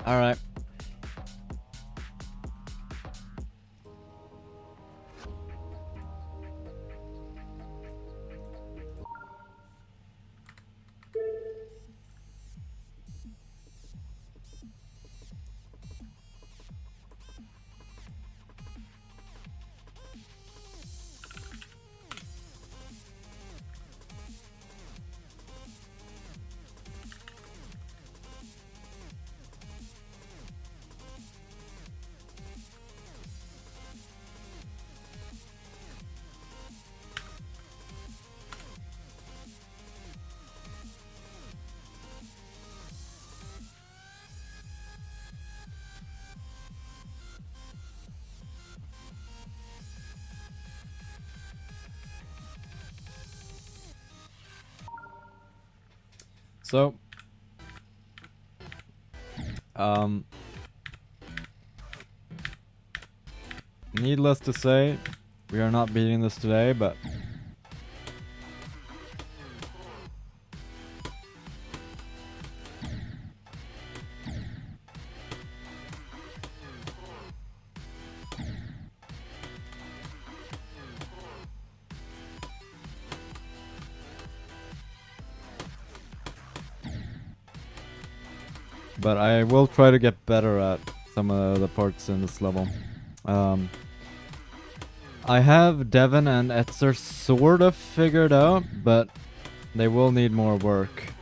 Alright. So, needless to say, we are not beating this today, but I will try to get better at some of the parts in this level. I have Devon and Etzer sort of figured out, but they will need more work.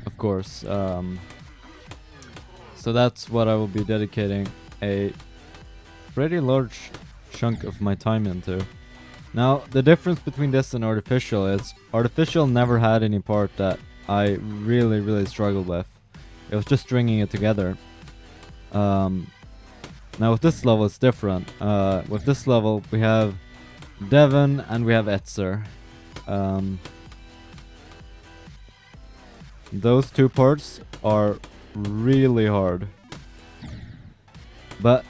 Of course. So that's what I will be dedicating a pretty large chunk of my time into. Now, the difference between this and Artificial is Artificial never had any part that I really struggled with. It was just stringing it together. Now with this level it's different. With this level we have Devon and we have Etzer. Those two parts are really hard. But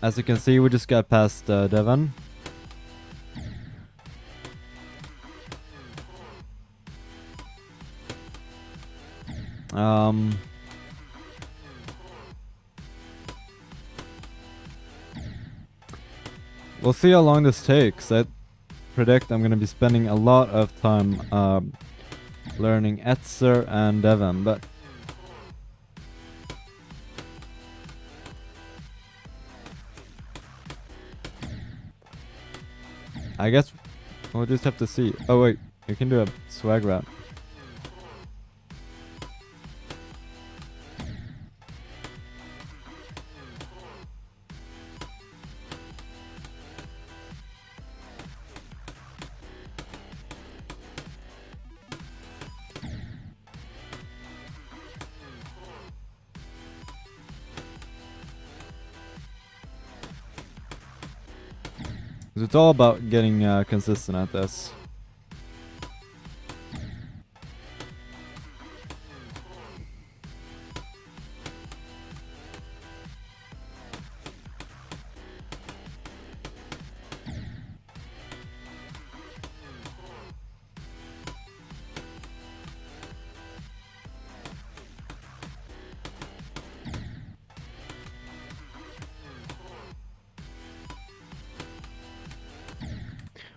as you can see, we just got past Devon. We'll see how long this takes. I predict I'm gonna be spending a lot of time learning Etzer and Devon, but I guess we'll just have to see. Oh wait, you can do a swag route. It's all about getting consistent at this.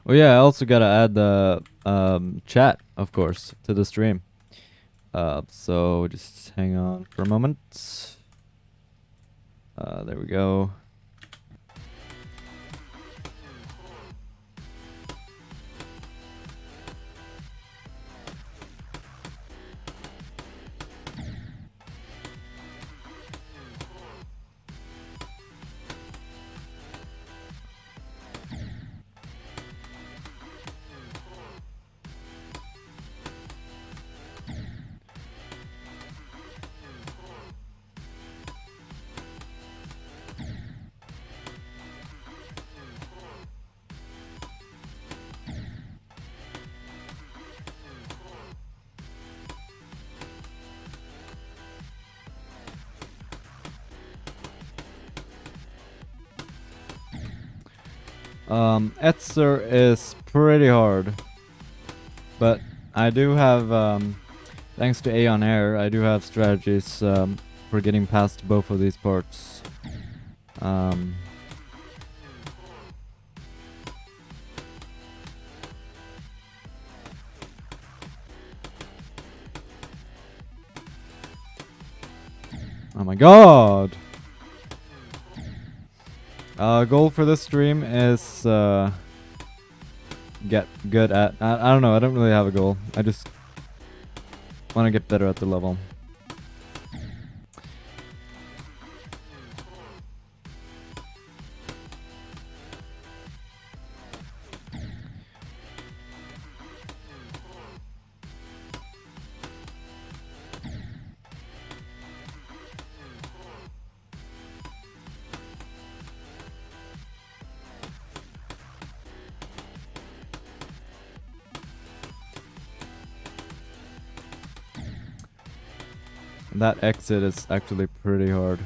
Oh yeah, I also gotta add the chat, of course, to the stream. So just hang on for a moment. There we go. Etzer is pretty hard, but I do have, thanks to Aeon Air, I do have strategies for getting past both of these parts. Oh my god! Goal for this stream is get good at. I don't know. I don't really have a goal. I just want to get better at the level. That exit is actually pretty hard.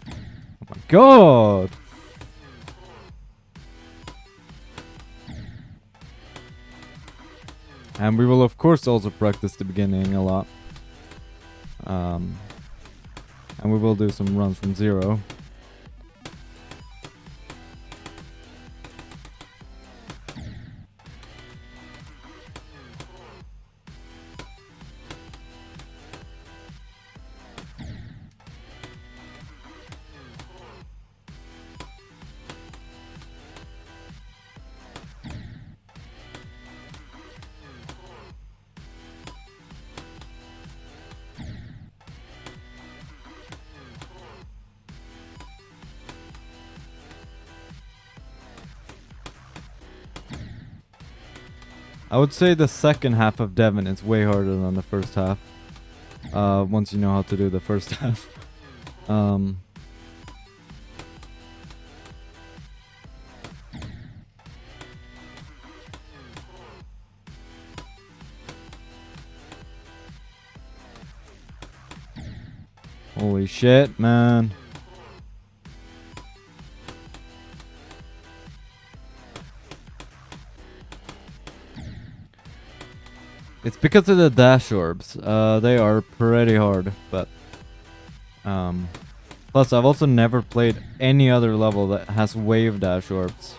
Oh my god! And we will of course also practice the beginning a lot. And we will do some runs from zero. I would say the second half of Devon is way harder than the first half. Once you know how to do the first half. Holy shit, man. It's because of the dash orbs. They are pretty hard, but plus I've also never played any other level that has wave dash orbs.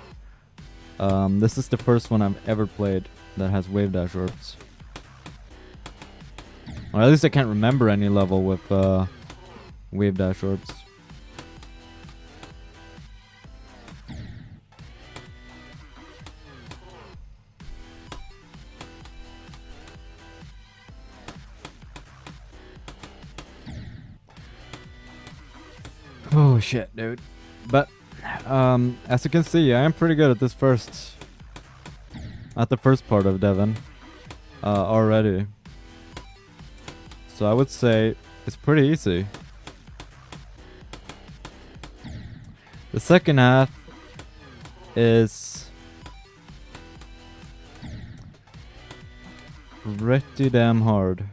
This is the first one I've ever played that has wave dash orbs. Or at least I can't remember any level with wave dash orbs. Oh shit, dude. But as you can see, I am pretty good at this at the first part of Devon already. So I would say it's pretty easy. The second half is pretty damn hard.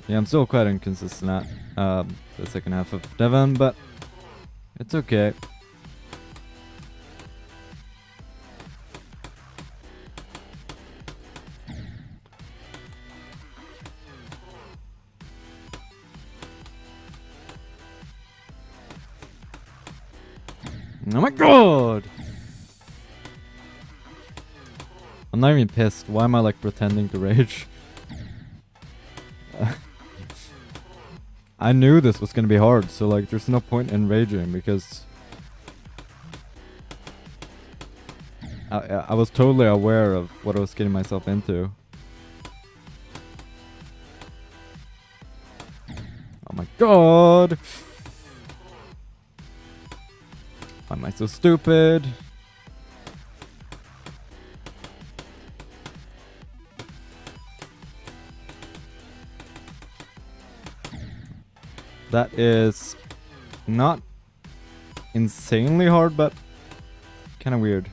Yeah, I'm still quite inconsistent at the second half of Devon, but it's okay. Oh my god! I'm not even pissed. Why am I like pretending to rage? I knew this was gonna be hard, so like there's no point in raging because I was totally aware of what I was getting myself into. Oh my god! Why am I so stupid? That is not insanely hard, but kind of weird.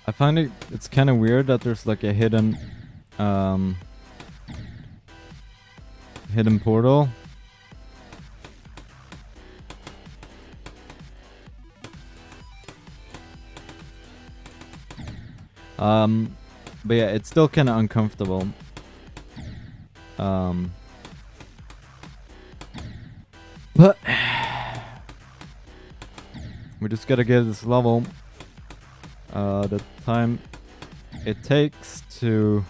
I find it's kind of weird that there's like a hidden portal. But yeah, it's still kind of uncomfortable. But we just gotta get this level. The time it takes to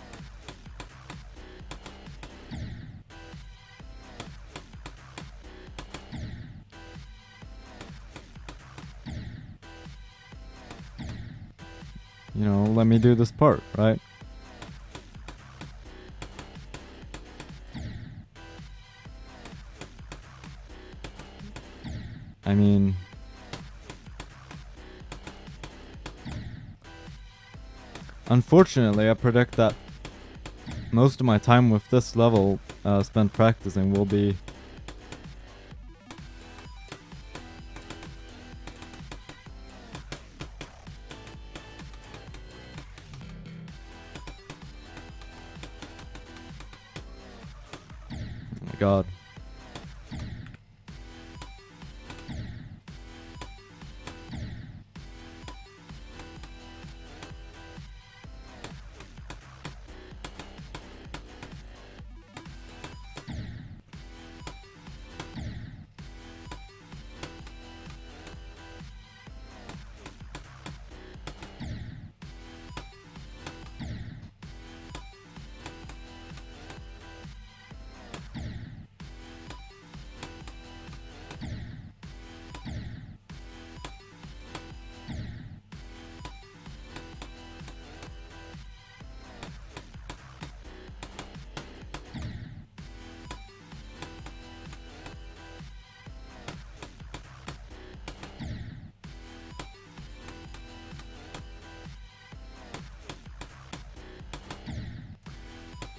let me do this part, right? I mean, unfortunately, I predict that most of my time with this level spent practicing will be oh my god.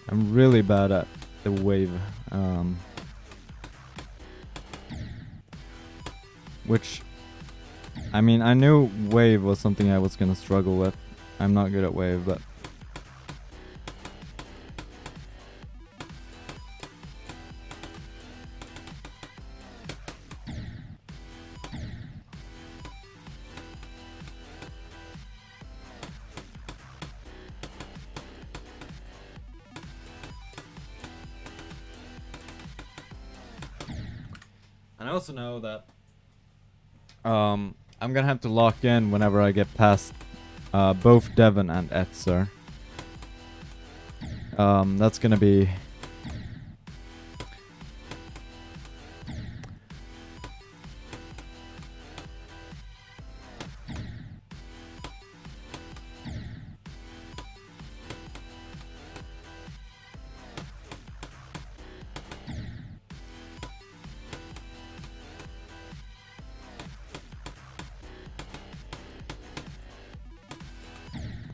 I'm really bad at the wave, which, I mean, I knew wave was something I was gonna struggle with. I'm not good at wave, but And I also know that I'm gonna have to lock in whenever I get past both Devon and Etzer. That's gonna be...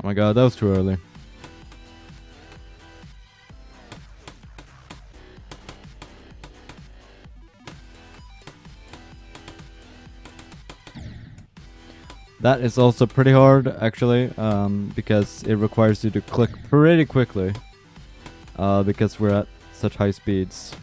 Oh my god, that was too early. That is also pretty hard, actually, because it requires you to click pretty quickly, because we're at such high speeds.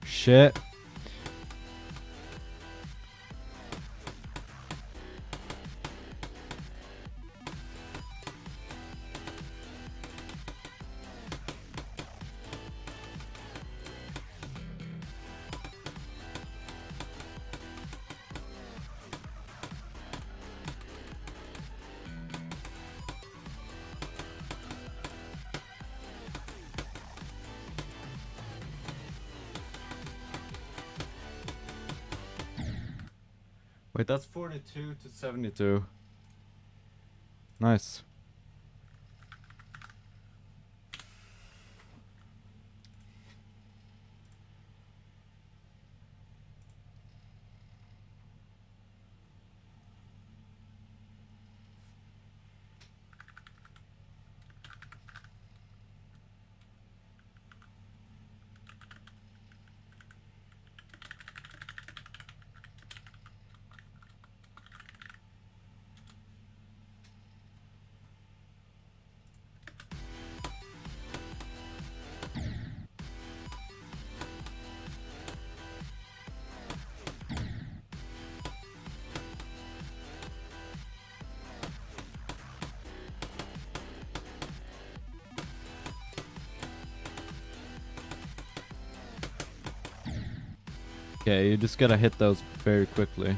Shit. Wait, that's 42 to 72. Nice. Okay, you just gotta hit those very quickly.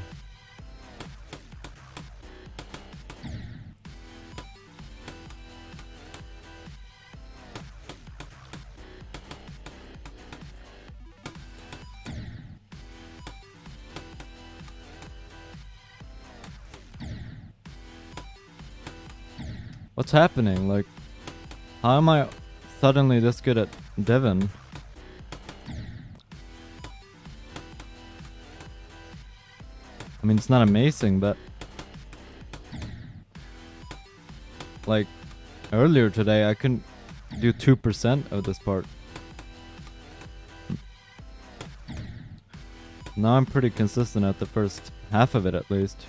What's happening? Like, how am I suddenly this good at Devon? I mean, it's not amazing, but like earlier today, I couldn't do 2% of this part. Now I'm pretty consistent at the first half of it, at least.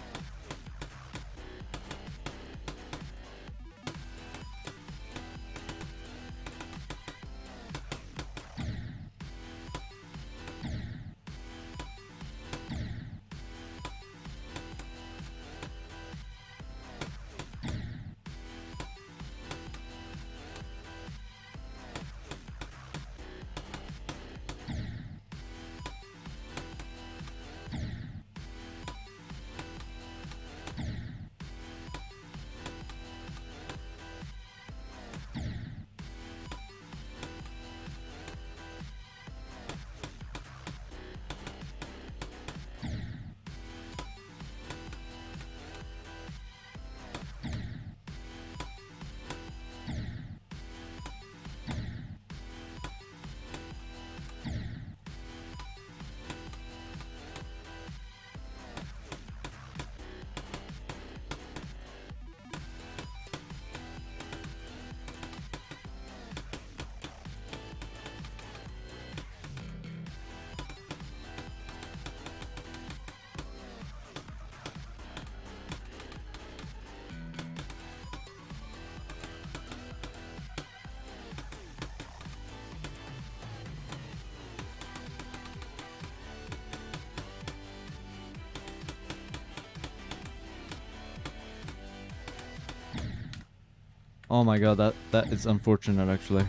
Oh my god, that is unfortunate actually.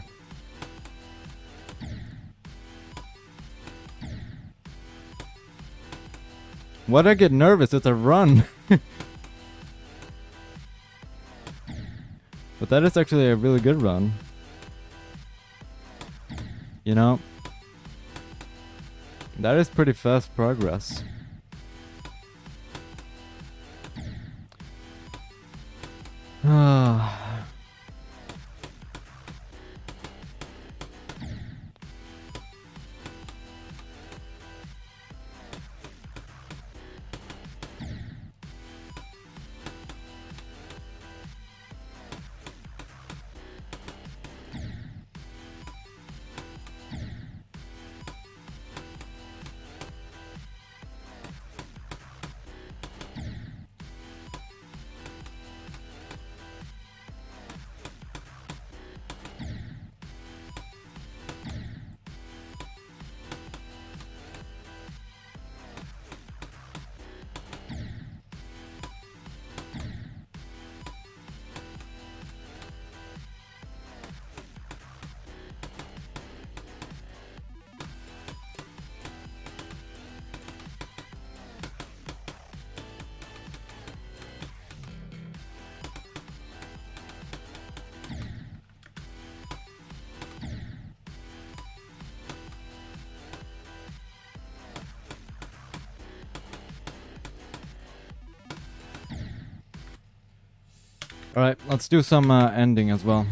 Why'd I get nervous? It's a run. But that is actually a really good run. You know? That is pretty fast progress. Alright, let's do some ending as well.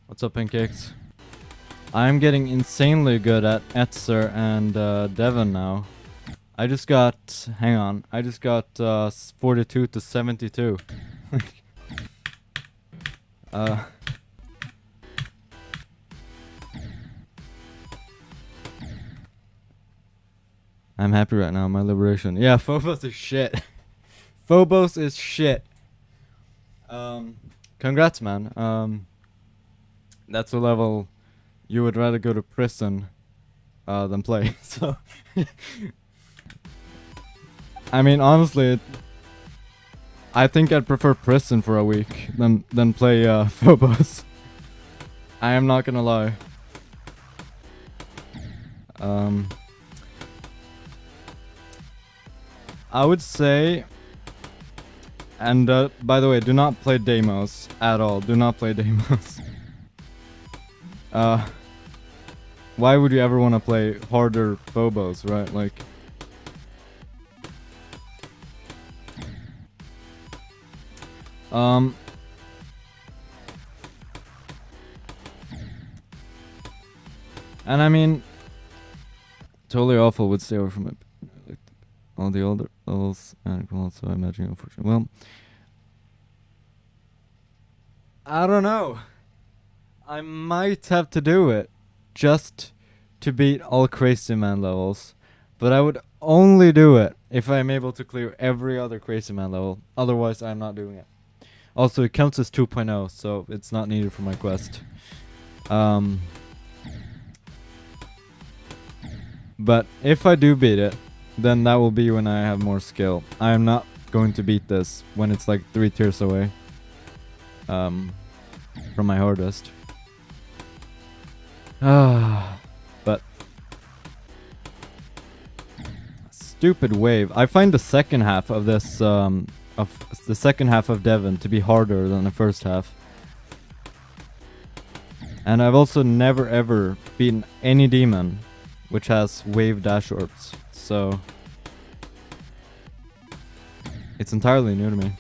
What's up, Pancakes? I'm getting insanely good at Etzer and Devon now. I just got... hang on. I just got 42 to 72. I'm happy right now, my liberation. Yeah, Phobos is shit. Phobos is shit. Congrats, man. That's a level you would rather go to prison than play. So, I mean, honestly, I think I'd prefer prison for a week than play Phobos. I am not gonna lie. I would say, and by the way, do not play Deimos at all. Do not play Deimos. Why would you ever want to play harder Phobos, right? Like, and I mean, totally awful would stay away from it. Like, all the older levels, and also I imagine, unfortunately. Well, I don't know. I might have to do it just to beat all Crazy Man levels, but I would only do it if I'm able to clear every other Crazy Man level. Otherwise, I'm not doing it. Also, it counts as 2.0, so it's not needed for my quest. But if I do beat it, then that will be when I have more skill. I am not going to beat this when it's like 3 tiers away from my hardest. But stupid wave. I find the second half of this of Devon to be harder than the first half. And I've also never ever beaten any demon which has wave dash orbs. So it's entirely new to me.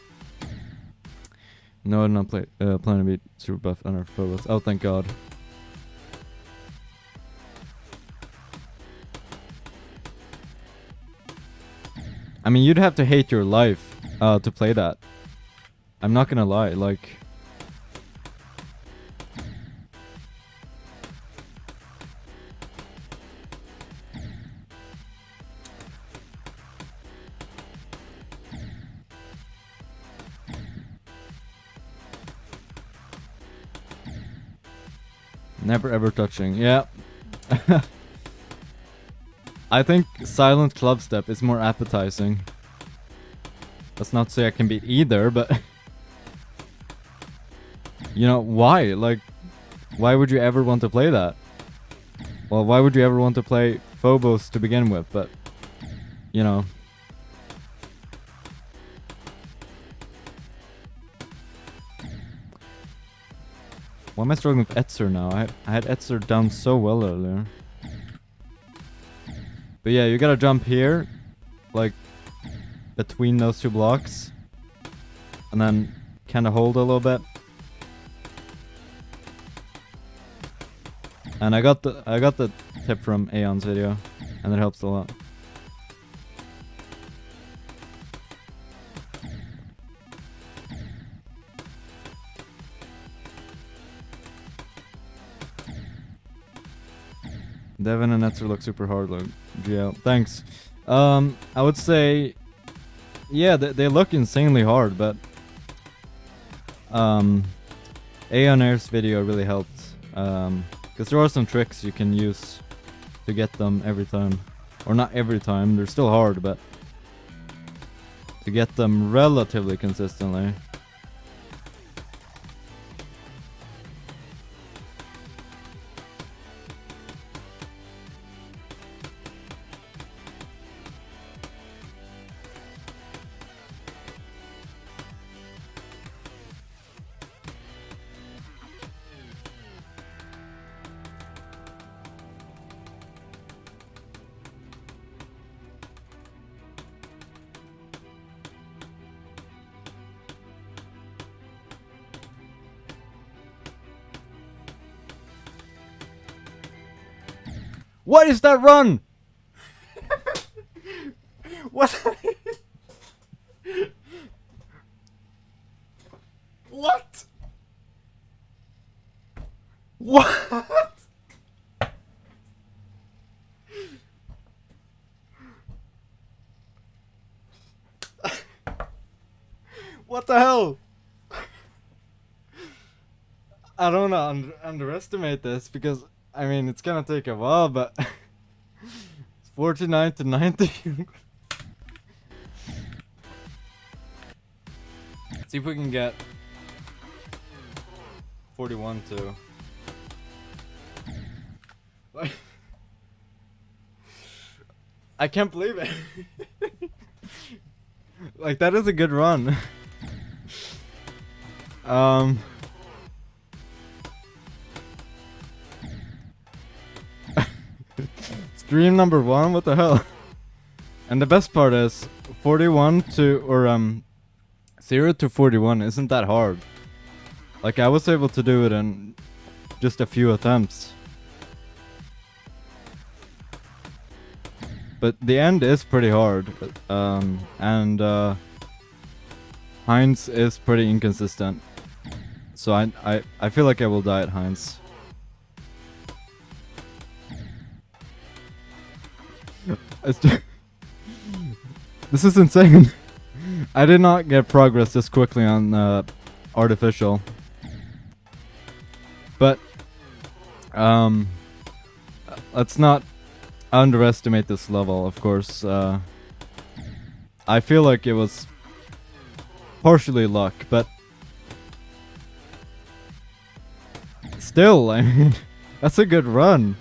No, I don't plan to beat super buff unearthed Phobos. Oh, thank God. I mean, you'd have to hate your life to play that. I'm not gonna lie, like, Never ever touching. Yeah. I think silent club step is more appetizing. Let's not say I can beat either, but you know, why? Like, why would you ever want to play that? Well, why would you ever want to play Phobos to begin with? But, you know. Why am I struggling with Etzer now? I had Etzer down so well earlier. But yeah, you gotta jump here, like, between those two blocks. And then kinda hold a little bit. And I got the tip from Aeon's video, and it helps a lot. Devin and Etzer look super hard, like GL. Thanks. I would say, yeah, they look insanely hard, but Aeon Air's video really helped. Because there are some tricks you can use to get them every time. Or not every time, they're still hard, but to get them relatively consistently. What is that run? What? What? What? What the hell? I don't underestimate this because I mean it's gonna take a while, but it's 49 to 90. See if we can get 41 to. Like, I can't believe it. Like that is a good run. Stream number 1, what the hell? And the best part is 41 to, or 0 to 41 isn't that hard. Like I was able to do it in just a few attempts. But the end is pretty hard. And Heinz is pretty inconsistent. So I feel like I will die at Heinz. This is insane. I did not get progress this quickly on artificial. But let's not underestimate this level, of course. I feel like it was partially luck, but still, I mean, that's a good run.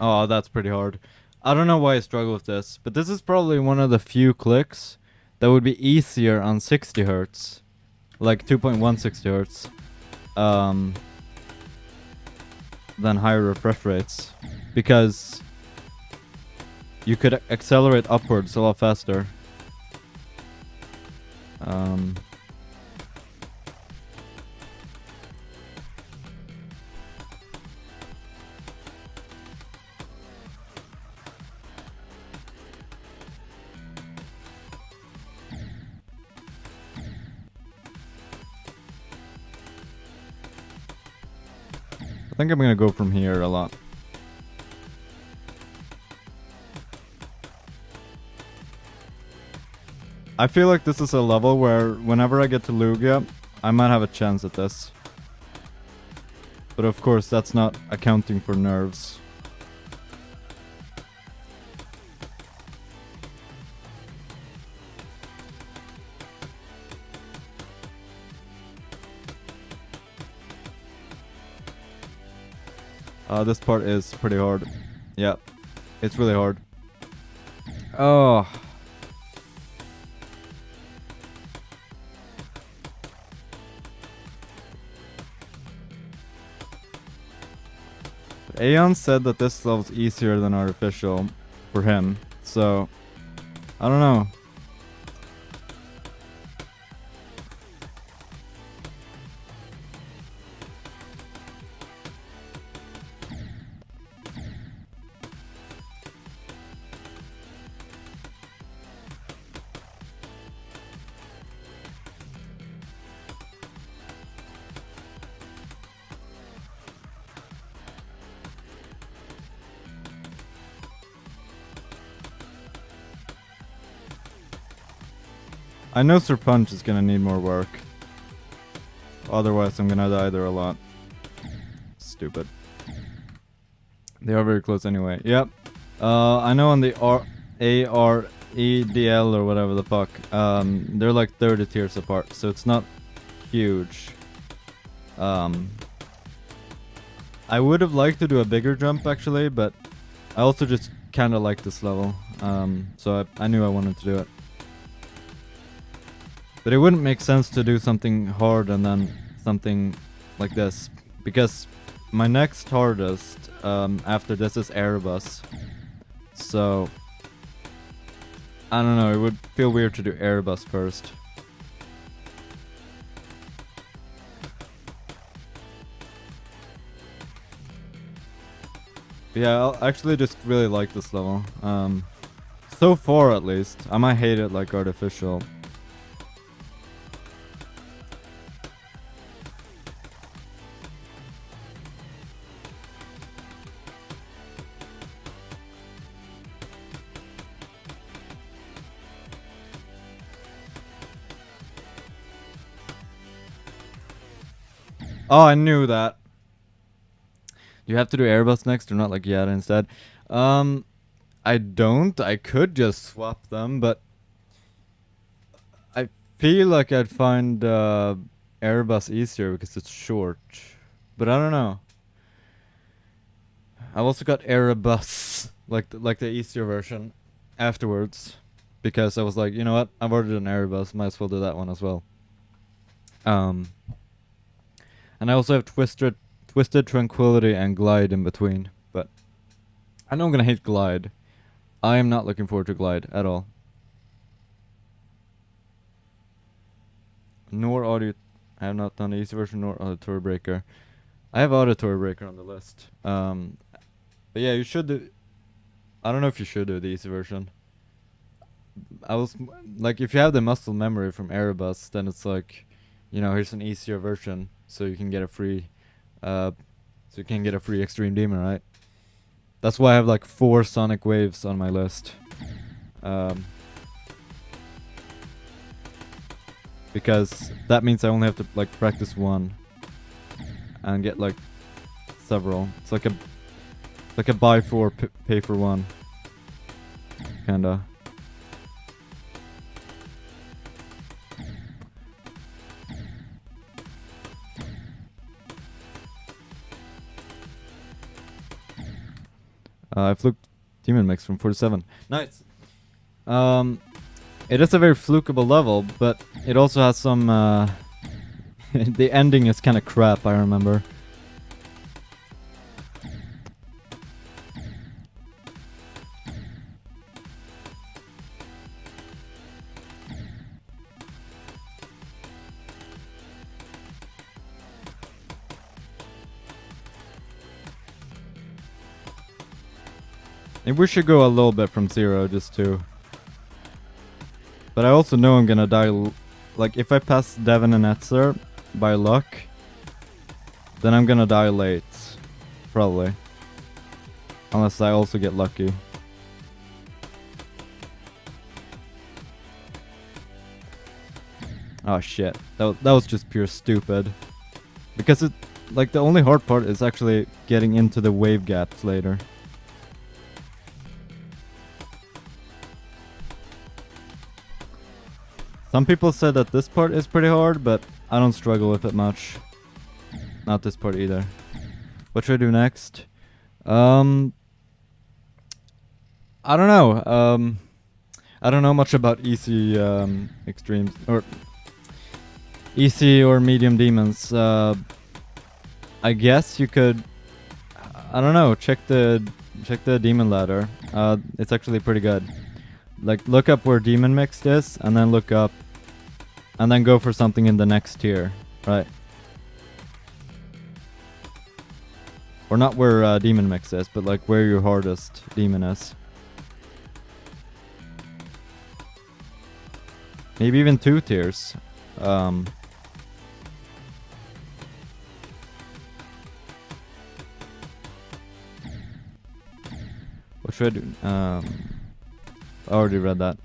Oh, that's pretty hard. I don't know why I struggle with this, but this is probably one of the few clicks that would be easier on 60 Hz. Like 2.160 Hz. Than higher refresh rates. Because you could accelerate upwards a lot faster. I think I'm gonna go from here a lot. I feel like this is a level where whenever I get to Lugia, I might have a chance at this. But of course, that's not accounting for nerves. This part is pretty hard. Yeah, it's really hard. Oh. Aeon said that this level's easier than artificial for him, so I don't know. I know Sir Punch is gonna need more work. Otherwise, I'm gonna die there a lot. Stupid. They are very close anyway. Yep. I know on the AREDL or whatever the fuck, they're like 30 tiers apart, so it's not huge. I would have liked to do a bigger jump actually, but I also just kind of like this level, so I knew I wanted to do it. But it wouldn't make sense to do something hard and then something like this, because my next hardest after this is Erebus. So I don't know, it would feel weird to do Erebus first. Yeah, I actually just really like this level. So far at least. I might hate it like artificial. Oh, I knew that. You have to do Airbus next or not like Yada instead? I don't. I could just swap them, but I feel like I'd find Airbus easier because it's short. But I don't know. I've also got Airbus, like the easier version, afterwards, because I was like, you know what? I've ordered an Airbus, might as well do that one as well. And I also have Twisted Tranquility and Glide in between, but I know I'm gonna hate Glide. I am not looking forward to Glide at all. Nor audio. I have not done the easy version nor Auditory Breaker. I have Auditory Breaker on the list. But yeah, you should do. I don't know if you should do the easy version. I was like, if you have the muscle memory from Erebus, then it's like, you know, here's an easier version, so you can get a free, Extreme Demon, right? That's why I have like 4 Sonic Waves on my list. Because that means I only have to like practice one and get like several. It's like a buy 4, pay for 1, kinda. I fluked Demon Mix from 47. Nice. It is a very flukable level, but it also has some. The ending is kind of crap, I remember. Maybe we should go a little bit from 0 just to. But I also know I'm gonna die. Like, if I pass Devon and Etzer by luck, then I'm gonna die late. Probably. Unless I also get lucky. Oh shit. That was just pure stupid. Because it, like, the only hard part is actually getting into the wave gaps later. Some people said that this part is pretty hard, but I don't struggle with it much. Not this part either. What should I do next? I don't know. I don't know much about easy extremes or easy or medium demons. I guess you could. I don't know. Check the demon ladder. It's actually pretty good. Like, look up where demon mixed is, and then look up, and then go for something in the next tier, right? Or not where demon mix is, but like where your hardest demon is. Maybe even 2 tiers. What should I do? I already read that.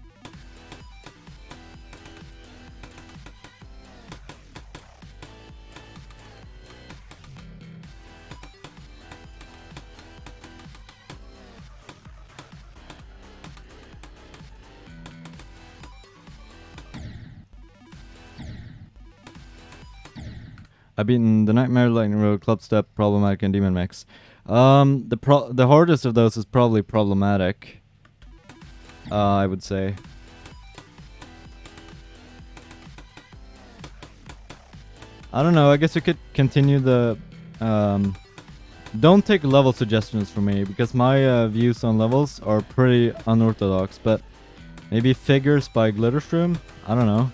I've beaten the Nightmare, Lightning Road, Club Step, Problematic, and Demon Mix. The hardest of those is probably Problematic. I would say. I don't know. I guess you could continue the. Don't take level suggestions from me because my views on levels are pretty unorthodox. But maybe Figures by Glitterstream. I don't know.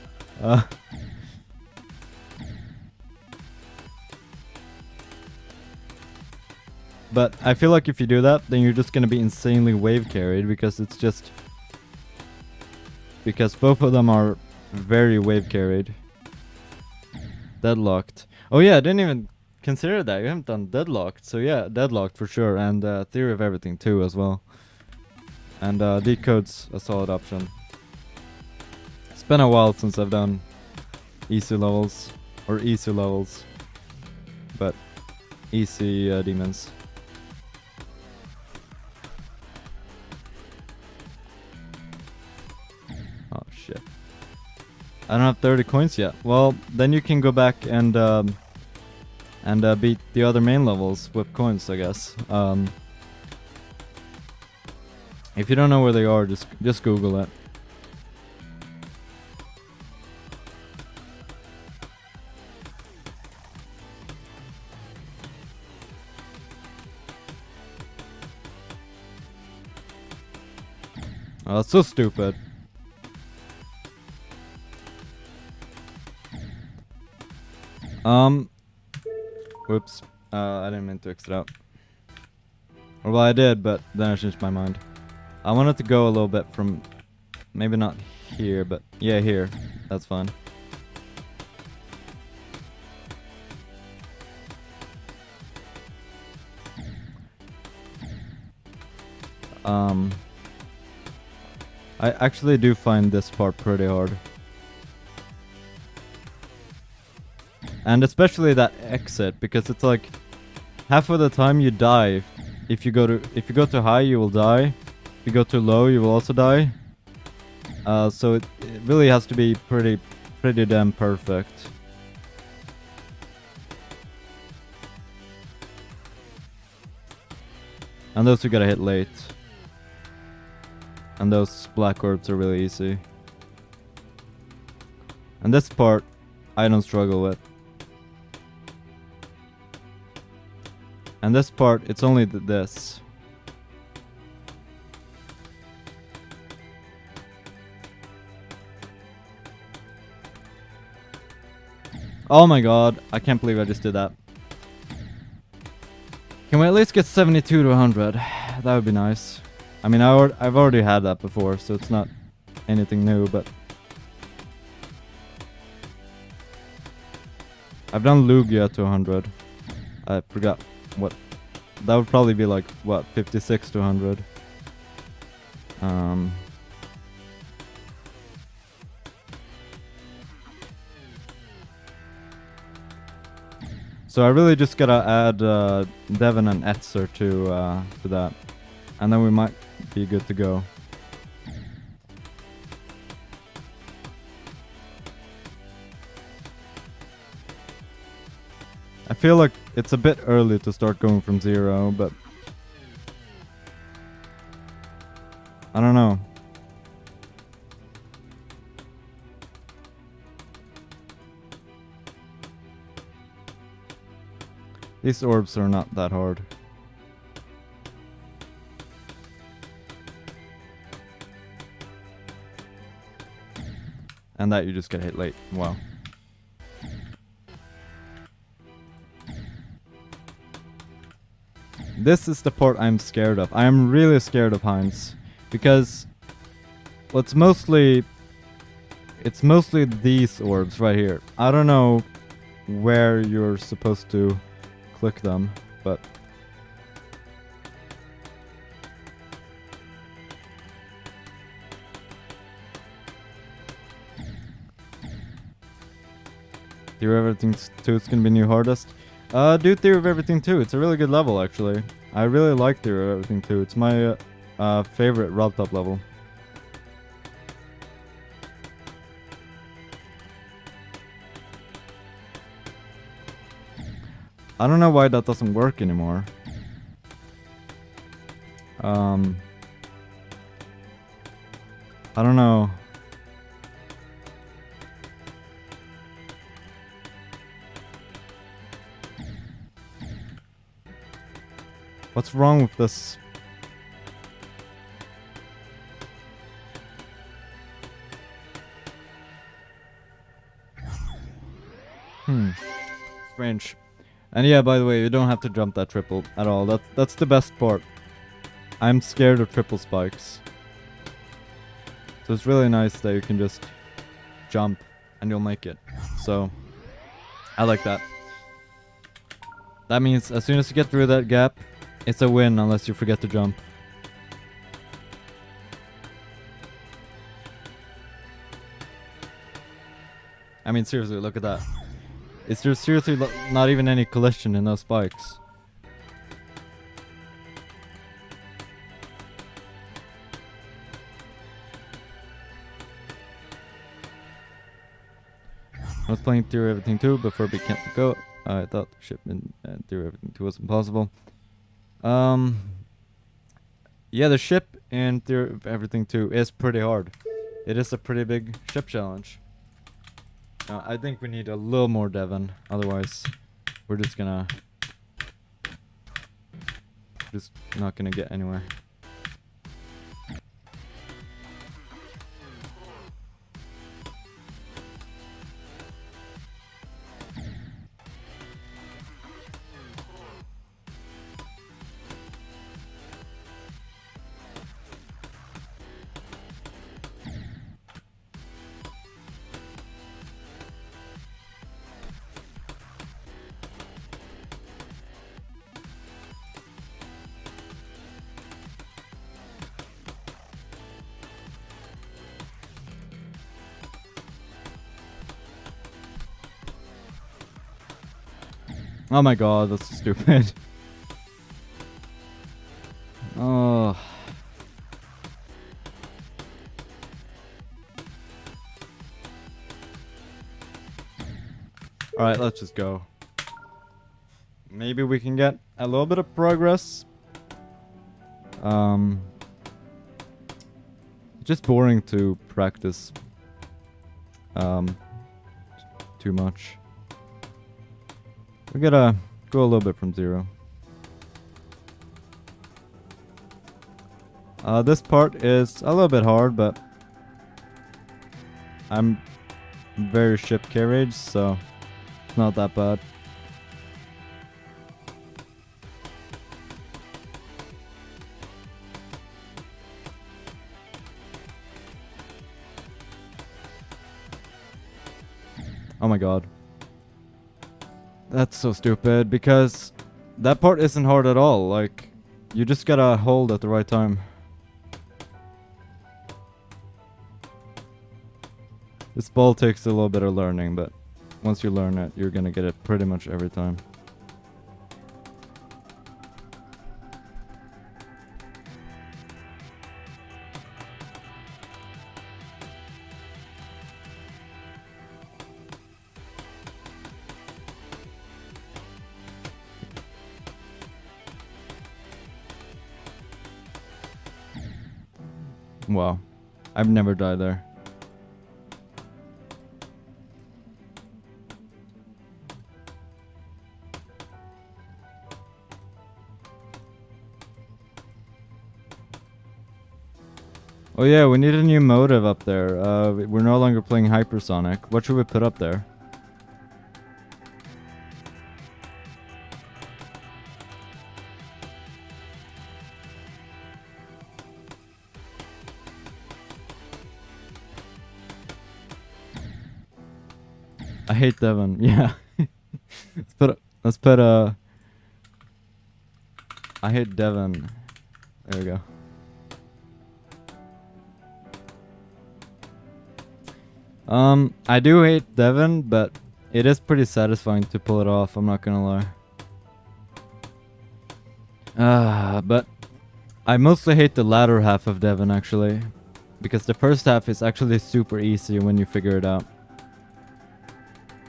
But I feel like if you do that, then you're just gonna be insanely wave carried because it's just. Because both of them are very wave carried. Deadlocked. Oh yeah, I didn't even consider that. You haven't done Deadlocked. So yeah, Deadlocked for sure. And Theory of Everything too as well. And Decode's a solid option. It's been a while since I've done easy levels. Or easy levels. But easy demons. Oh shit. I don't have 30 coins yet. Well, then you can go back and beat the other main levels with coins, I guess. If you don't know where they are, just Google it. Oh, that's so stupid. Whoops. I didn't mean to exit out. Or well, I did, but then I changed my mind. I wanted to go a little bit from, maybe not here, but yeah, here. That's fine. I actually do find this part pretty hard. And especially that exit, because it's like half of the time you die. If you go too high, you will die. If you go too low, you will also die. So it really has to be pretty damn perfect. And those you gotta hit late. And those black orbs are really easy. And this part, I don't struggle with. And this part, it's only this. Oh my god, I can't believe I just did that. Can we at least get 72 to 100? That would be nice. I mean, I've already had that before, so it's not anything new, but... I've done Lugia to 100. I forgot what that would probably be like, what, 56 to 100. So I really just gotta add Devon and Etzer to that, and then we might be good to go. I feel like it's a bit early to start going from 0, but I don't know. These orbs are not that hard. And that you just get hit late. Wow. This is the part I'm scared of. I am really scared of Heinz. Because, well, it's mostly these orbs right here. I don't know where you're supposed to click them, but Theory of Everything 2 is gonna be new hardest. Do Theory of Everything 2. It's a really good level, actually. I really like Theory of Everything 2. It's my favorite Robtop level. I don't know why that doesn't work anymore. I don't know. What's wrong with this? Strange. And yeah, by the way, you don't have to jump that triple at all. That's the best part. I'm scared of triple spikes. So it's really nice that you can just jump and you'll make it. So I like that. That means as soon as you get through that gap, it's a win unless you forget to jump. I mean, seriously, look at that. Is there seriously not even any collision in those spikes? I was playing Theory of Everything 2 before we can't go. I thought shipment Theory of Everything 2 was impossible. Yeah, the ship in Theory of Everything 2 is pretty hard. It is a pretty big ship challenge. I think we need a little more Devon, otherwise we're just not gonna get anywhere. Oh my god, that's stupid. Oh. Alright, let's just go. Maybe we can get a little bit of progress. Just boring to practice too much. We gotta go a little bit from 0. This part is a little bit hard, but I'm very ship carriage, so it's not that bad. Oh my god. That's so stupid because that part isn't hard at all. Like, you just gotta hold at the right time. This ball takes a little bit of learning, but once you learn it, you're gonna get it pretty much every time. Wow. I've never died there. Oh yeah, we need a new motive up there. We're no longer playing hypersonic. What should we put up there? I hate Devon. Yeah. let's put I hate Devon. There we go. I do hate Devon, but it is pretty satisfying to pull it off, I'm not gonna lie. But I mostly hate the latter half of Devon actually, because the first half is actually super easy when you figure it out.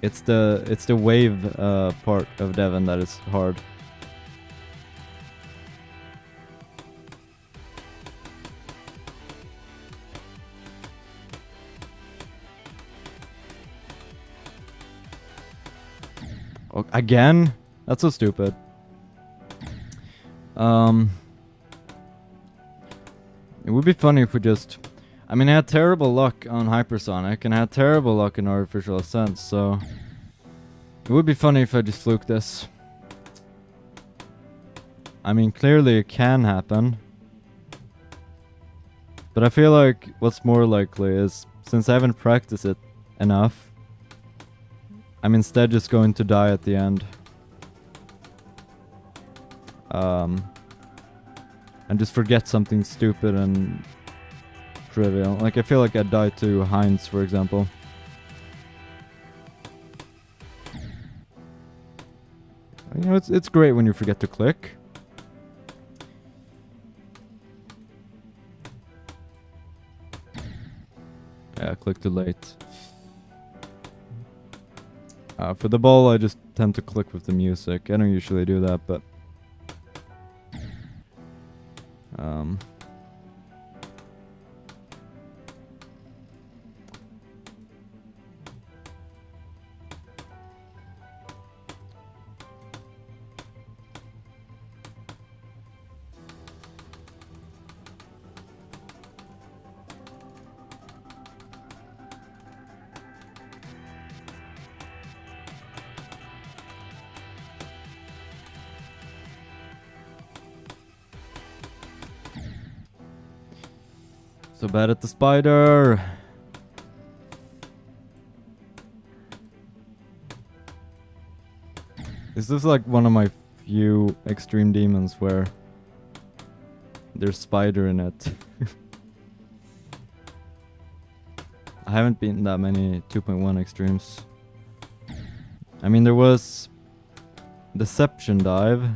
It's the wave part of Devon that is hard. Oh, again? That's so stupid. It would be funny if we just... I mean, I had terrible luck on Hypersonic, and I had terrible luck in Artificial Ascent, so... It would be funny if I just fluked this. I mean, clearly it can happen. But I feel like what's more likely is, since I haven't practiced it enough, I'm instead just going to die at the end. And just forget something stupid and trivial. Like, I feel like I died to Heinz, for example. You know, it's great when you forget to click. Yeah, I clicked too late. For the ball, I just tend to click with the music. I don't usually do that, but... So bad at the spider. This is like one of my few extreme demons where there's spider in it. I haven't beaten that many 2.1 extremes. I mean, there was Deception Dive,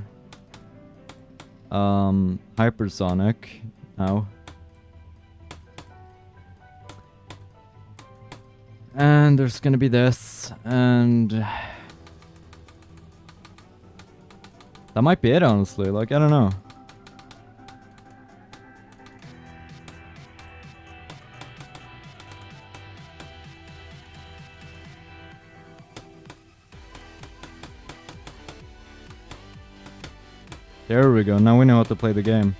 Hypersonic now. And there's gonna be this, and that might be it, honestly. Like, I don't know. There we go. Now we know how to play the game.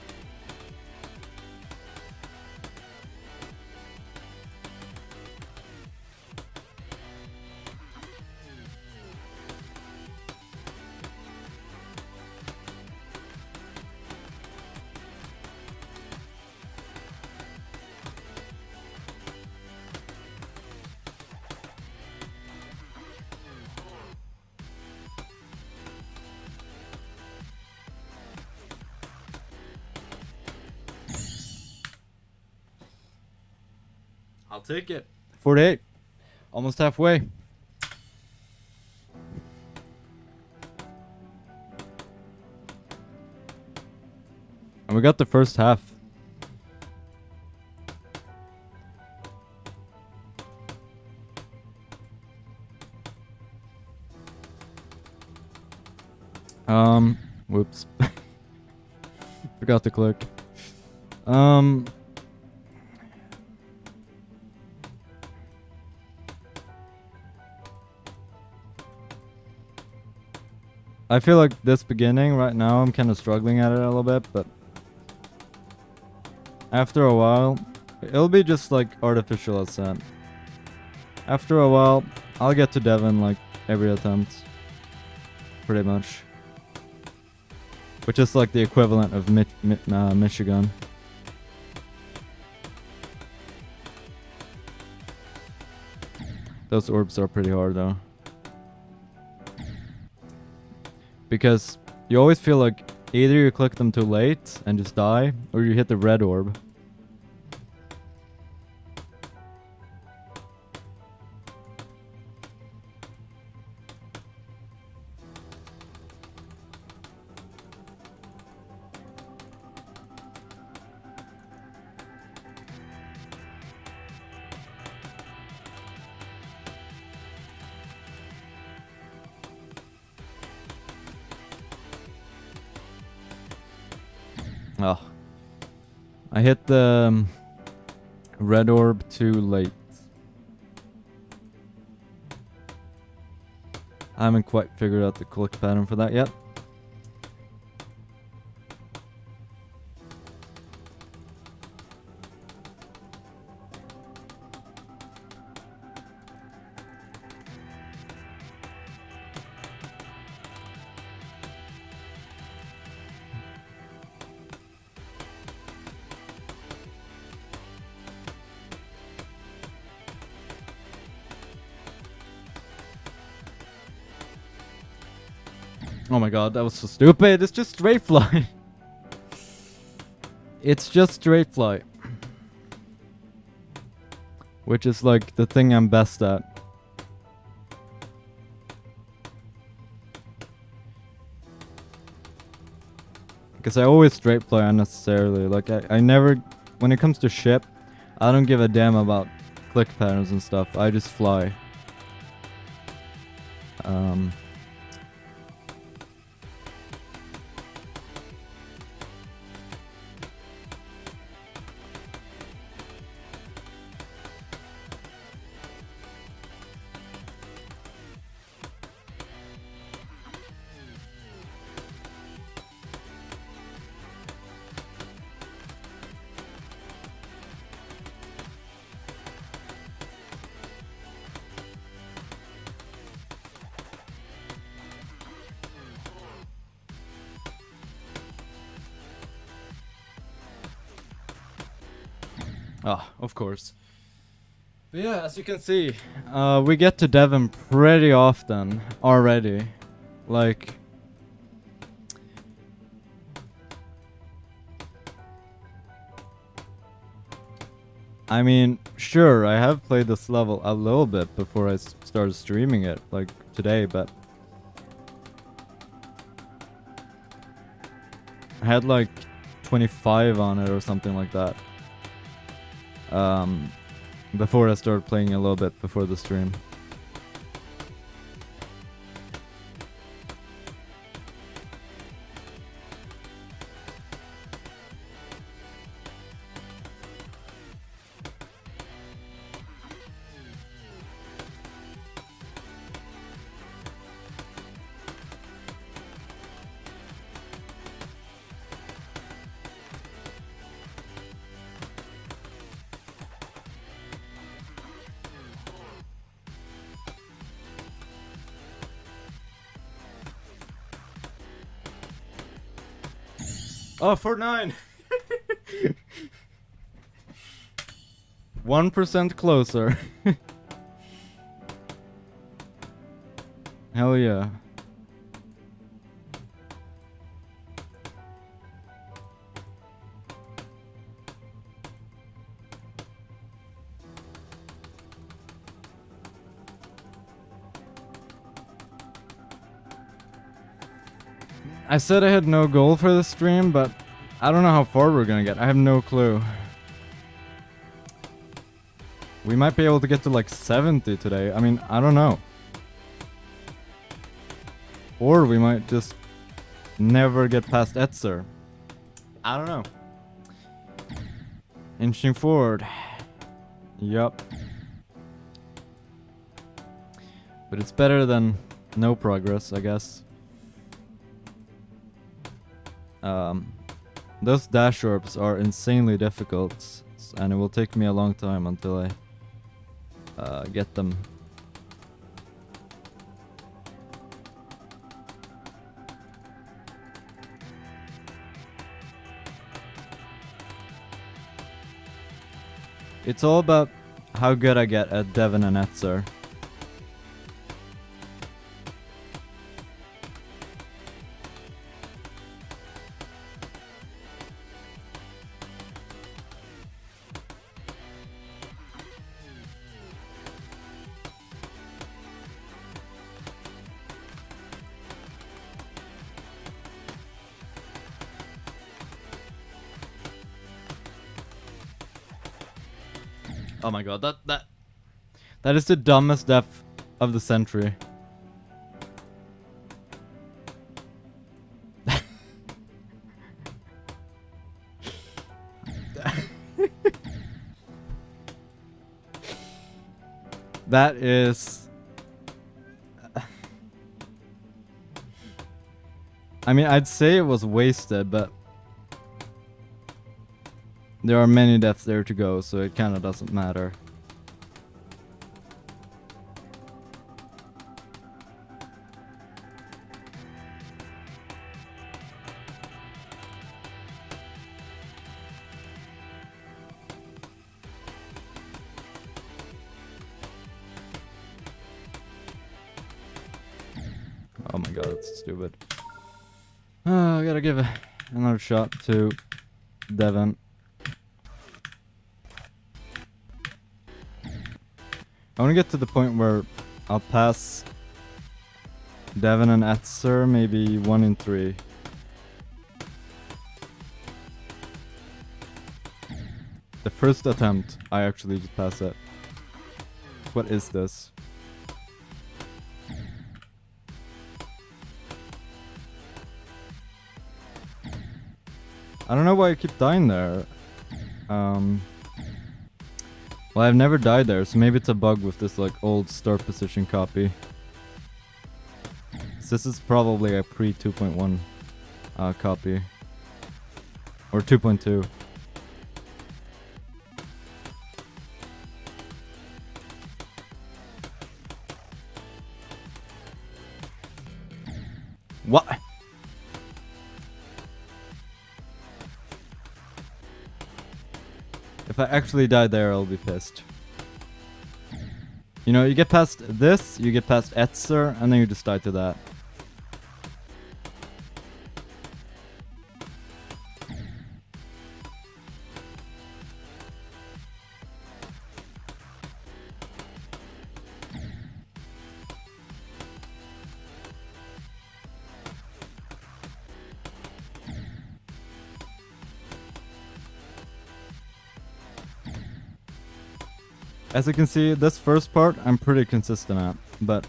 I'll take it. 48. Almost halfway. And we got the first half. Whoops. Forgot to click. I feel like this beginning right now, I'm kind of struggling at it a little bit, but after a while, it'll be just like artificial ascent. After a while, I'll get to Devon like every attempt. Pretty much. Which is like the equivalent of Michigan. Those orbs are pretty hard though. Because you always feel like either you click them too late and just die, or you hit the red orb. Oh. I hit the red orb too late. I haven't quite figured out the click pattern for that yet. Oh my god, that was so stupid. It's just straight fly. It's just straight fly. Which is like the thing I'm best at. Because I always straight fly unnecessarily. Like I never, when it comes to ship, I don't give a damn about click patterns and stuff. I just fly. Ah, of course. But yeah, as you can see, we get to Devon pretty often already. Like, I mean, sure, I have played this level a little bit before I started streaming it, like today, but I had like 25 on it or something like that. Before I started playing a little bit before the stream. Oh, 49. 1% closer. Hell yeah. I said I had no goal for this stream, but I don't know how far we're gonna get. I have no clue. We might be able to get to like 70 today. I mean, I don't know. Or we might just never get past Etzer. I don't know. Inching forward. Yup. But it's better than no progress, I guess. Those dash orbs are insanely difficult, and it will take me a long time until I get them. It's all about how good I get at Devon and Etzer. Oh my god, that is the dumbest death of the century. That is... I mean, I'd say it was wasted, but... there are many deaths there to go, so it kinda doesn't matter. Oh my god, that's stupid. I gotta give another shot to Devon. I want to get to the point where I'll pass Devon and Etzer, maybe 1 in 3. The first attempt, I actually just pass it. What is this? I don't know why I keep dying there. Well, I've never died there, so maybe it's a bug with this like old start position copy. So this is probably a pre 2.1 copy. Or 2.2. What? If I actually die there, I'll be pissed. You know, you get past this, you get past Etzer, and then you just die to that. As you can see, this first part I'm pretty consistent at, but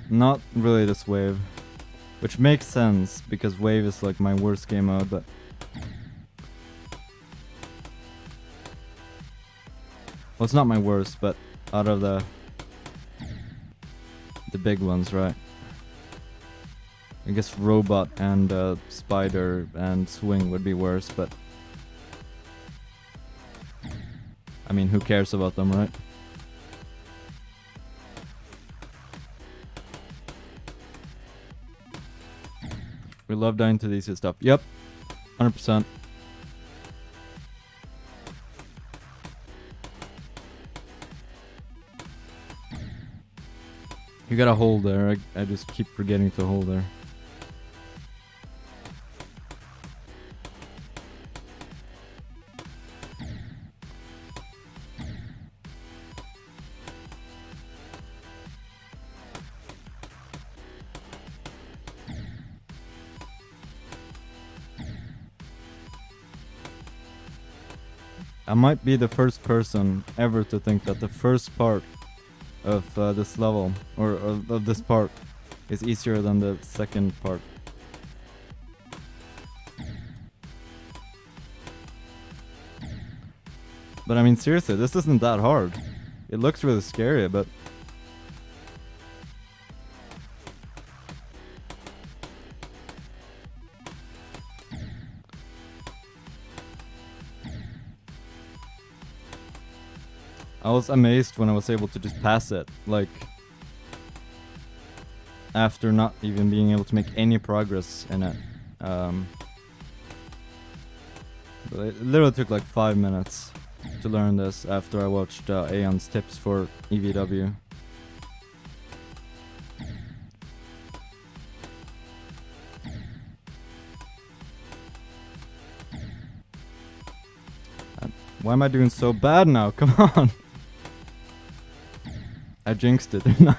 not really this wave. Which makes sense, because wave is like my worst game mode, but... well, it's not my worst, but out of the big ones, right? I guess robot and spider and swing would be worse, but... I mean, who cares about them, right? We love dying to these stuff. Yep, 100%. You gotta hold there. I just keep forgetting to hold there. I might be the first person ever to think that the first part of this level, or of this part, is easier than the second part. But I mean, seriously, this isn't that hard. It looks really scary, but... I was amazed when I was able to just pass it, like... after not even being able to make any progress in it. But it literally took like 5 minutes to learn this after I watched Aeon's tips for EVW. Why am I doing so bad now? Come on! I jinxed it, didn't I?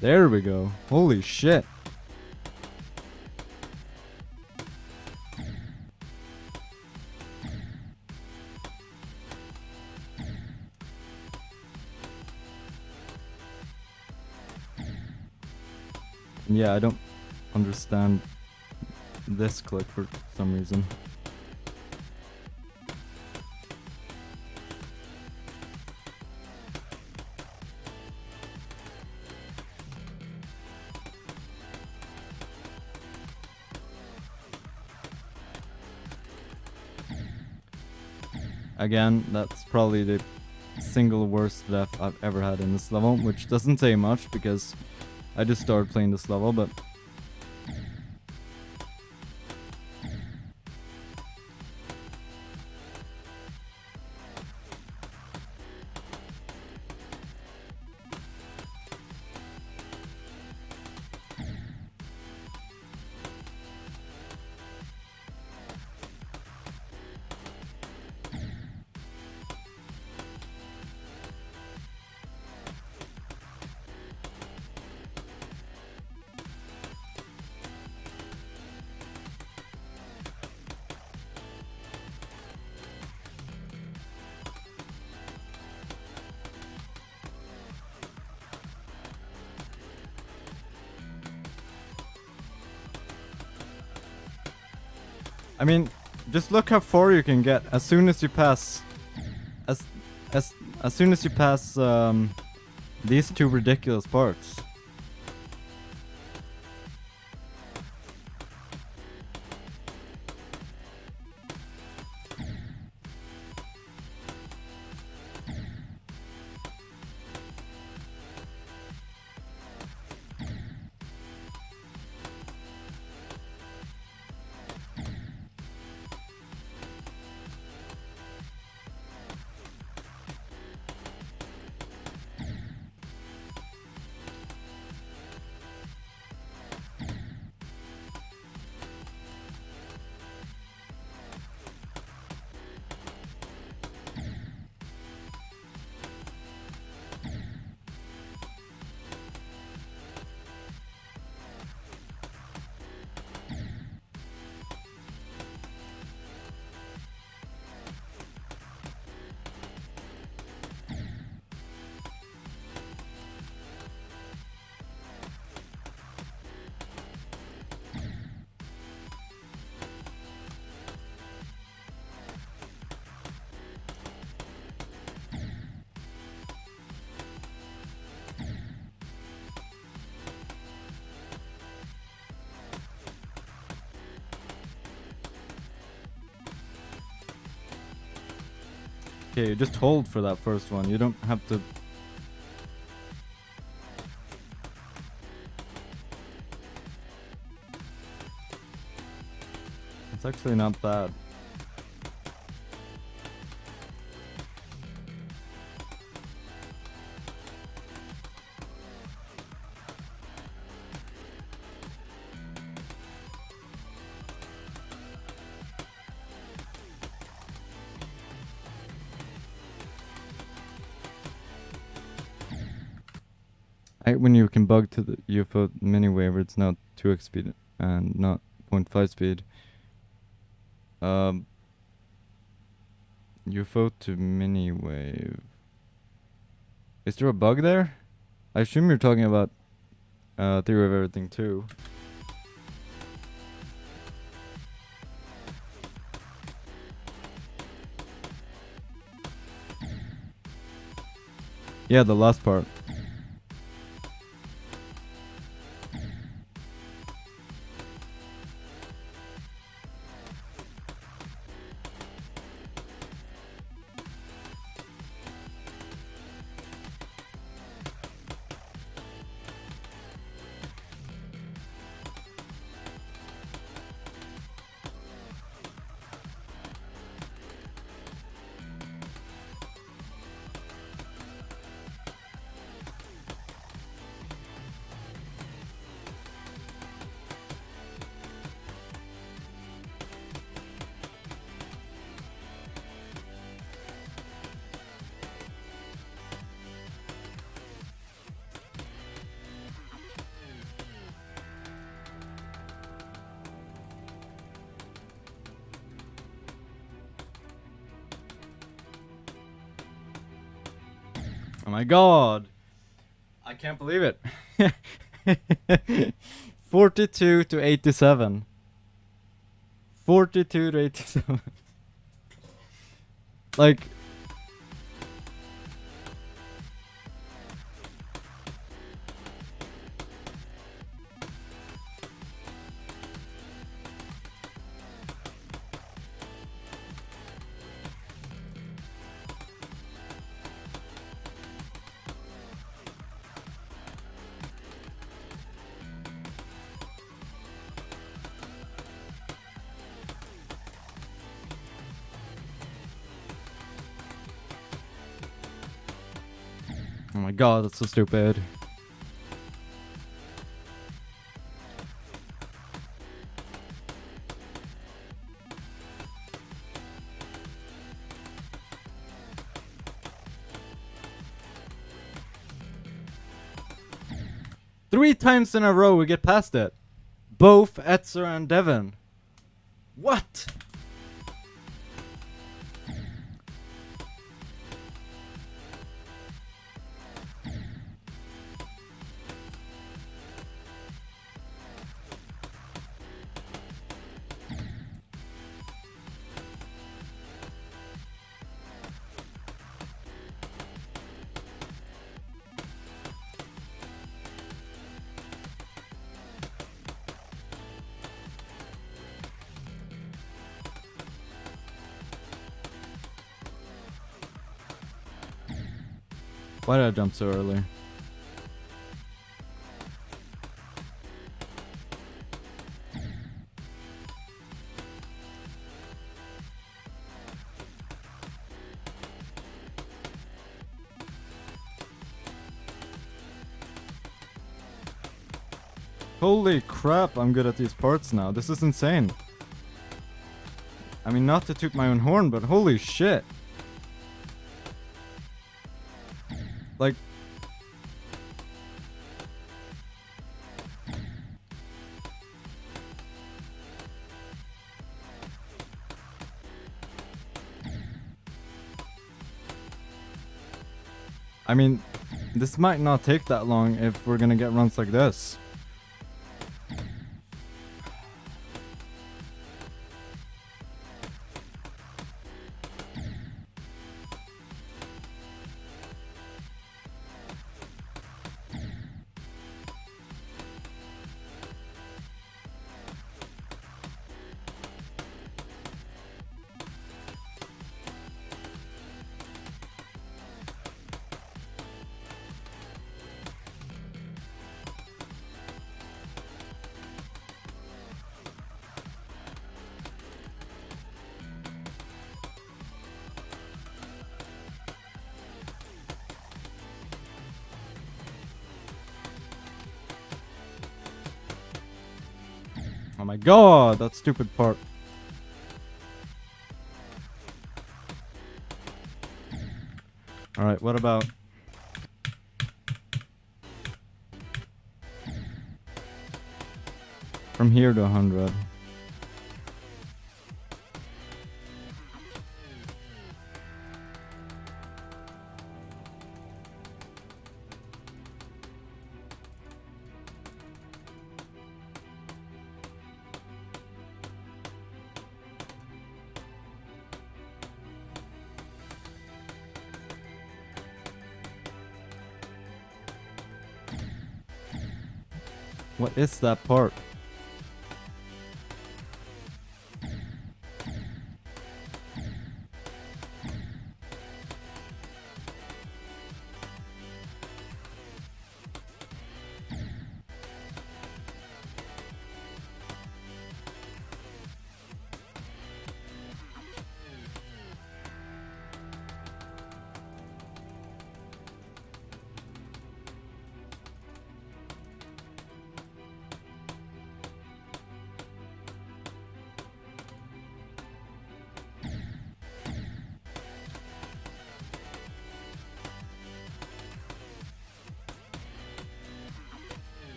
There we go. Holy shit. Yeah, I don't understand this click for some reason. Again, that's probably the single worst death I've ever had in this level, which doesn't say much because I just started playing this level, but... I mean, just look how far you can get as soon as you pass... As soon as you pass these two ridiculous parts. Okay, you just hold for that first one. You don't have to... It's actually not bad. When you can bug to the UFO mini waiver, it's now 2x speed and not 0.5 speed. UFO to mini wave. Is there a bug there? I assume you're talking about Theory of Everything too. Yeah, the last part. Oh my god! I can't believe it. 42 to 87. 42 to 87. Like, oh my god, that's so stupid. Three times in a row we get past it. Both Etzer and Devon. What? Why did I jump so early? Holy crap, I'm good at these parts now. This is insane. I mean, not to toot my own horn, but holy shit. Like, I mean, this might not take that long if we're gonna get runs like this. Oh my god, that stupid part. Alright, what about... from here to 100? What is that part?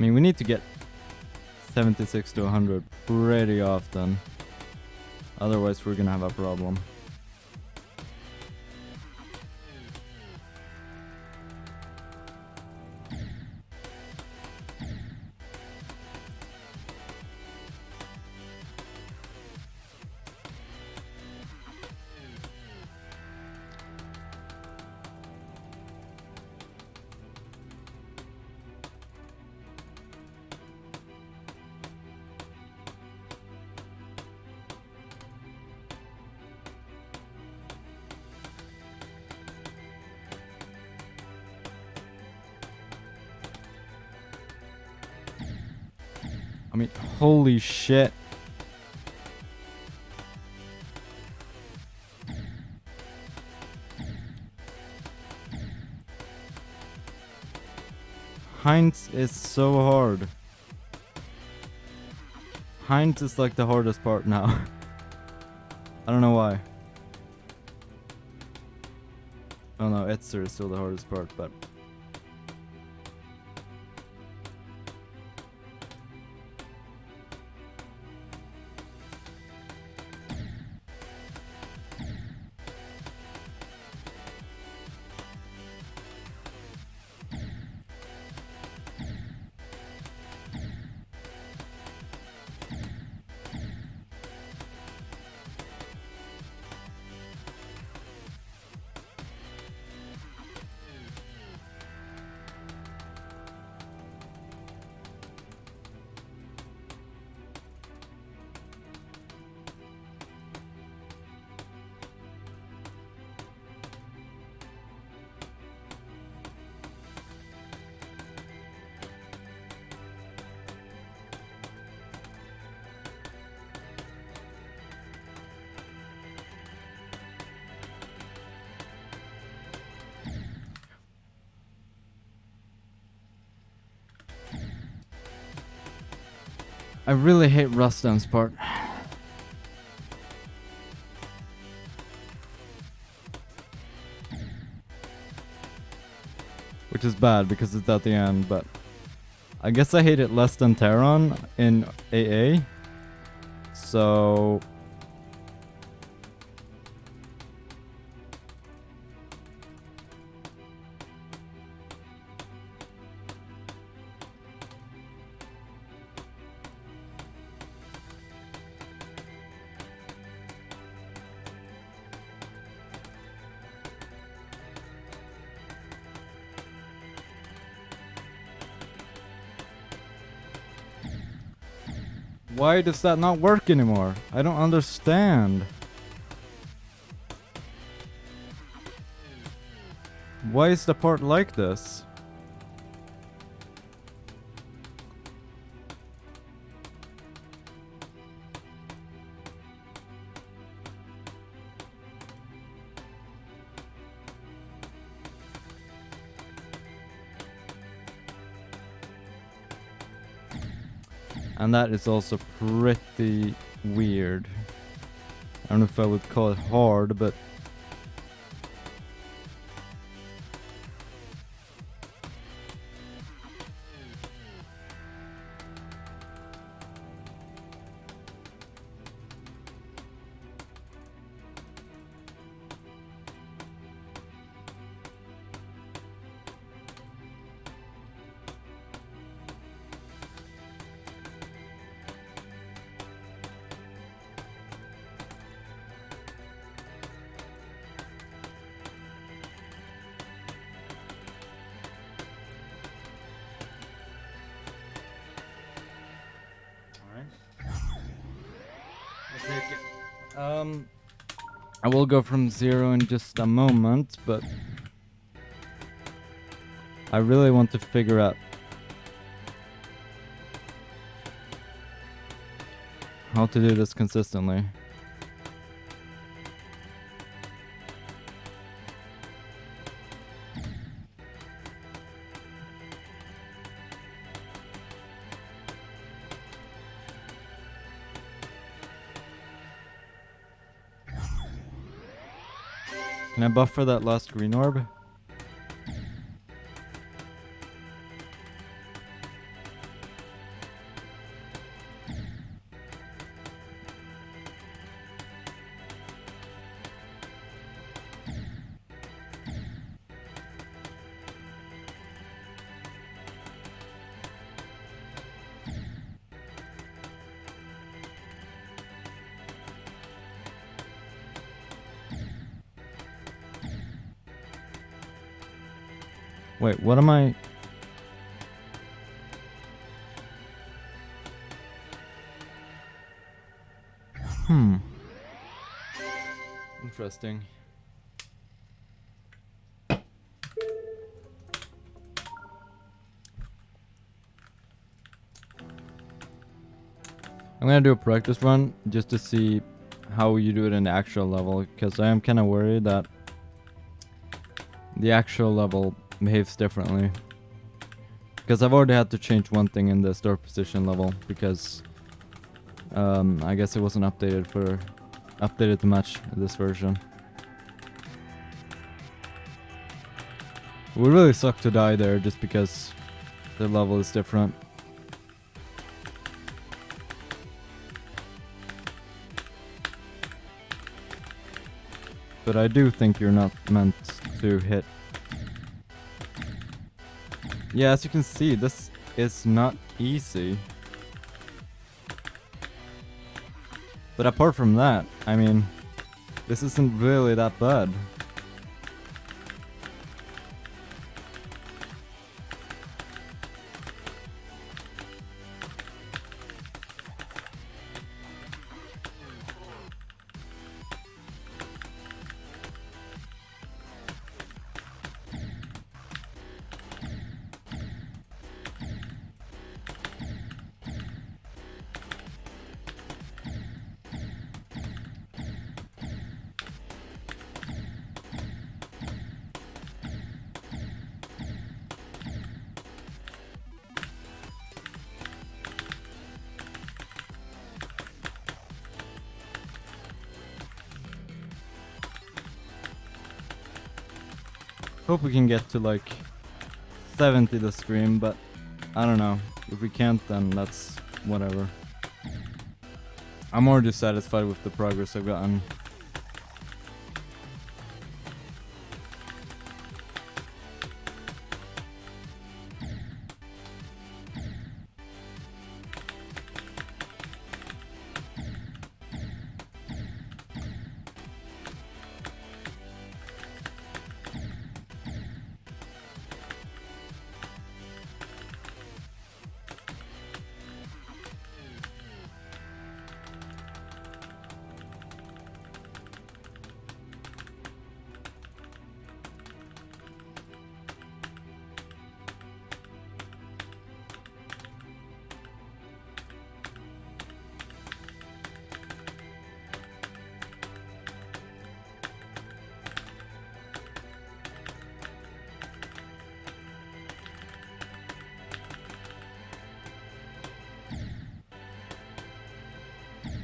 I mean, we need to get 76 to 100 pretty often. Otherwise, we're gonna have a problem. I mean, holy shit. Heinz is so hard. Heinz is like the hardest part now. I don't know why. Oh no, Etzer is still the hardest part, but... I really hate Rustam's part. Which is bad because it's at the end, but... I guess I hate it less than Terran in AA. So... Why does that not work anymore? I don't understand. Why is the part like this? And that is also pretty weird. I don't know if I would call it hard, but... I will go from 0 in just a moment, but I really want to figure out how to do this consistently. Can I buffer that last green orb? Wait, what am I? Interesting. I'm gonna do a practice run just to see how you do it in the actual level, because I am kind of worried that the actual level behaves differently. Because I've already had to change one thing in the store position level, because I guess it wasn't updated to match this version. It would really suck to die there just because the level is different. But I do think you're not meant to hit. Yeah, as you can see, this is not easy. But apart from that, I mean, this isn't really that bad. Hope we can get to like 70 this stream, but I don't know. If we can't, then that's whatever. I'm already satisfied with the progress I've gotten.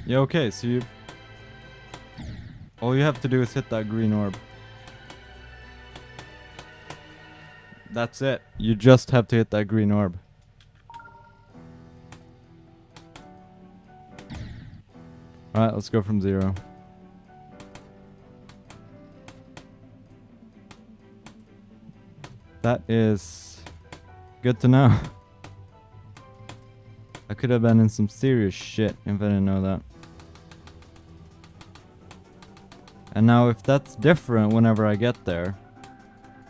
Yeah, okay, so all you have to do is hit that green orb. That's it. You just have to hit that green orb. Alright, let's go from 0. That is good to know. I could have been in some serious shit if I didn't know that. And now if that's different whenever I get there,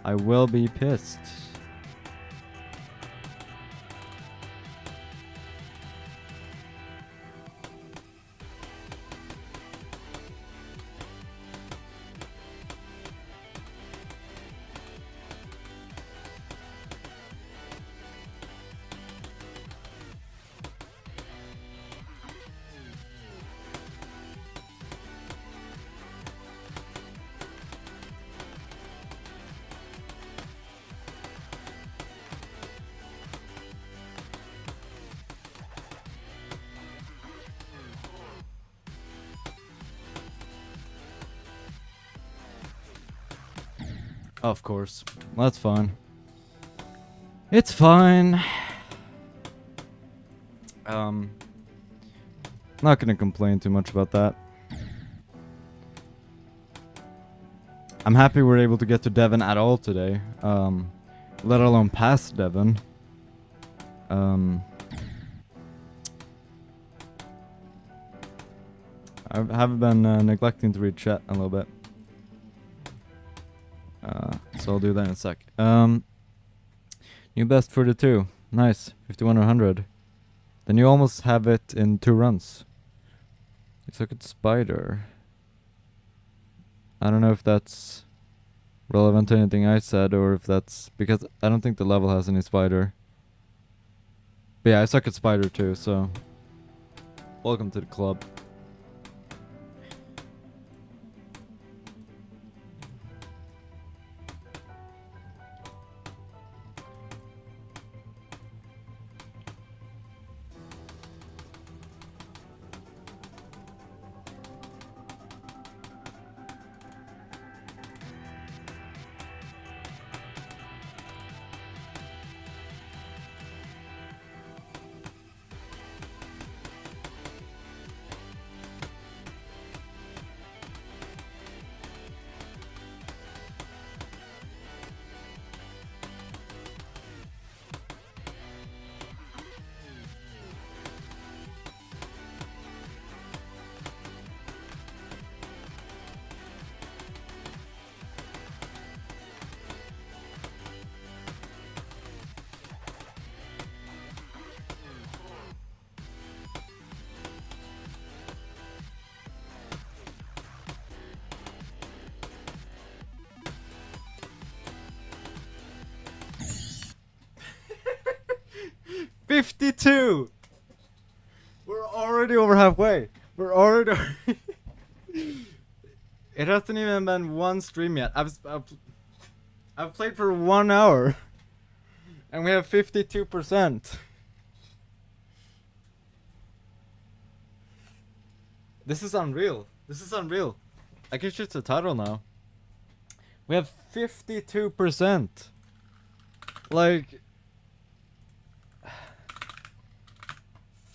I will be pissed. Of course. That's fine. It's fine. Not gonna complain too much about that. I'm happy we're able to get to Devon at all today. Let alone past Devon. I have been neglecting to read chat a little bit. So I'll do that in a sec. New best 42. Nice. 51 or 100. Then you almost have it in 2 runs. Let's look at Spider. I don't know if that's relevant to anything I said or if that's because I don't think the level has any Spider. But yeah, I suck at Spider too, so welcome to the club. $52! We're already over halfway. We're already. It hasn't even been one stream yet. I've played for 1 hour, and we have 52%. This is unreal. This is unreal. I can choose the title now. We have 52%. Like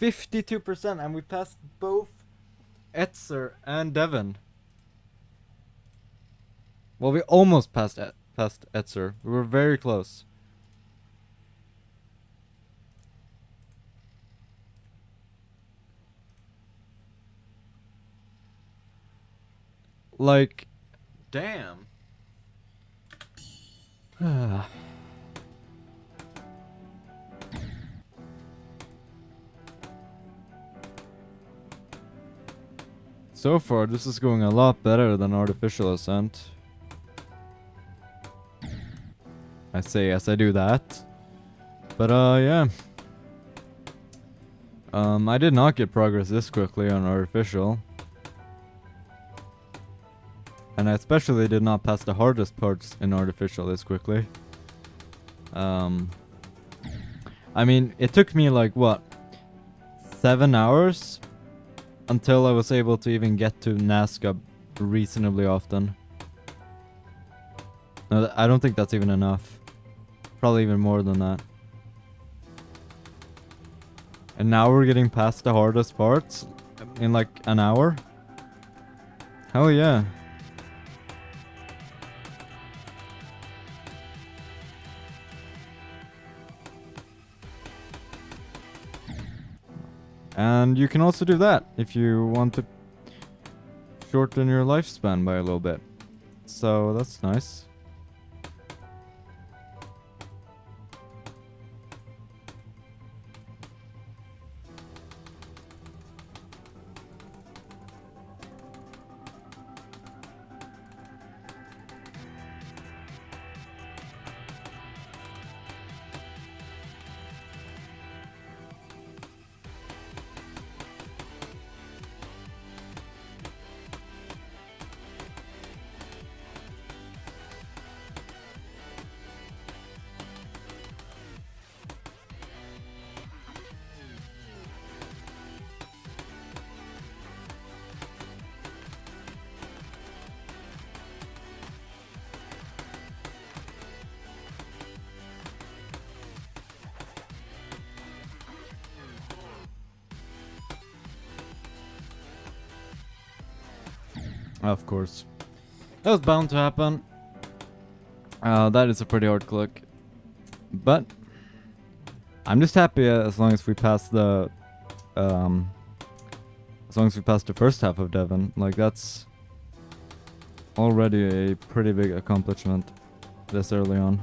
52%, and we passed both Etzer and Devon. Well, we almost passed Etzer. We were very close. Like, damn. So far, this is going a lot better than Artificial Ascent. I say yes, I do that. But yeah. I did not get progress this quickly on Artificial. And I especially did not pass the hardest parts in Artificial this quickly. I mean, it took me like, what? 7 hours? Until I was able to even get to Nazca reasonably often. No, I don't think that's even enough. Probably even more than that. And now we're getting past the hardest parts in like an hour. Hell yeah. And you can also do that if you want to shorten your lifespan by a little bit. So that's nice. Of course. That was bound to happen. That is a pretty hard click. But I'm just happy as long as we pass the first half of Devon. Like, that's already a pretty big accomplishment this early on.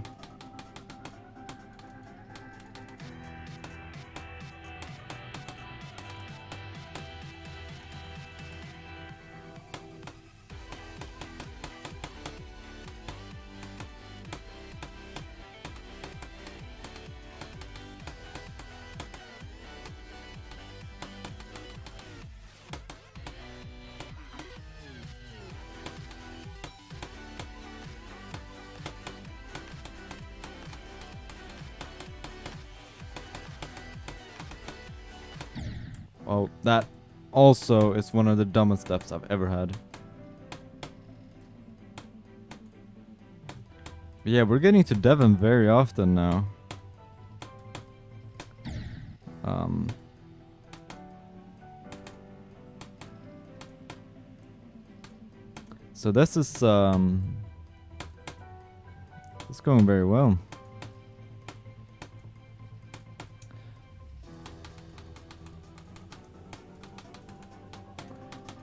Oh, that also is one of the dumbest deaths I've ever had. But yeah, we're getting to Devon very often now. So this is it's going very well.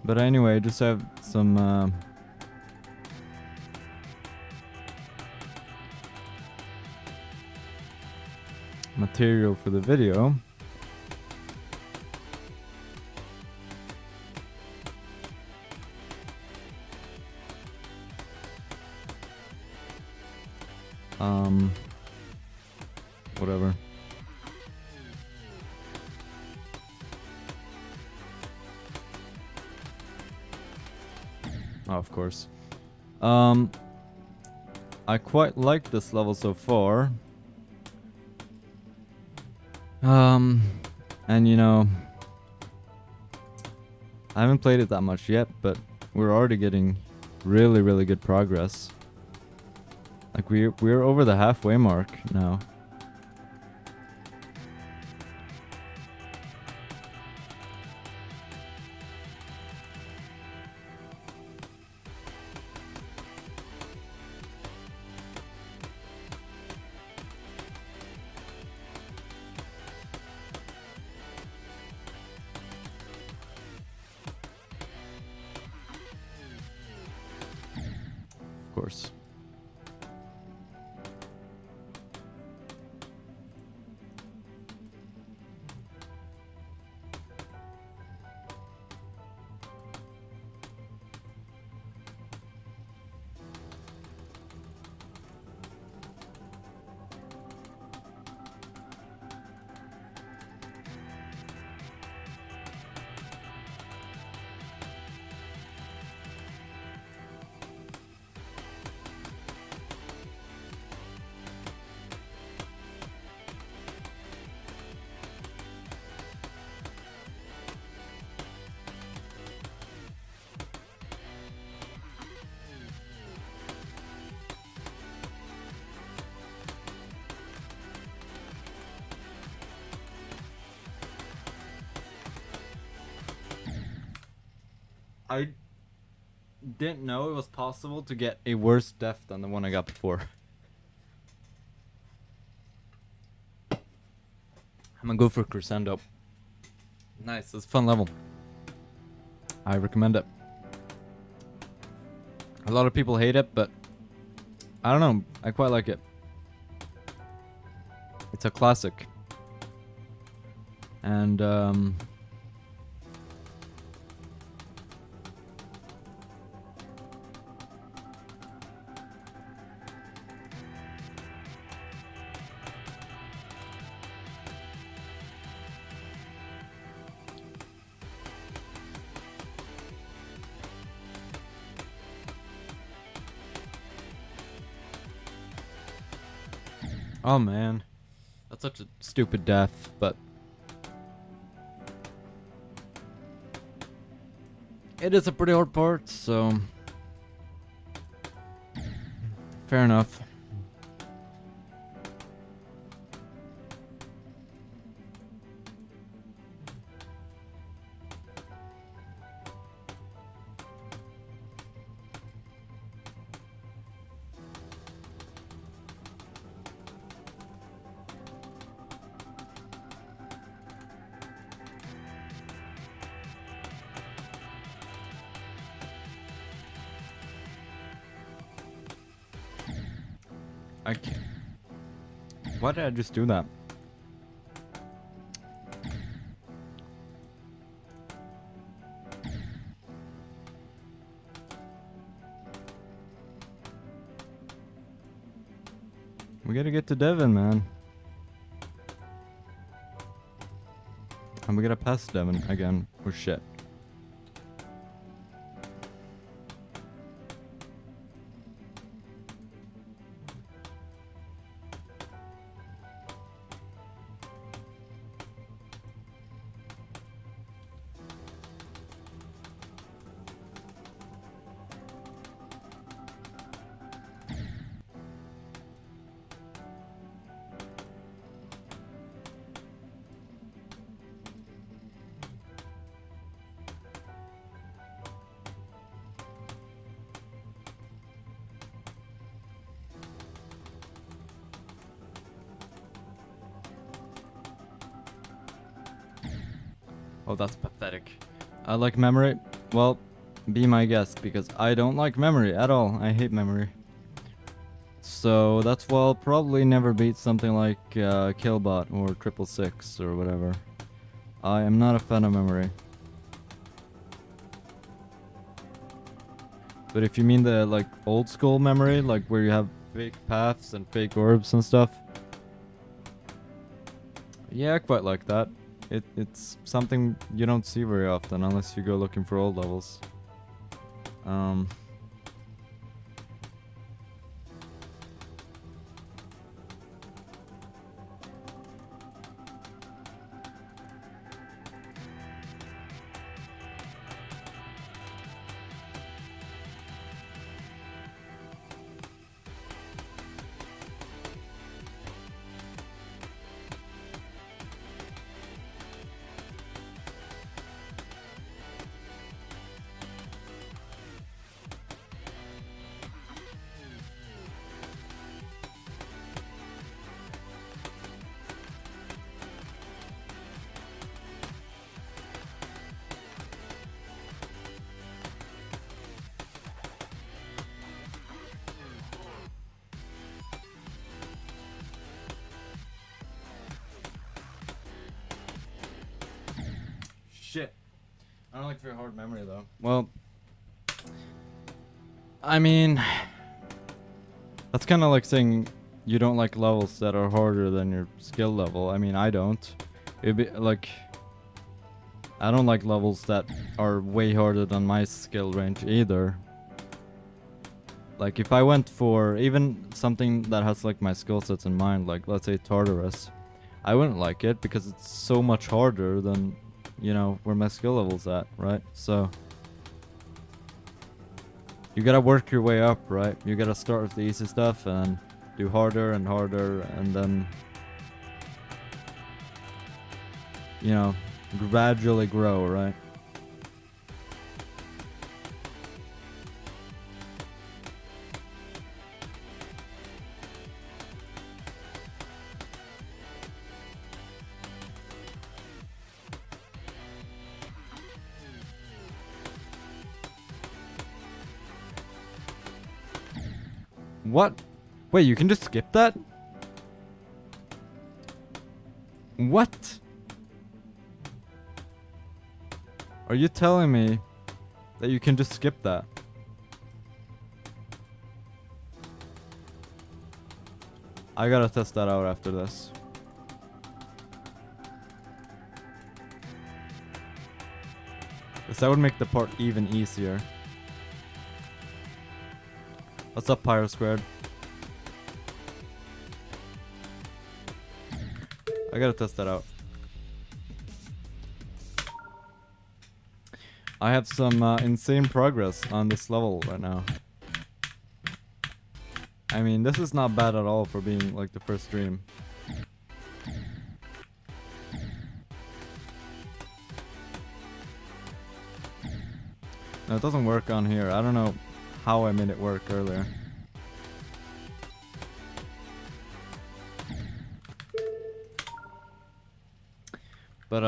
But anyway, just have some material for the video. Whatever. Oh, of course. I quite like this level so far. And you know, I haven't played it that much yet, but we're already getting really, really good progress. Like we're over the halfway mark now. Of course. I didn't know it was possible to get a worse death than the one I got before. I'm gonna go for Crescendo. Nice, it's a fun level. I recommend it. A lot of people hate it, but I don't know, I quite like it. It's a classic. And oh man, that's such a stupid death, but it is a pretty hard part, so fair enough. I can't. Why did I just do that? We gotta get to Devon, man. And we gotta pass Devon again. Oh shit. Oh, that's pathetic. I like memory. Well, be my guest, because I don't like memory at all. I hate memory. So that's why I'll probably never beat something like Killbot or 666 or whatever. I am not a fan of memory. But if you mean the like old school memory, like where you have fake paths and fake orbs and stuff, yeah, I quite like that. It's something you don't see very often unless you go looking for old levels. Shit. I don't like very hard memory though. Well, I mean, that's kind of like saying you don't like levels that are harder than your skill level. I mean, I don't. It'd be like, I don't like levels that are way harder than my skill range either. Like if I went for even something that has like my skill sets in mind, like let's say Tartarus, I wouldn't like it because it's so much harder than, you know, where my skill level's at, right? So you gotta work your way up, right? You gotta start with the easy stuff and do harder and harder, and then, you know, gradually grow, right? What? Wait, you can just skip that? What? Are you telling me that you can just skip that? I gotta test that out after this. Because that would make the part even easier. What's up, Pyro Squared? I gotta test that out. I have some insane progress on this level right now. I mean, this is not bad at all for being like the first stream. No, it doesn't work on here. I don't know how I made it work earlier. But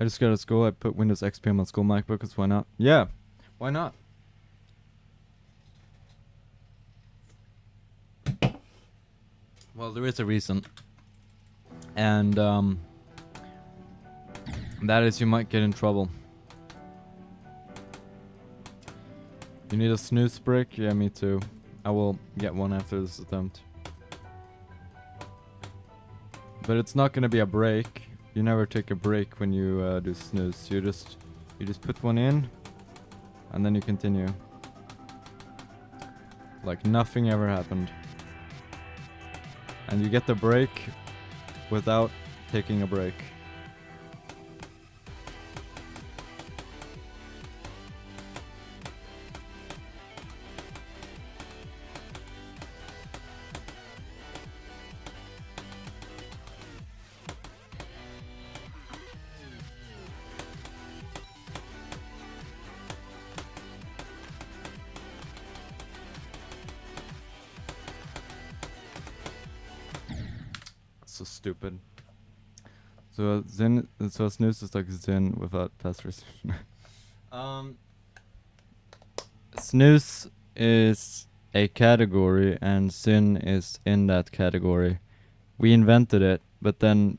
I just got to school. I put Windows XP on my school MacBook, because why not? Yeah, why not? Well, there is a reason. And, that is you might get in trouble. You need a snooze break? Yeah, me too. I will get one after this attempt. But it's not gonna be a break. You never take a break when you do snooze. You just put one in, and then you continue. Like nothing ever happened. And you get the break without taking a break. So stupid. So Zen, so snooze is like Zen without passwords. Snooze is a category and Sin is in that category. We invented it, but then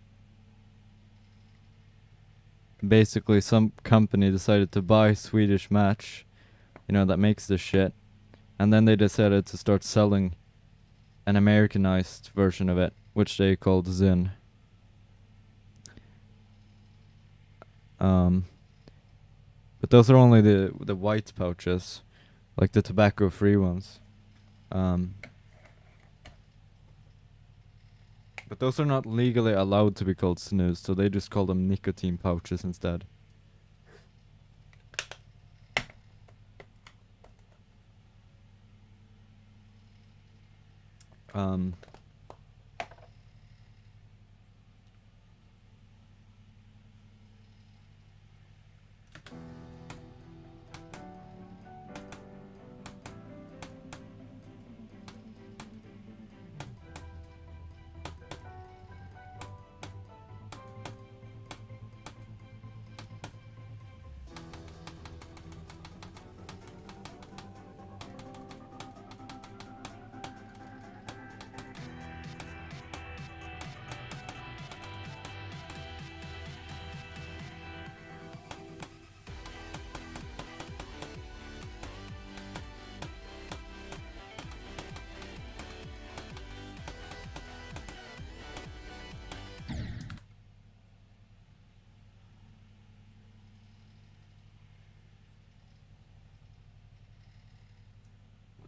basically some company decided to buy Swedish Match, you know, that makes this shit, and then they decided to start selling an Americanized version of it, which they called Zin. But those are only the white pouches, like the tobacco-free ones. But those are not legally allowed to be called snus, so they just call them nicotine pouches instead.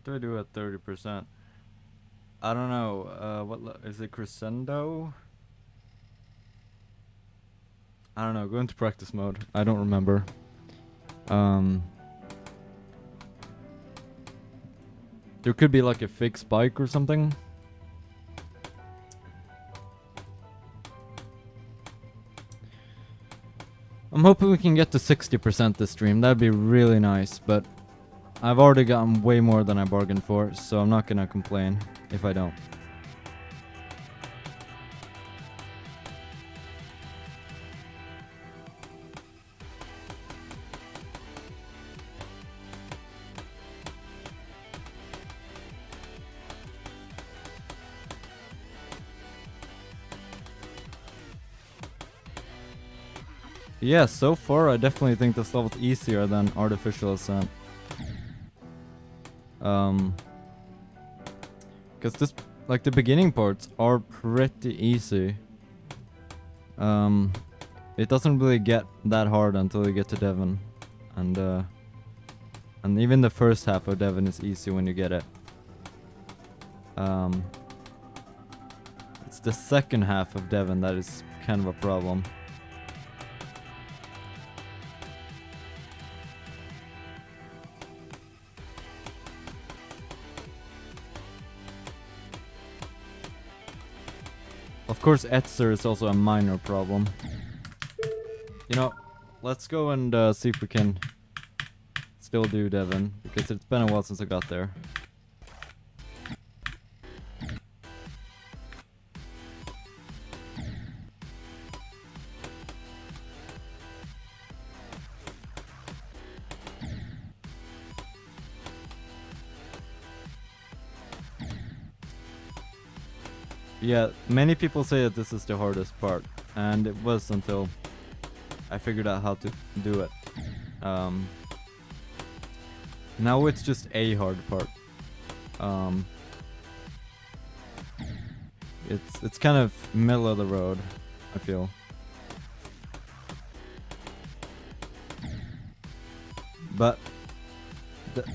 What do I do at 30%? I don't know. Is it crescendo? I don't know. Go into practice mode. I don't remember. There could be like a fake spike or something. I'm hoping we can get to 60% this stream. That'd be really nice, but I've already gotten way more than I bargained for, so I'm not gonna complain if I don't. Yeah, so far I definitely think this level's easier than Artificial Ascent. Cause this, like the beginning parts are pretty easy. It doesn't really get that hard until you get to Devon. And even the first half of Devon is easy when you get it. It's the second half of Devon that is kind of a problem. Of course, Etzer is also a minor problem. You know, let's go and see if we can still do Devon, because it's been a while since I got there. yeah, many people say that this is the hardest part, and it was until I figured out how to do it. Now it's just a hard part. It's kind of middle of the road, I feel. But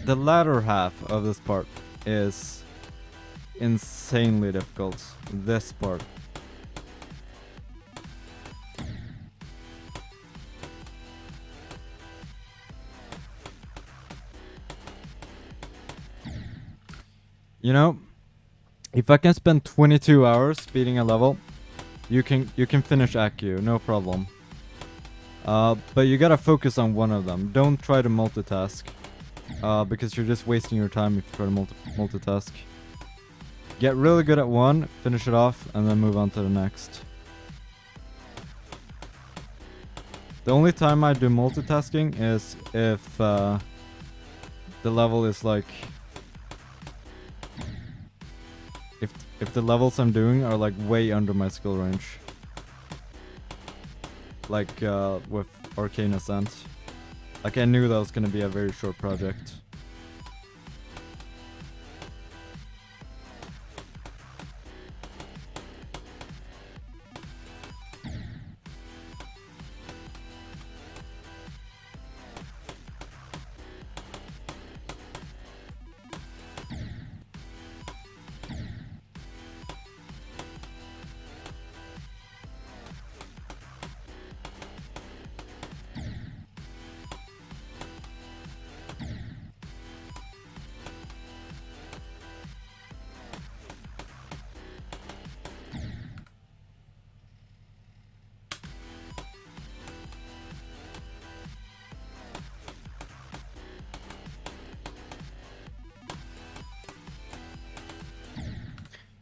the latter half of this part is insanely difficult. This part. You know, if I can spend 22 hours beating a level, you can finish ACU, no problem. But you gotta focus on one of them. Don't try to multitask, because you're just wasting your time if you try to multitask. Get really good at one, finish it off, and then move on to the next. The only time I do multitasking is if the level is like... If the levels I'm doing are like way under my skill range. Like with Arcane Ascent. Like I knew that was gonna be a very short project.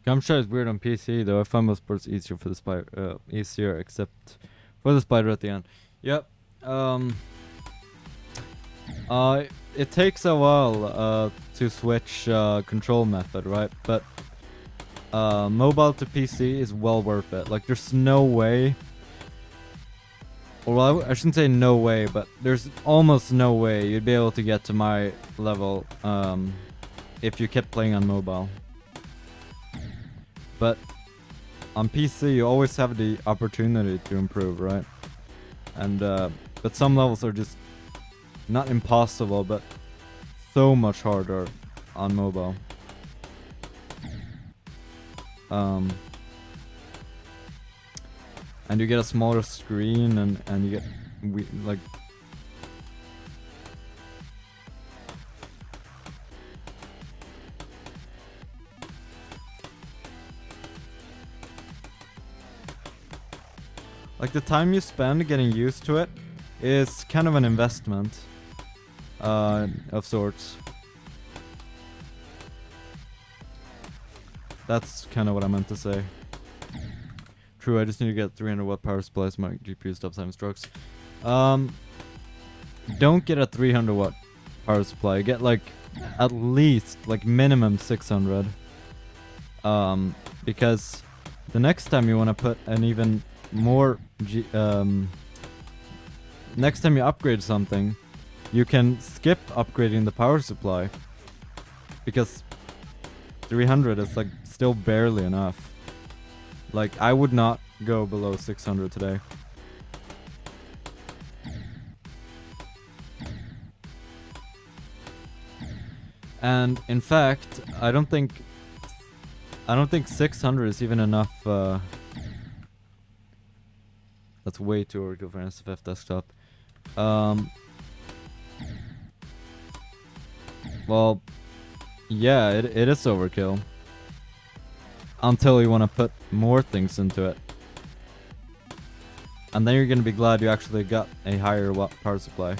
Gumshot is weird on PC though. I find most parts easier for the spider, easier except for the spider at the end. Yep. It takes a while to switch control method, right? But mobile to PC is well worth it. Like there's no way, or well, I shouldn't say no way, but there's almost no way you'd be able to get to my level if you kept playing on mobile. But on PC, you always have the opportunity to improve, right? And but some levels are just not impossible, but so much harder on mobile. And you get a smaller screen, and you get like. Like the time you spend getting used to it is kind of an investment of sorts. That's kind of what I meant to say. True, I just need to get 300 watt power supply so my GPU stops having strokes. Don't get a 300 watt power supply. Get like at least like minimum 600. Because the next time you want to put an even more next time you upgrade something, you can skip upgrading the power supply because 300 is like still barely enough. Like I would not go below 600 today. And in fact, I don't think 600 is even enough. That's way too overkill for an SFF desktop. Well, yeah, it is overkill. Until you want to put more things into it. And then you're going to be glad you actually got a higher watt power supply.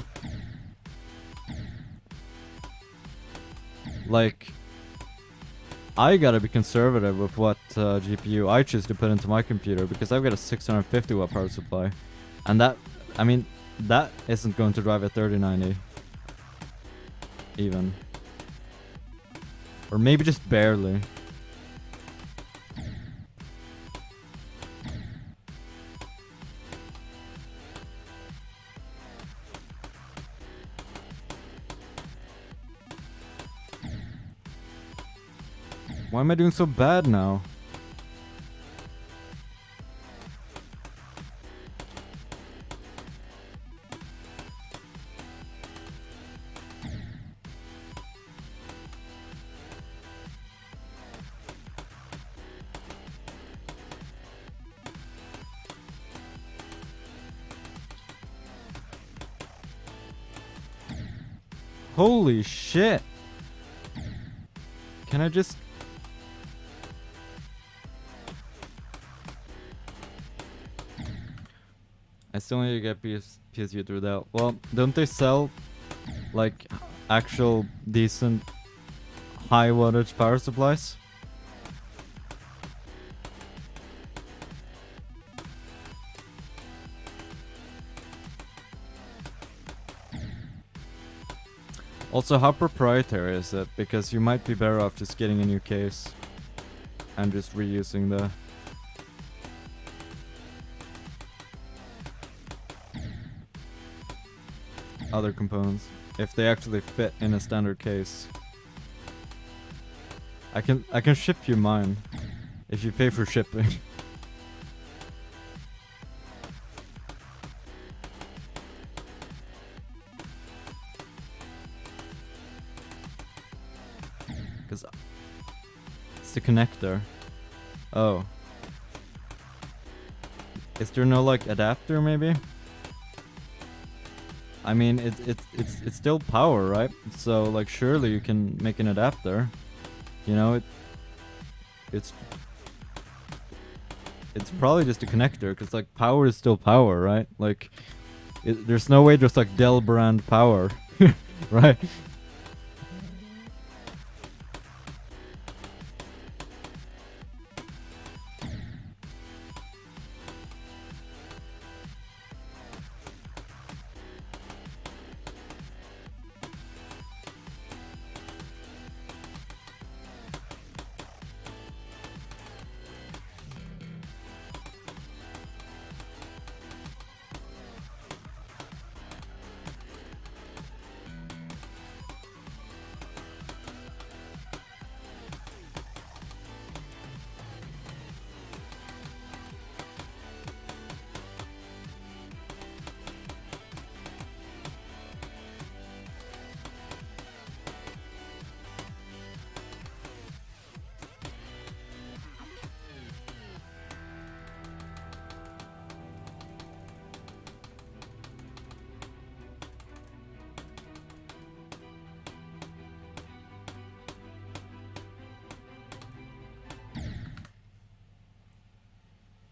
Like, I gotta be conservative with what GPU I choose to put into my computer because I've got a 650 watt power supply. And that, I mean, that isn't going to drive a 3090. Even. Or maybe just barely. Why am I doing so bad now? Holy shit! Can I just... I still need to get PSU through that. Well, don't they sell like actual decent high wattage power supplies? Also, how proprietary is it? Because you might be better off just getting a new case and just reusing the... other components if they actually fit in a standard case. I can ship you mine if you pay for shipping. Cause it's the connector. Oh. Is there no like adapter maybe? I mean, it's still power, right? So like, surely you can make an adapter. You know, it's probably just a connector, because like power is still power, right? Like, there's no way just like Dell brand power, right?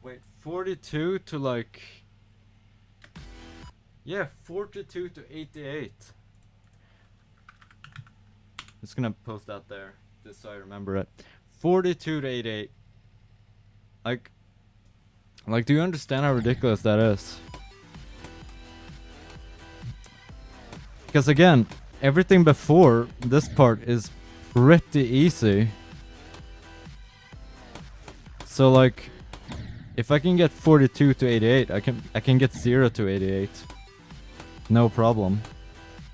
Wait, 42 to like... Yeah, 42 to 88. Just gonna post that there, just so I remember it. 42 to 88. Like, do you understand how ridiculous that is? Because again, everything before this part is pretty easy. So like, if I can get 42 to 88, I can get 0 to 88. No problem.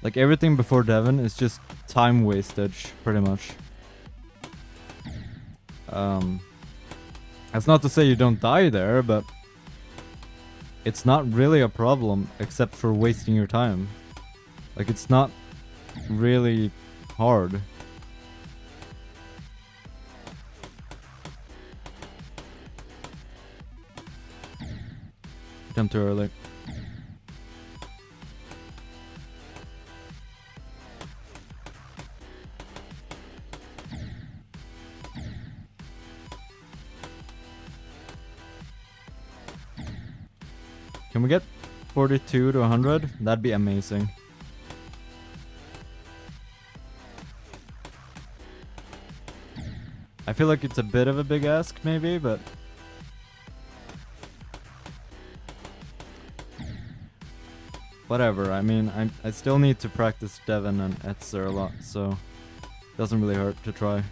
Like, everything before Devon is just time wastage, pretty much. That's not to say you don't die there, but it's not really a problem except for wasting your time. Like, it's not really hard. Come too early. Can we get 42 to 100? That'd be amazing. I feel like it's a bit of a big ask, maybe, but... whatever, I mean, I still need to practice Devon and Etzer a lot, so... doesn't really hurt to try.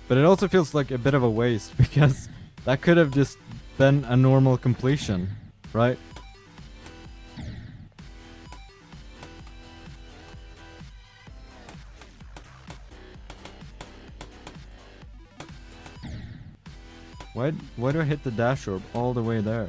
But it also feels like a bit of a waste, because that could have just been a normal completion, right? Why do I hit the dash orb all the way there?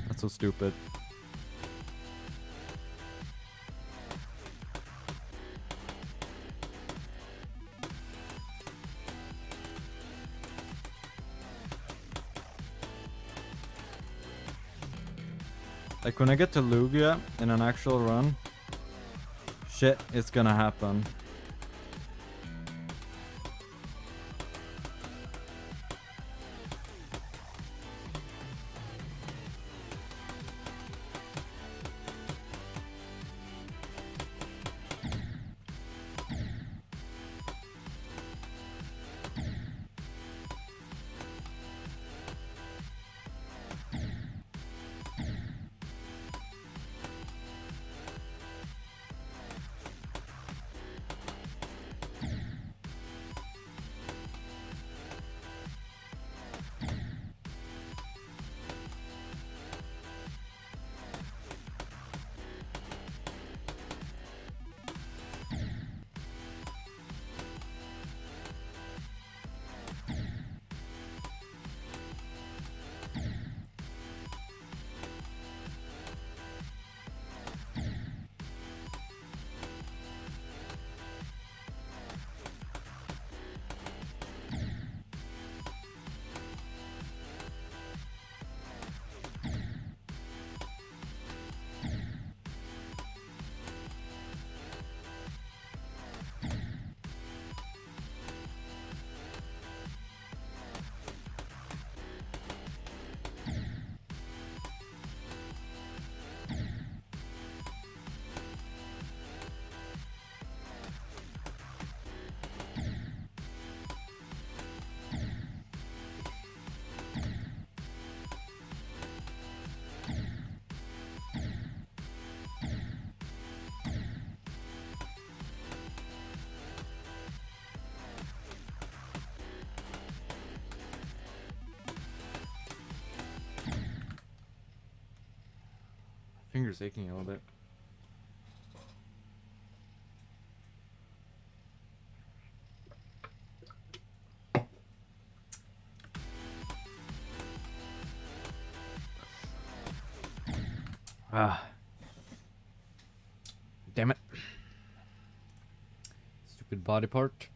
That's so stupid. Like when I get to Lugia in an actual run, shit is gonna happen. Fingers aching a little bit. Ah. Damn it. Stupid body part.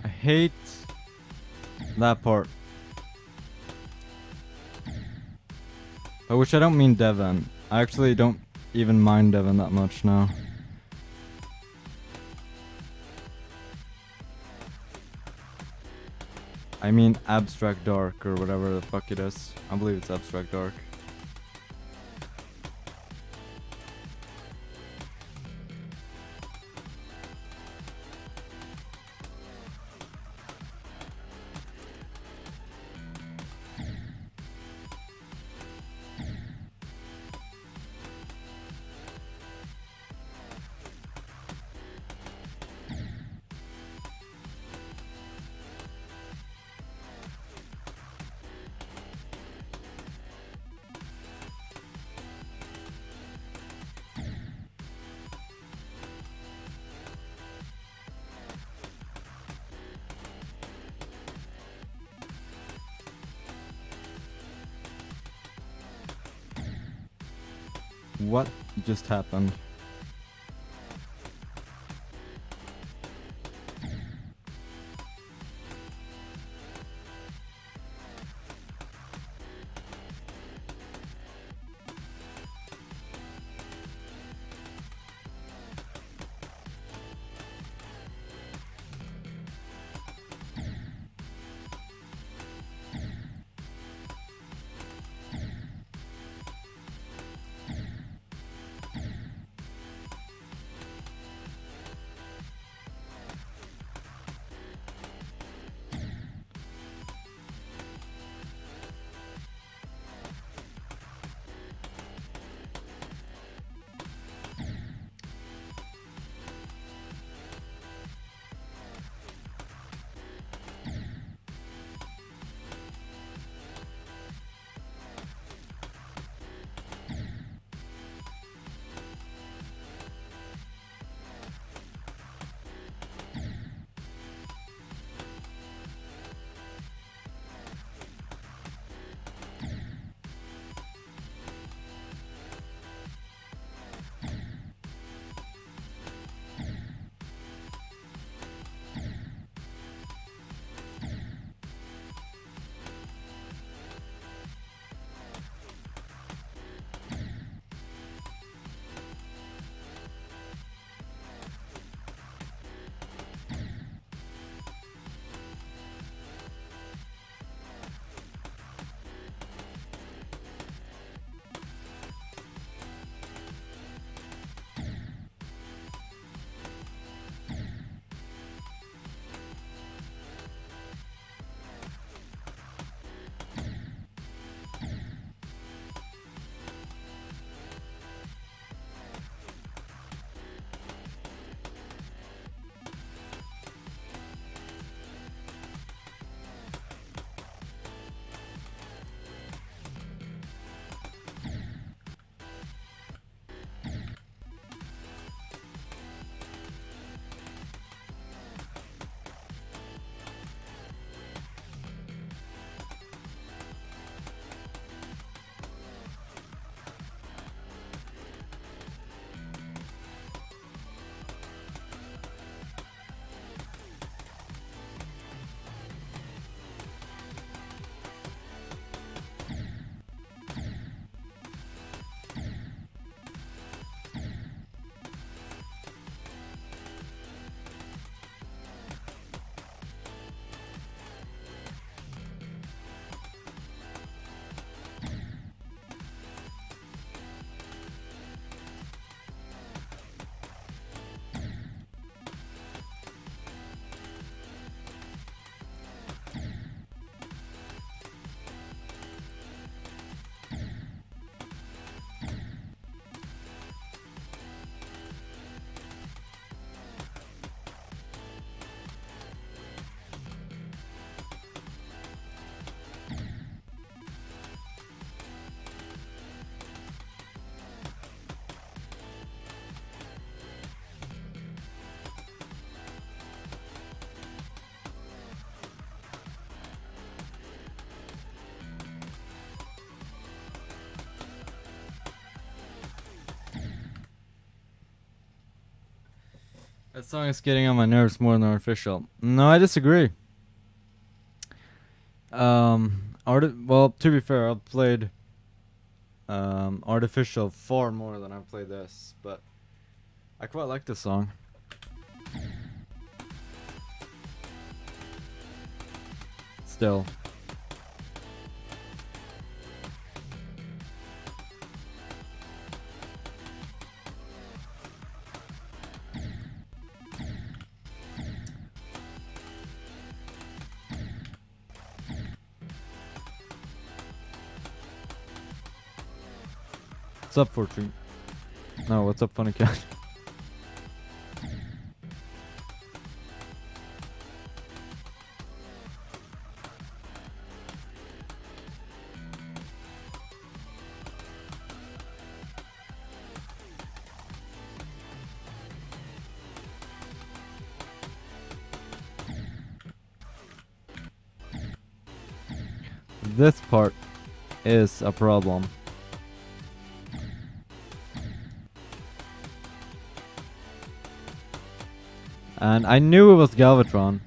I hate that part. By which I don't mean Devon. I actually don't even mind Devon that much now. I mean Abstract Dark or whatever the fuck it is. I believe it's Abstract Dark. What just happened? That song is getting on my nerves more than Artificial. No, I disagree. Well, to be fair, I've played Artificial far more than I've played this, but I quite like this song. Still. What's up, Fortune? No, what's up, Funny Cat? This part is a problem. And I knew it was Galvatron.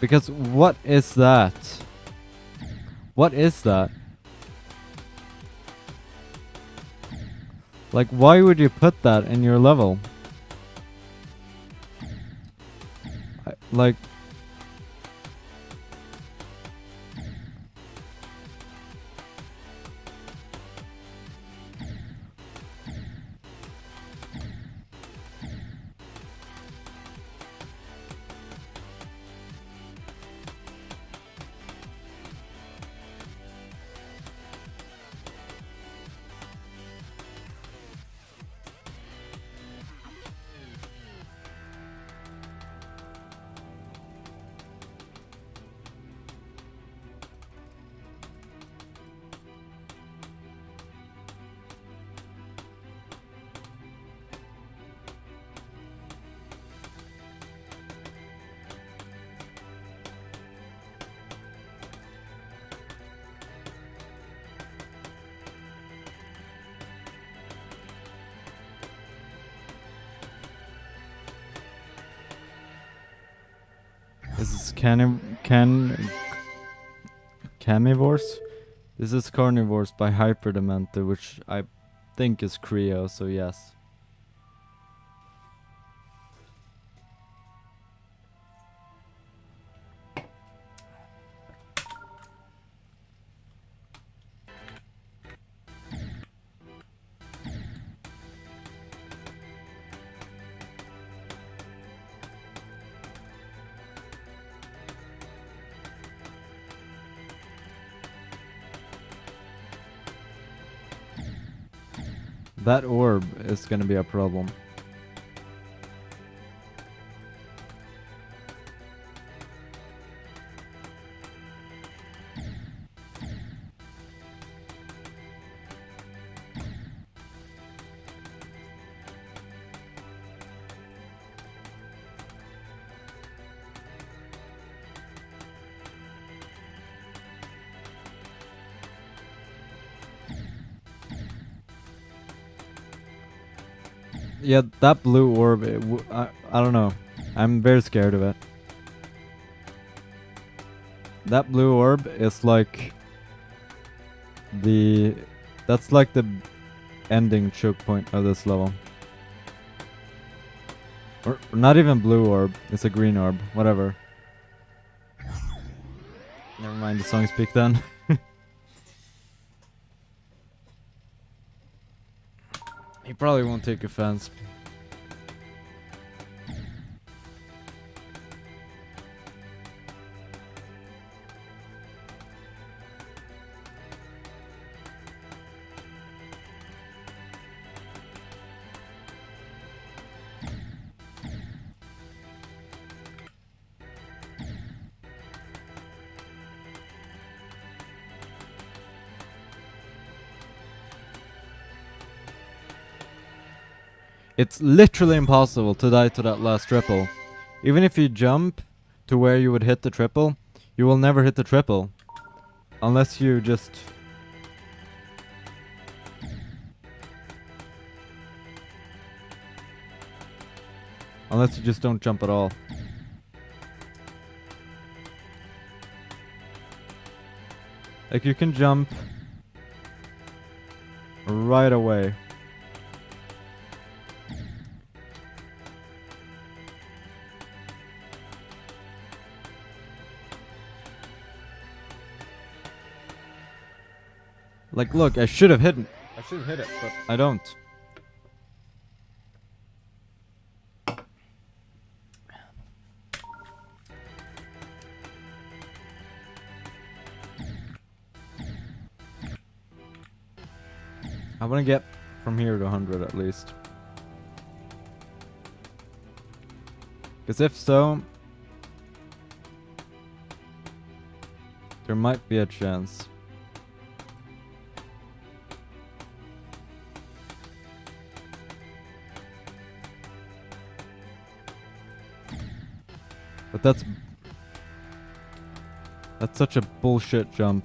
Because what is that? What is that? Like, why would you put that in your level? Like... This is Carnivores? This is Carnivores by Hyperdementor, which I think is Creo, so yes. That orb is gonna be a problem. Yeah, that blue orb, I don't know. I'm very scared of it. That blue orb is like that's like the ending choke point of this level. Or not even blue orb, it's a green orb, whatever. Never mind, the song speak then. He probably won't take offense. It's literally impossible to die to that last triple. Even if you jump to where you would hit the triple, you will never hit the triple. Unless you just... Unless you just don't jump at all. Like, you can jump right away. Like, look, I should have hit it. I should have hit it, but I don't. I want to get from here to 100 at least. Because if so, there might be a chance. But that's such a bullshit jump.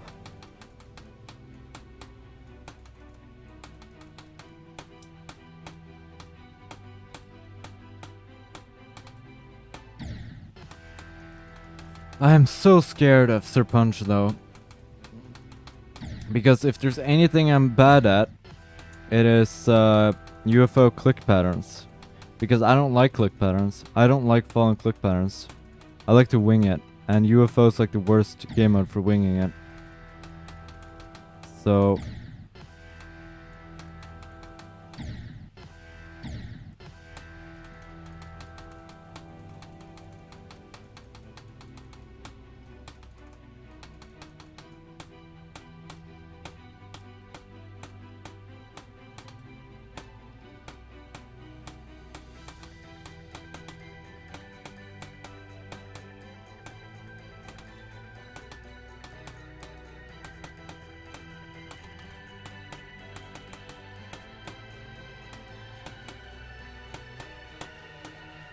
I am so scared of Serpunch though. Because if there's anything I'm bad at, it is UFO click patterns. Because I don't like click patterns. I don't like following click patterns. I like to wing it. And UFO is like the worst game mode for winging it. So...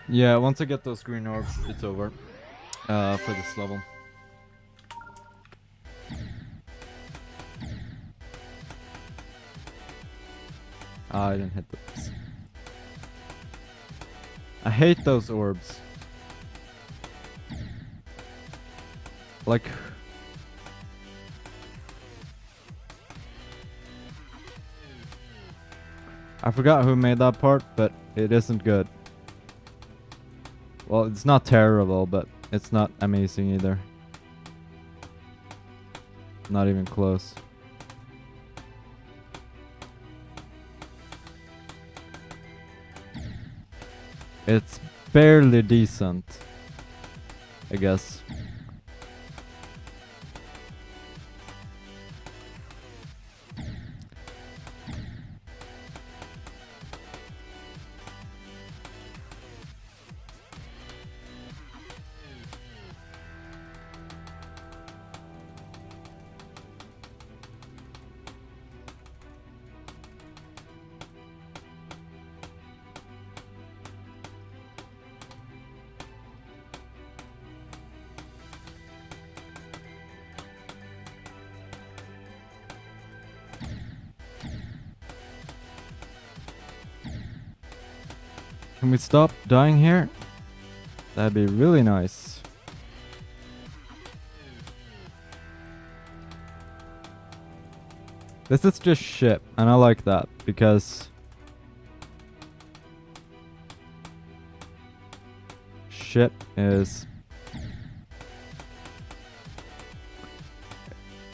yeah, once I get those green orbs, it's over. For this level. Ah, I didn't hit those. I hate those orbs. Like... I forgot who made that part, but it isn't good. Well, it's not terrible, but it's not amazing either. Not even close. It's barely decent, I guess. Can we stop dying here? That'd be really nice. This is just shit, and I like that, because... shit is...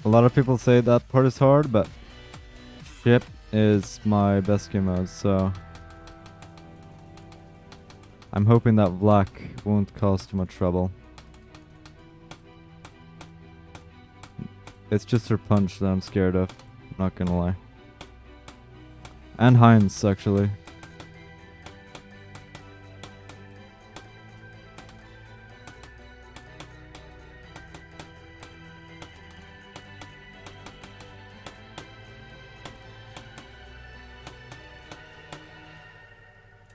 A lot of people say that part is hard, but... shit is my best game mode, so... I'm hoping that Vlak won't cause too much trouble. It's just her punch that I'm scared of, not gonna lie. And Heinz, actually.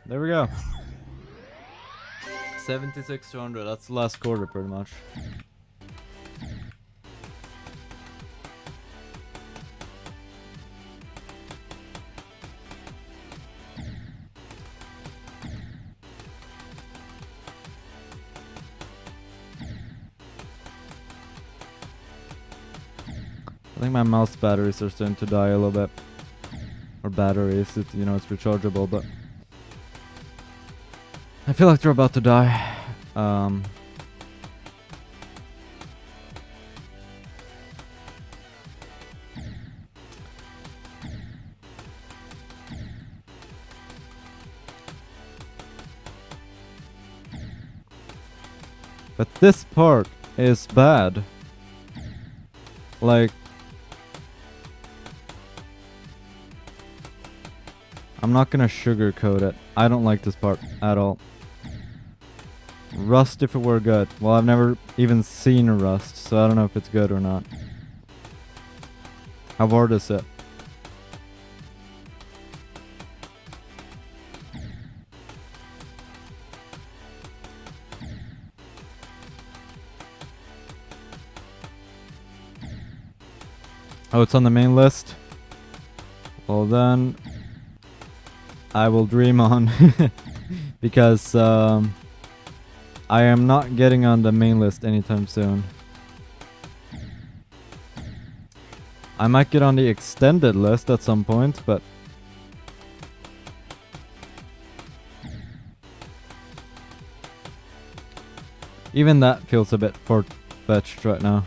There we go. 76 to 100, that's the last quarter pretty much. I think my mouse batteries are starting to die a little bit. Or batteries, it's, you know, it's rechargeable, but... I feel like they're about to die. But this part is bad. Like... I'm not gonna sugarcoat it. I don't like this part at all. Rust if it were good. Well, I've never even seen a Rust, so I don't know if it's good or not. How hard is it? Oh, it's on the main list? Well then... I will dream on. Because, I am not getting on the main list anytime soon. I might get on the extended list at some point, but even that feels a bit far-fetched right now.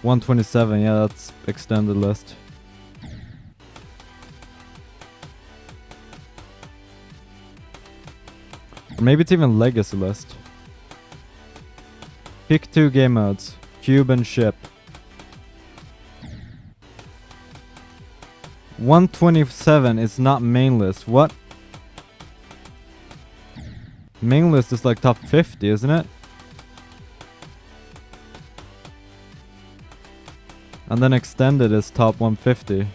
127, yeah, that's extended list. Or maybe it's even legacy list. Pick 2 game modes. Cube and ship. 127 is not main list. What? Main list is like top 50, isn't it? And then extended is top 150.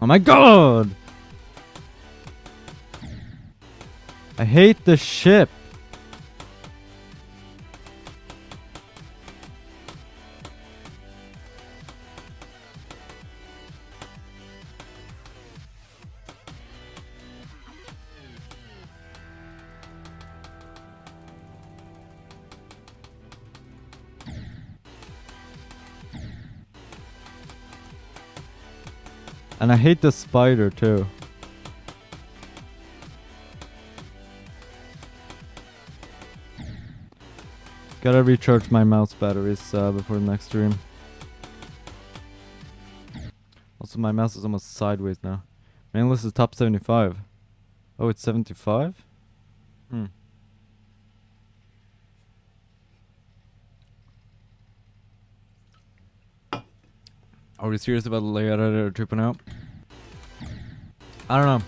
Oh my god! I hate the ship. And I hate the spider too. Gotta recharge my mouse batteries before the next stream. Also, my mouse is almost sideways now. Main list is top 75. Oh, it's 75? Hmm. Are we serious about the layout editor 2.0? I don't know.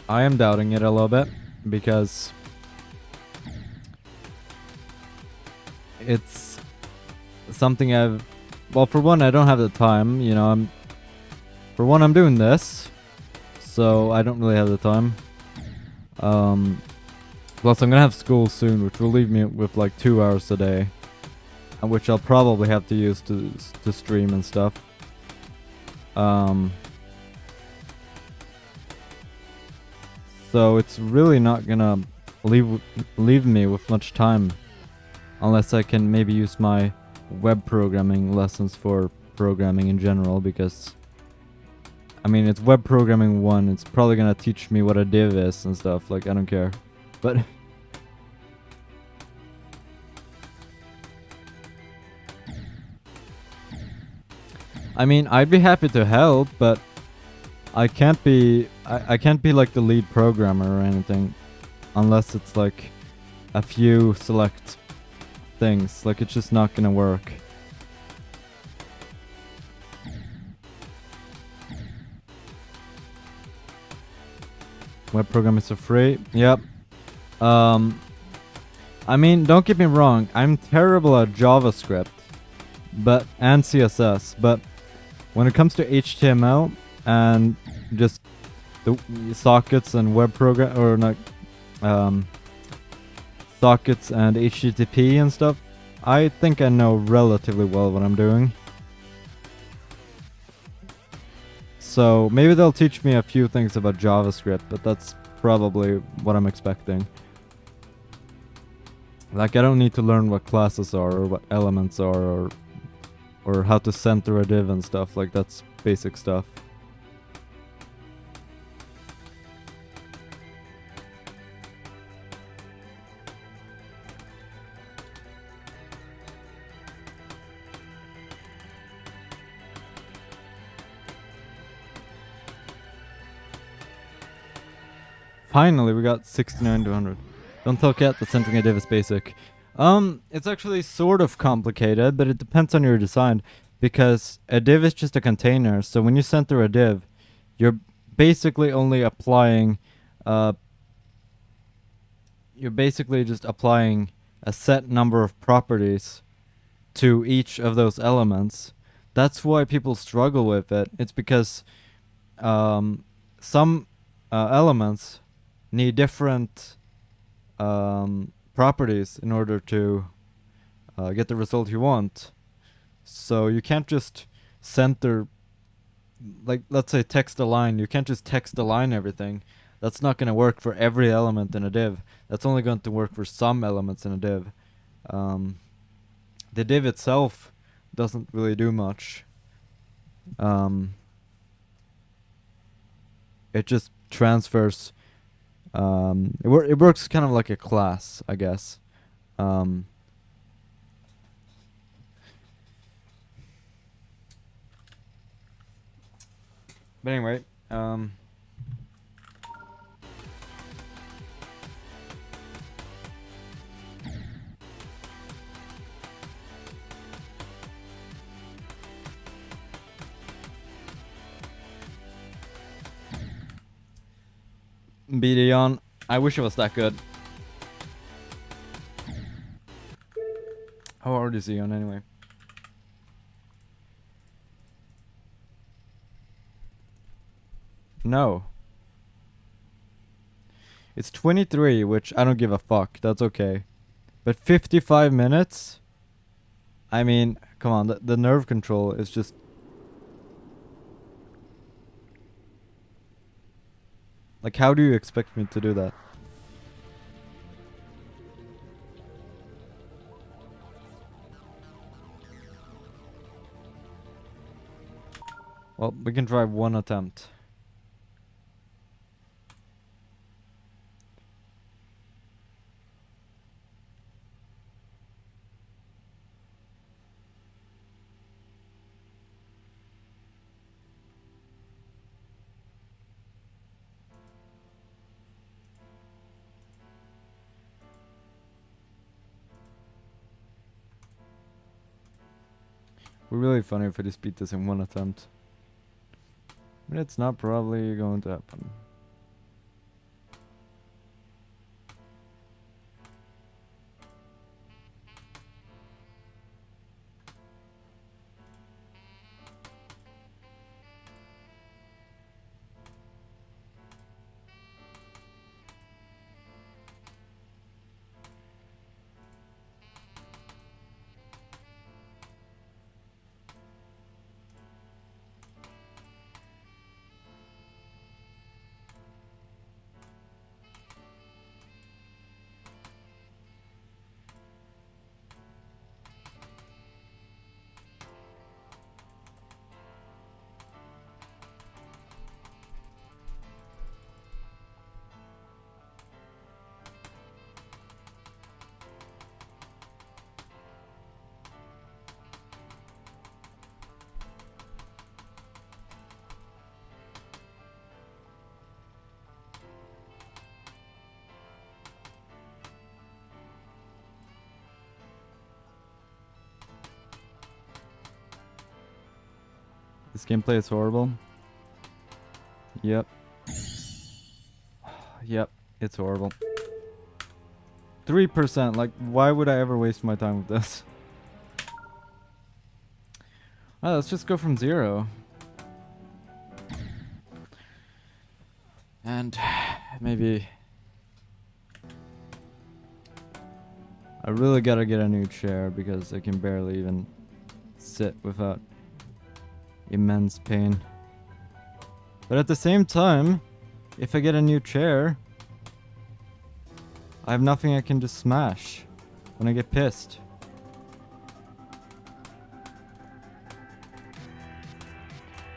I am doubting it a little bit because it's something I've... Well, for one, I don't have the time. You know, for one, I'm doing this, so I don't really have the time. Plus, I'm gonna have school soon, which will leave me with like 2 hours a day, and which I'll probably have to use to stream and stuff. So it's really not gonna leave me with much time, unless I can maybe use my web programming lessons for programming in general, because I mean, it's web programming 1, it's probably gonna teach me what a div is and stuff, like I don't care. But I mean, I'd be happy to help, but I can't be like the lead programmer or anything, unless it's like a few select things. Like, it's just not gonna work. Web programming is so free. Yep. I mean, don't get me wrong, I'm terrible at JavaScript, and CSS, but when it comes to HTML and just the sockets and web program, or not, sockets and HTTP and stuff, I think I know relatively well what I'm doing. So maybe they'll teach me a few things about JavaScript, but that's probably what I'm expecting. Like, I don't need to learn what classes are or what elements are or how to center a div and stuff. Like, that's basic stuff. Finally, we got 69 to 100. Don't tell Cat that centering a div is basic. It's actually sort of complicated, but it depends on your design, because a div is just a container. So when you center a div, you're basically only applying you're basically just applying a set number of properties to each of those elements. That's why people struggle with it. It's because some elements need different properties in order to get the result you want. So you can't just center, like, let's say text align. You can't just text align everything. That's not going to work for every element in a div. That's only going to work for some elements in a div. The div itself doesn't really do much. It just transfers. It works kind of like a class, I guess. But anyway, BD on. I wish it was that good. How hard is he on anyway? No. It's 23, which I don't give a fuck. That's okay. But 55 minutes? I mean, come on. The nerve control is just... Like, how do you expect me to do that? Well, we can try one attempt. We're really funny if I just beat this in one attempt. But it's not probably going to happen. This gameplay is horrible. Yep. Yep, it's horrible. 3%, like, why would I ever waste my time with this? Oh, let's just go from 0. And maybe... I really gotta get a new chair because I can barely even sit without immense pain. But at the same time, if I get a new chair, I have nothing I can just smash when I get pissed.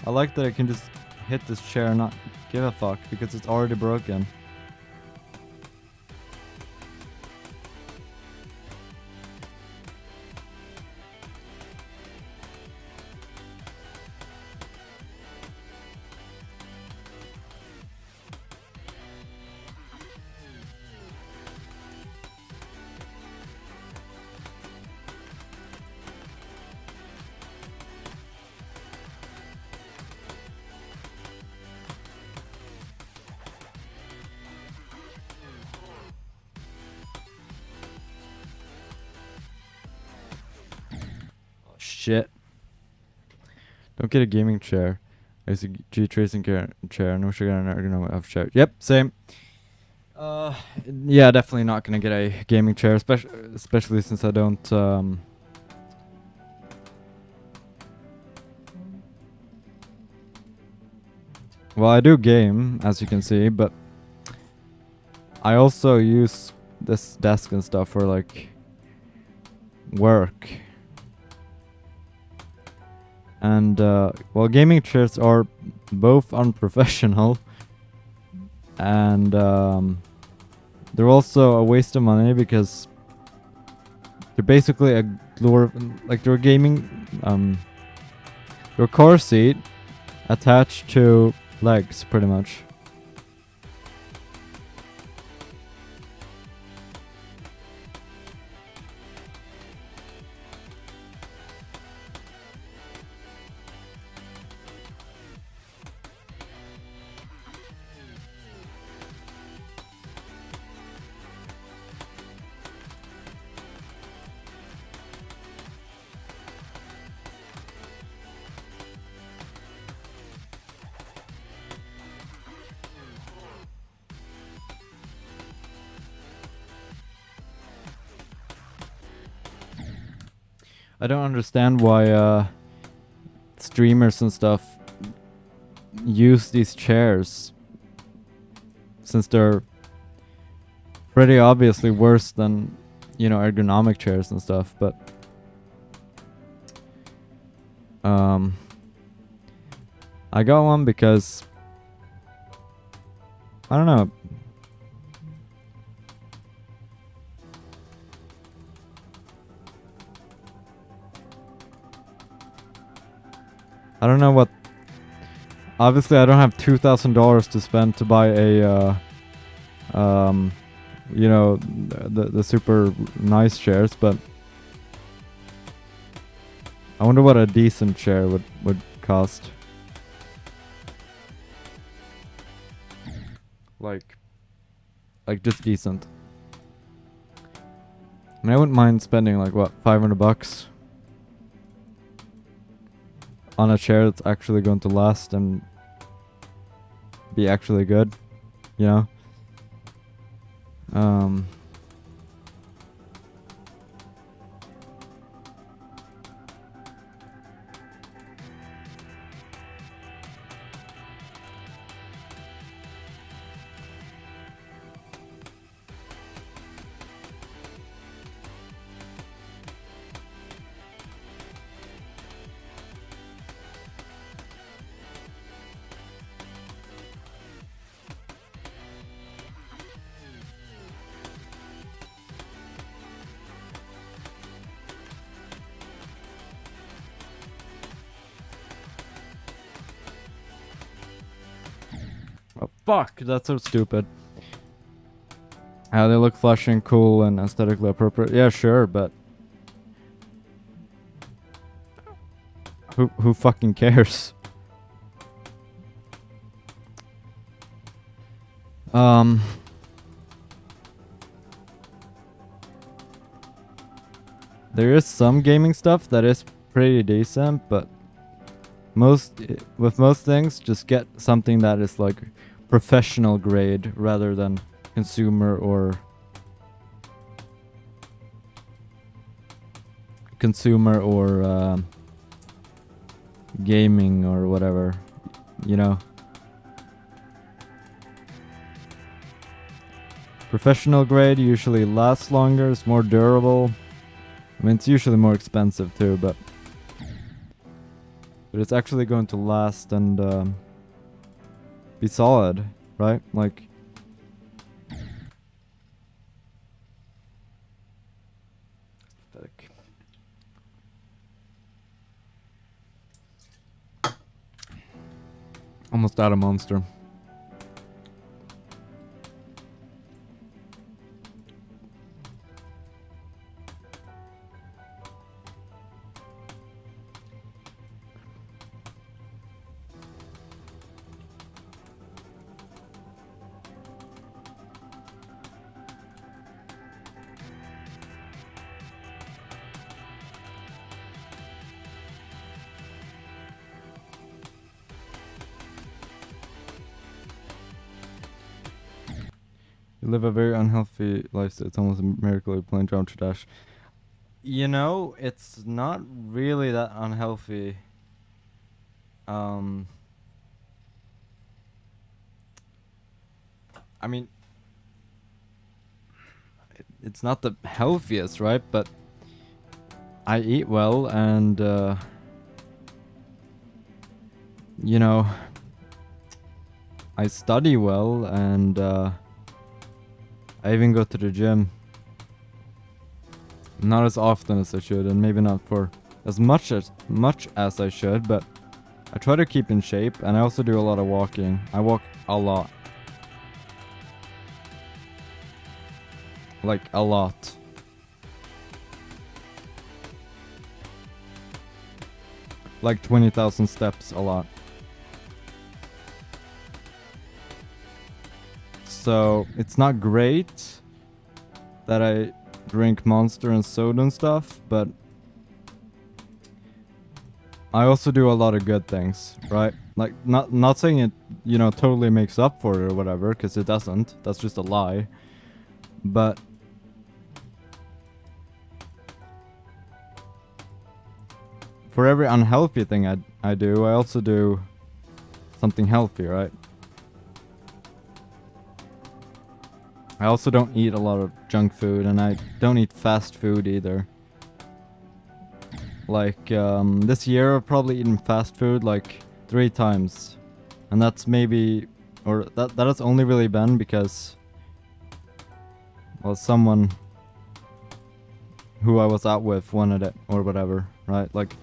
I like that I can just hit this chair and not give a fuck because it's already broken. shit. Don't get a gaming chair. I use a G tracing chair. No sugar and ergonomic chair. Yep, same. Yeah, definitely not gonna get a gaming chair, especially since I don't. Well, I do game, as you can see, but I also use this desk and stuff for like work. And well, gaming chairs are both unprofessional, and they're also a waste of money because they're basically a they're a gaming they're a car seat attached to legs, pretty much. I don't understand why streamers and stuff use these chairs, since they're pretty obviously worse than, you know, ergonomic chairs and stuff. But I got one because I don't know. I don't know what. Obviously, I don't have $2,000 to spend to buy a, you know, the super nice chairs, but I wonder what a decent chair would cost. Like just decent. I mean, I wouldn't mind spending like what, $500 on a chair that's actually going to last and be actually good, you know? Oh, fuck, that's so stupid. How they look flashy and cool and aesthetically appropriate. Yeah, sure, but who fucking cares? There is some gaming stuff that is pretty decent, but with most things, just get something that is like professional grade rather than consumer or gaming or whatever, you know. Professional grade usually lasts longer, it's more durable. I mean, it's usually more expensive too, but it's actually going to last and be solid, right? Like, pathetic. Almost out of Monster. You live a very unhealthy lifestyle. It's almost a miracle you're playing Geometry Dash. You know, it's not really that unhealthy. Um, I mean, it's not the healthiest, right? But I eat well, and you know, I study well, and I even go to the gym. Not as often as I should, and maybe not for as much as I should, but I try to keep in shape, and I also do a lot of walking. I walk a lot. Like, a lot. Like 20,000 steps a lot. So, it's not great that I drink Monster and soda and stuff, but I also do a lot of good things, right? Like, not saying it, you know, totally makes up for it or whatever, because it doesn't. That's just a lie. But for every unhealthy thing I do, I also do something healthy, right? I also don't eat a lot of junk food, and I don't eat fast food either. Like, this year I've probably eaten fast food like 3 times. And that's maybe, or that has only really been because, well, someone who I was out with wanted it, or whatever, right? Like,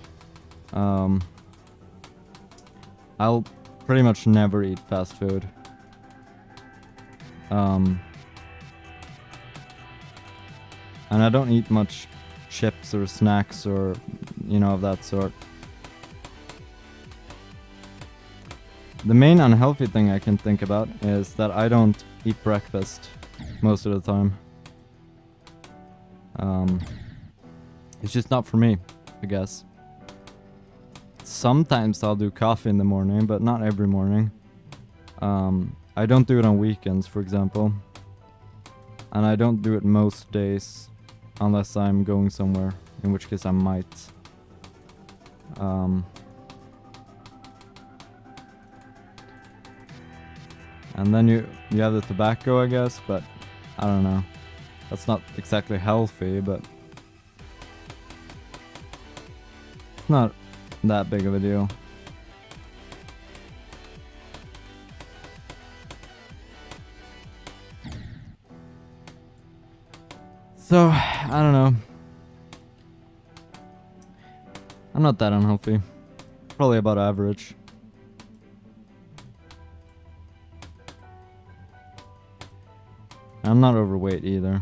I'll pretty much never eat fast food. And I don't eat much chips or snacks or, you know, of that sort. The main unhealthy thing I can think about is that I don't eat breakfast most of the time. It's just not for me, I guess. Sometimes I'll do coffee in the morning, but not every morning. I don't do it on weekends, for example. And I don't do it most days unless I'm going somewhere, in which case I might. And then you have the tobacco, I guess, but I don't know. That's not exactly healthy, but it's not that big of a deal. So, I don't know. I'm not that unhealthy. Probably about average. I'm not overweight either.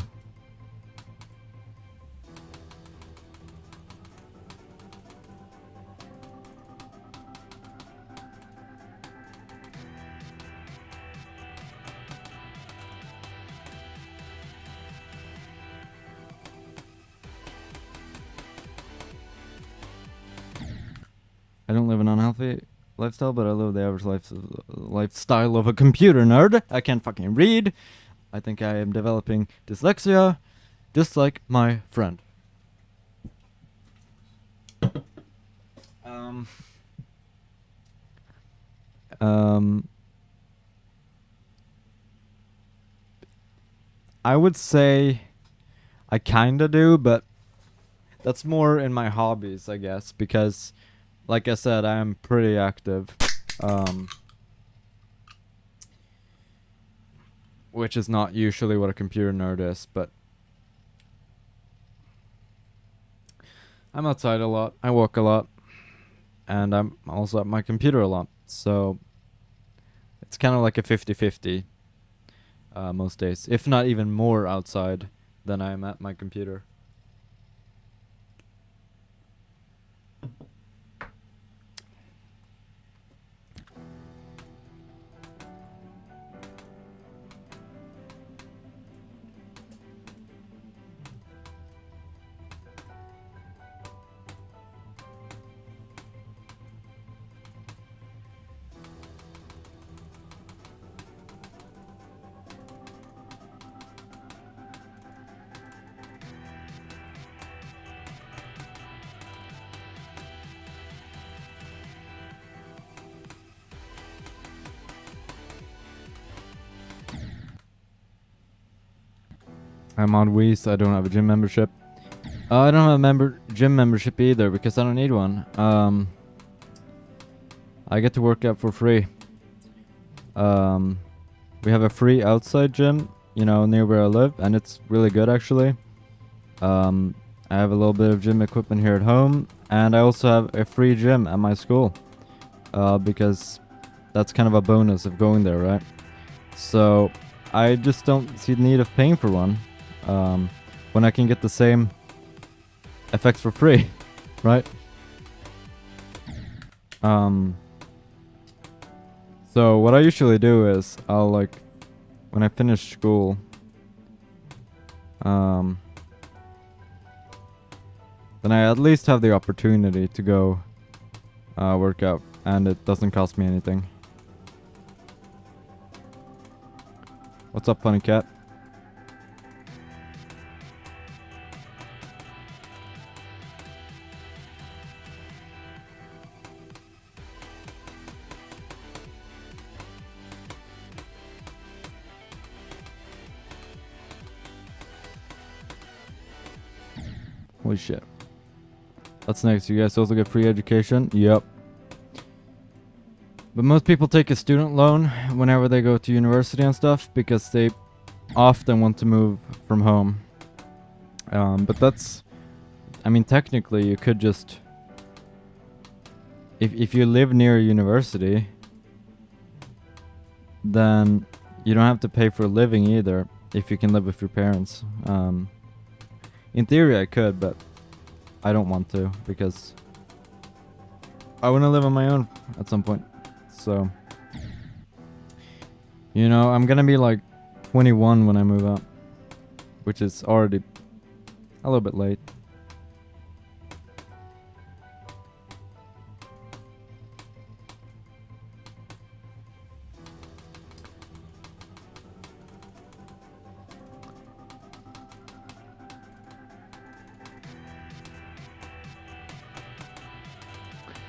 I don't live an unhealthy lifestyle, but I live the average lifestyle of a computer nerd. I can't fucking read. I think I am developing dyslexia, just like my friend. I would say I kinda do, but that's more in my hobbies, I guess, because, like I said, I am pretty active. Which is not usually what a computer nerd is, but I'm outside a lot, I walk a lot, and I'm also at my computer a lot, so it's kind of like a 50-50 most days, if not even more outside than I am at my computer. I'm on Wii, so I don't have a gym membership. I don't have a gym membership either because I don't need one. I get to work out for free. We have a free outside gym, you know, near where I live, and it's really good actually. I have a little bit of gym equipment here at home, and I also have a free gym at my school, because that's kind of a bonus of going there, right? So I just don't see the need of paying for one, when I can get the same effects for free, right? So what I usually do is I'll like, when I finish school, then I at least have the opportunity to go work out, and it doesn't cost me anything. What's up, funny cat? Holy shit. That's nice. You guys also get free education? Yep. But most people take a student loan whenever they go to university and stuff because they often want to move from home. But that's... I mean, technically, you could just... If you live near a university, then you don't have to pay for living either if you can live with your parents. In theory, I could, but I don't want to because I want to live on my own at some point. So, you know, I'm gonna be like 21 when I move out, which is already a little bit late.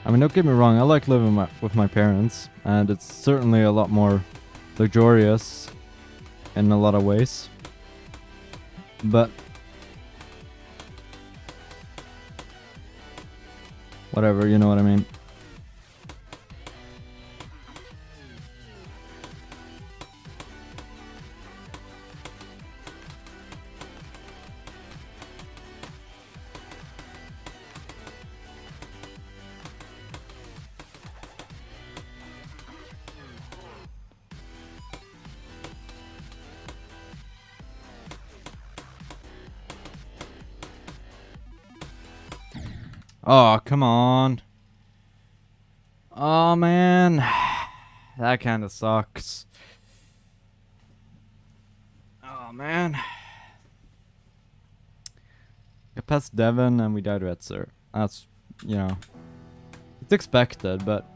I mean, don't get me wrong, I like living with my parents, and it's certainly a lot more luxurious in a lot of ways. But whatever, you know what I mean. Oh, come on. Oh, man. That kind of sucks. Oh, man. I passed Devon and we died to Etzer. That's, you know, it's expected, but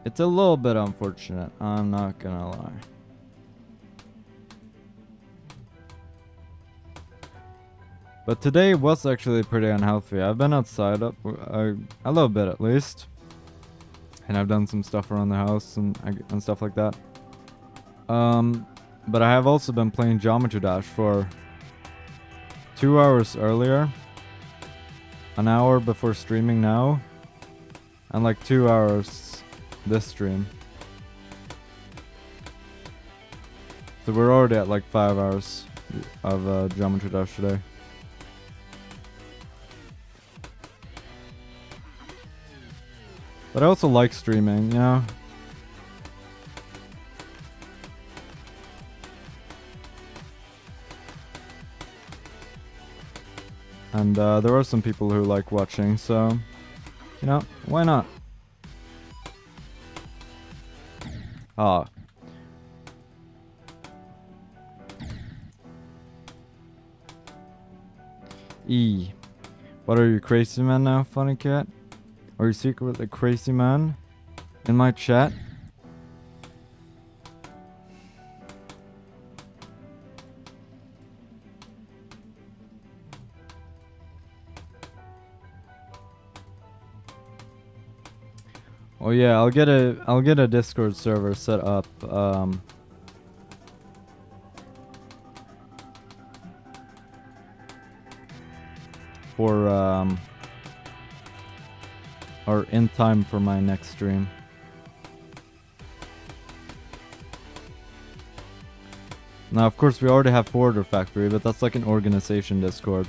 it's a little bit unfortunate. I'm not gonna lie. But today was actually pretty unhealthy. I've been outside a little bit at least. And I've done some stuff around the house and stuff like that. But I have also been playing Geometry Dash for 2 hours earlier. An hour before streaming now. And like 2 hours this stream. So we're already at like 5 hours of Geometry Dash today. But I also like streaming, you know? And there are some people who like watching, so, you know, why not? Ah. E. What are you, crazy man now, funny cat? Are you secretly crazy man in my chat? Oh yeah, I'll get a Discord server set up for or in time for my next stream. Now, of course, we already have Forwarder Factory, but that's like an organization Discord.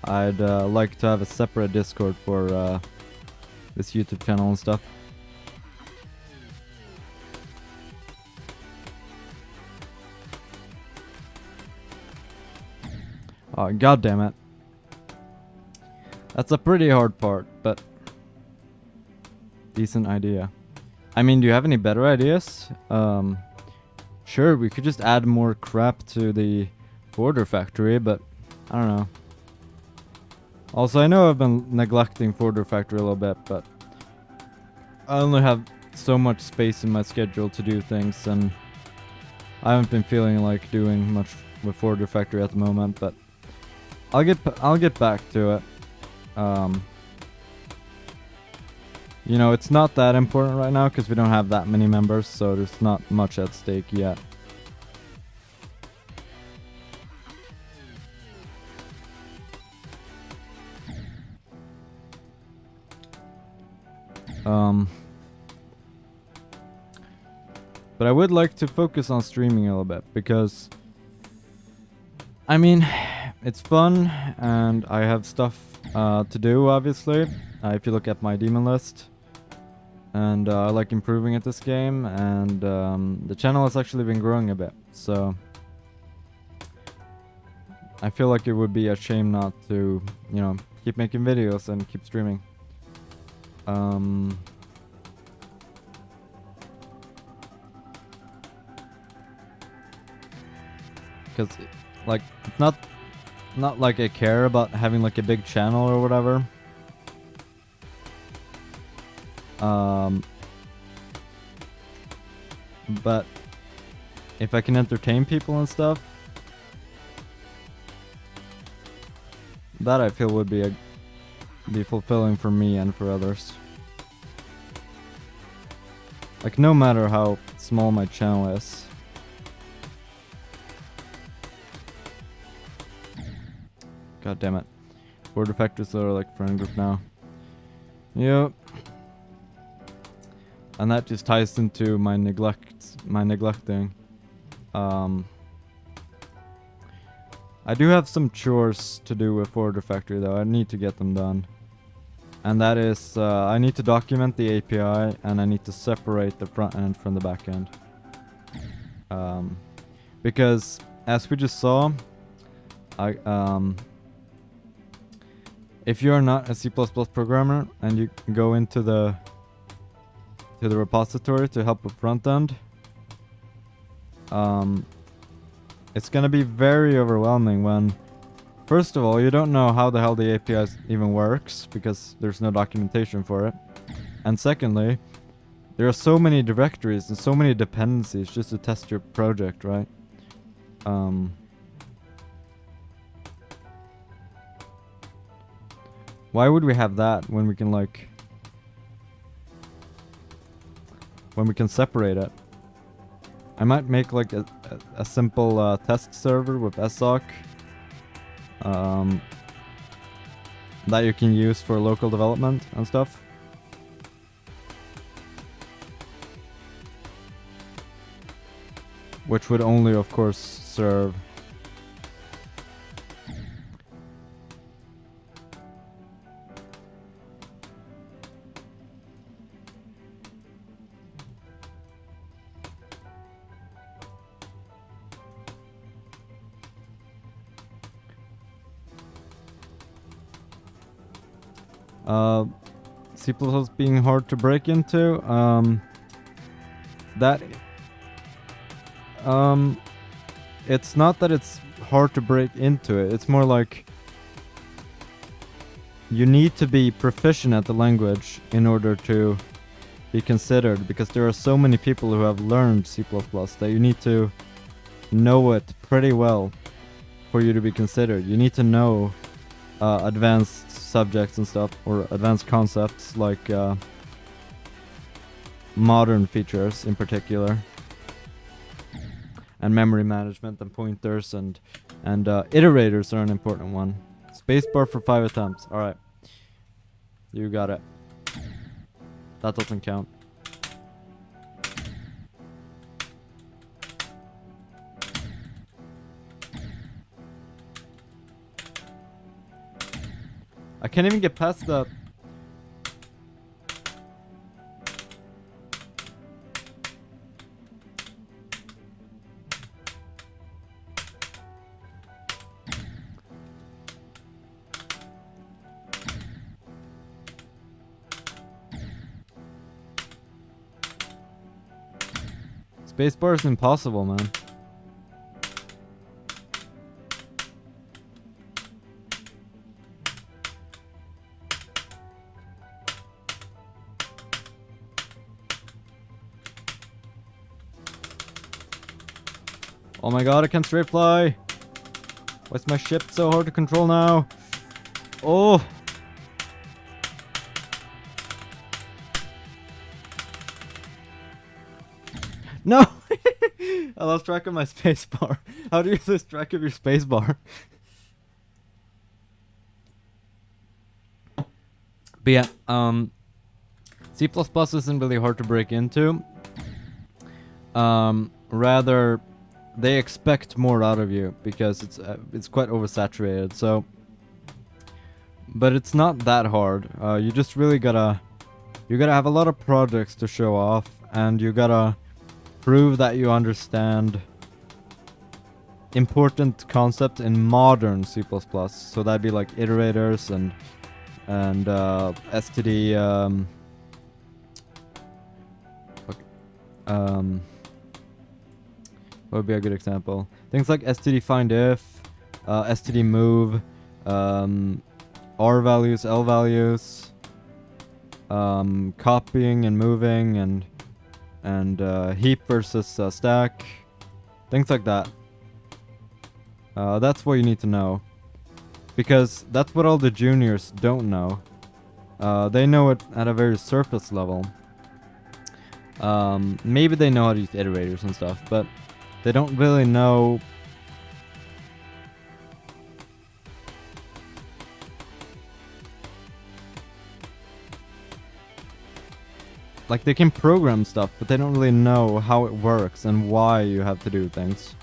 I'd like to have a separate Discord for this YouTube channel and stuff. Oh, god damn it. That's a pretty hard part, but decent idea. I mean, do you have any better ideas? Sure, we could just add more crap to the Forwarder Factory, but I don't know. Also, I know I've been neglecting Forwarder Factory a little bit, but I only have so much space in my schedule to do things, and I haven't been feeling like doing much with Forwarder Factory at the moment, but I'll get back to it. You know, it's not that important right now because we don't have that many members, so there's not much at stake yet. But I would like to focus on streaming a little bit because, I mean, it's fun and I have stuff to do, obviously, if you look at my demon list. And I like improving at this game, and the channel has actually been growing a bit, so I feel like it would be a shame not to, you know, keep making videos and keep streaming. Because, like, it's not like I care about having like a big channel or whatever. But if I can entertain people and stuff, that I feel would be fulfilling for me and for others. Like, no matter how small my channel is. God damn it. Border Factors are like friend group now. Yep. And that just ties into my neglecting. I do have some chores to do with Forwarder Factory though. I need to get them done. And that is, I need to document the API and I need to separate the front end from the back end. Because as we just saw, if you're not a C++ programmer and you go into the repository to help with front end, it's gonna be very overwhelming when, first of all, you don't know how the hell the API even works because there's no documentation for it, and secondly, there are so many directories and so many dependencies just to test your project, right? Why would we have that when we can separate it? I might make like a simple test server with SOC that you can use for local development and stuff. Which would only, of course, serve C++ being hard to break into. It's not that it's hard to break into it. It's more like you need to be proficient at the language in order to be considered, because there are so many people who have learned C++ that you need to know it pretty well for you to be considered. You need to know advanced subjects and stuff, or advanced concepts like modern features in particular, and memory management and pointers and iterators are an important one. Spacebar for 5 attempts. Alright. You got it. That doesn't count. I can't even get past that. Spacebar is impossible, man. Oh my god, I can't straight fly. Why's my ship so hard to control now? Oh! No! I lost track of my spacebar. How do you lose track of your spacebar? But yeah, C++ isn't really hard to break into. Rather, they expect more out of you because it's quite oversaturated. So, but it's not that hard. You just really gotta have a lot of projects to show off, and you gotta prove that you understand important concepts in modern C++. So that'd be like iterators and std. What would be a good example? Things like std find if, std move, r values, l values, copying and moving, and heap versus stack, things like that. That's what you need to know, because that's what all the juniors don't know. They know it at a very surface level. Maybe they know how to use iterators and stuff, but they don't really know like they can program stuff, but they don't really know how it works and why you have to do things.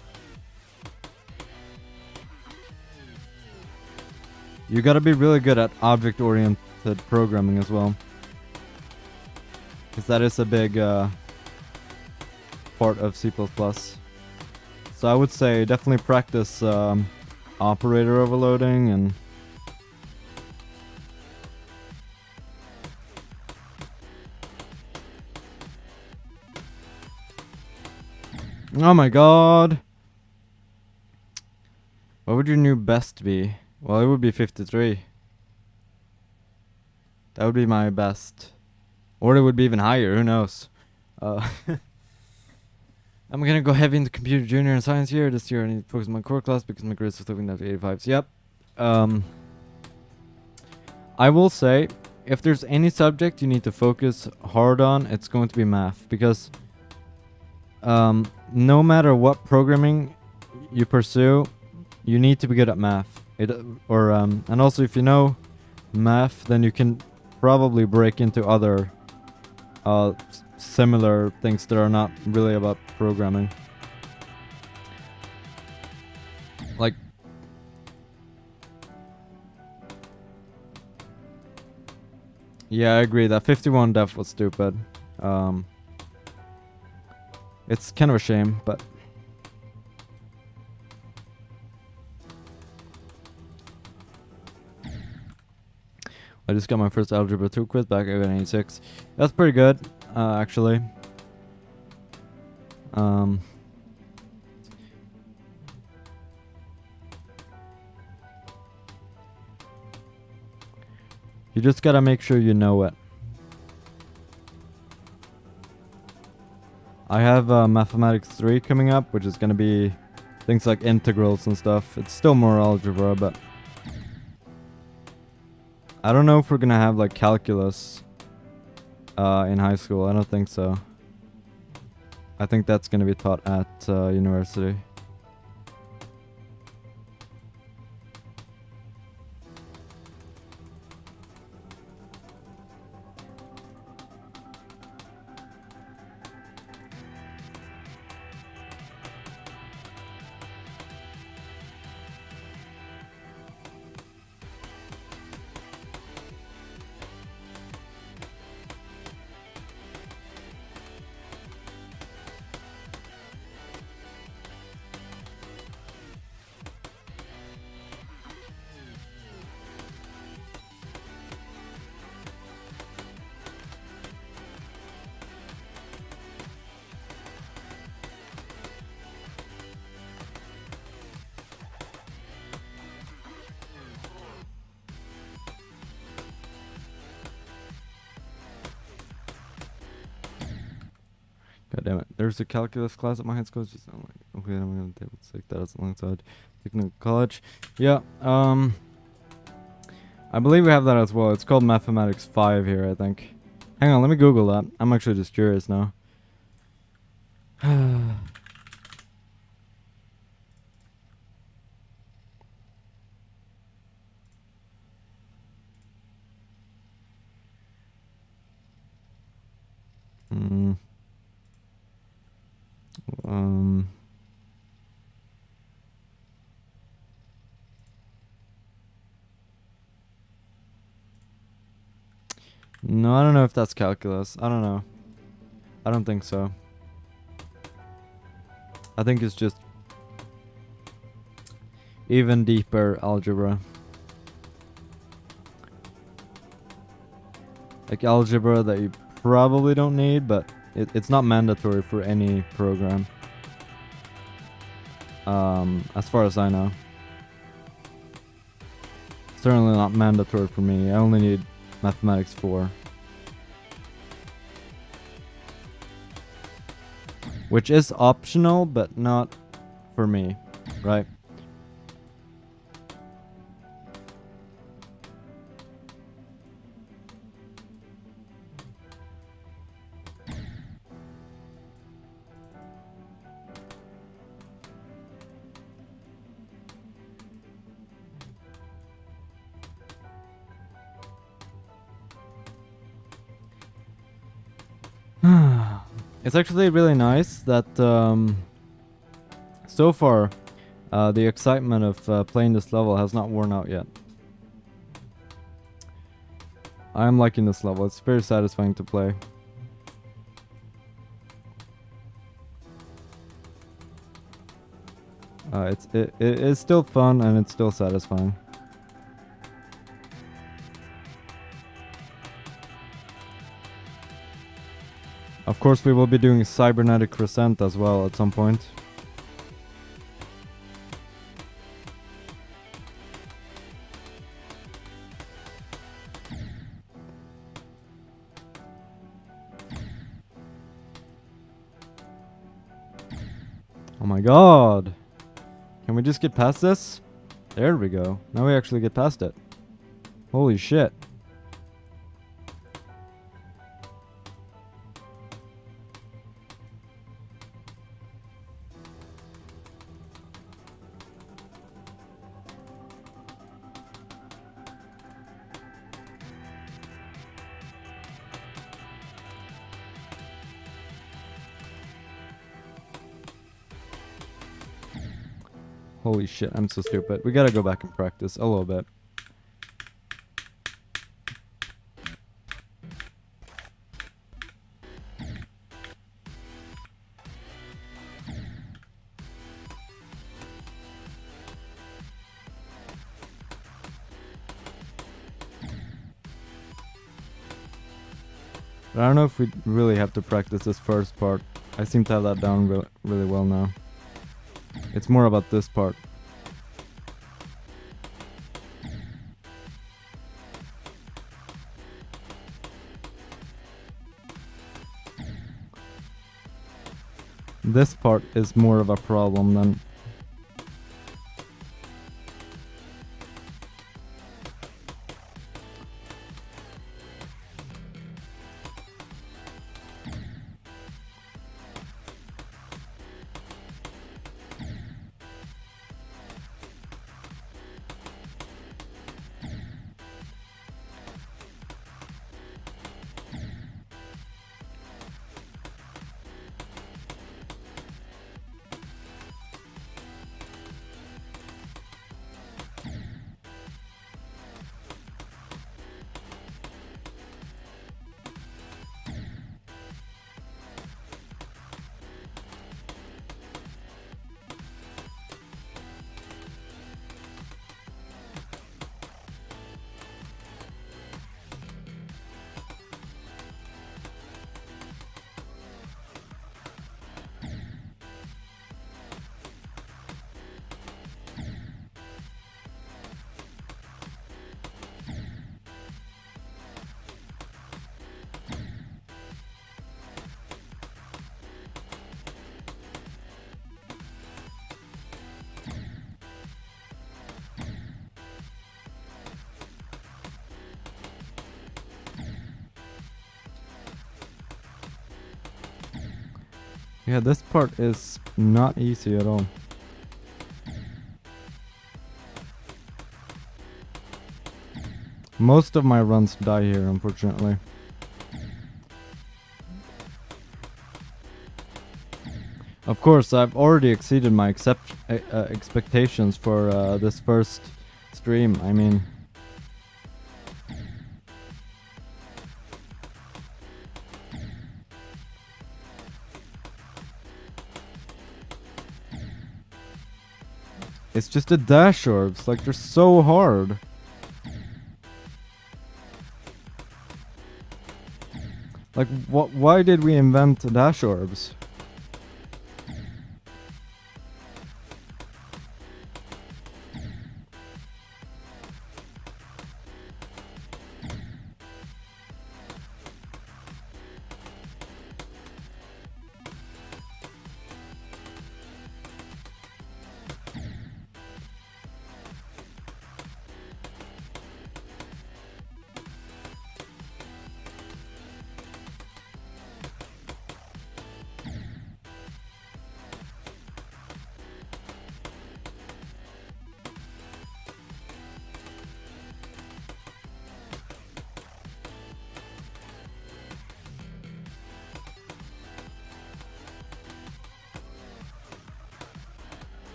You gotta be really good at object-oriented programming as well, because that is a big part of C++. So I would say definitely practice operator overloading and oh my god. What would your new best be? Well, it would be 53. That would be my best. Or it would be even higher, who knows. I'm gonna go heavy into computer junior and science here. This year I need to focus on my core class because my grades are still going down to 85s. Yep. I will say, if there's any subject you need to focus hard on, it's going to be math. Because no matter what programming you pursue, you need to be good at math. And also if you know math, then you can probably break into other similar things that are not really about programming. Like, yeah, I agree that 51 def was stupid. It's kind of a shame, but I just got my first Algebra 2 quiz back. I got an 86. That's pretty good, actually. You just gotta make sure you know it. I have Mathematics 3 coming up, which is gonna be things like integrals and stuff. It's still more algebra, but I don't know if we're gonna have like calculus in high school. I don't think so. I think that's gonna be taught at university. God damn it. There's a calculus class at my high school. It's just I'm like, okay, I'm gonna table take that as alongside technical college. Yeah, I believe we have that as well. It's called Mathematics 5 here, I think. Hang on, let me Google that. I'm actually just curious now. Hmm. Um. No, I don't know if that's calculus. I don't know. I don't think so. I think it's just even deeper algebra. Like algebra that you probably don't need, but it's not mandatory for any program. As far as I know. Certainly not mandatory for me. I only need Mathematics 4. Which is optional, but not for me, right? It's actually really nice that so far the excitement of playing this level has not worn out yet. I'm liking this level. It's very satisfying to play. It is still fun and it's still satisfying. Of course, we will be doing cybernetic Ascent as well at some point. Oh my god! Can we just get past this? There we go. Now we actually get past it. Holy shit. Holy shit, I'm so stupid. We gotta go back and practice a little bit. But I don't know if we really have to practice this first part. I seem to have that down really well now. It's more about this part. This part is more of a problem than... Yeah, this part is not easy at all. Most of my runs die here, unfortunately. Of course, I've already exceeded my expectations for this first stream. I mean, it's just the dash orbs. Like, they're so hard. Like, why did we invent dash orbs?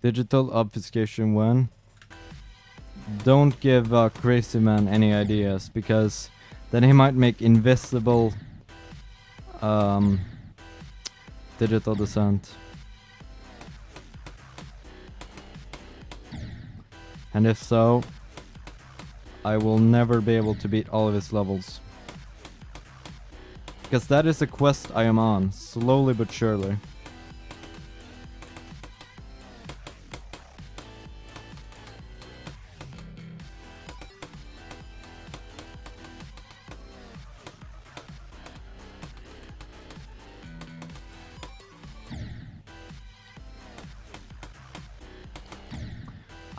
Digital obfuscation when? Don't give Crazy Man any ideas, because then he might make invisible digital descent. And if so, I will never be able to beat all of his levels. Because that is a quest I am on, slowly but surely.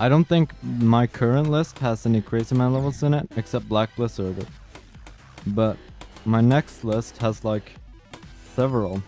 I don't think my current list has any Crazy Man levels in it, except Black Blizzard. But my next list has like several.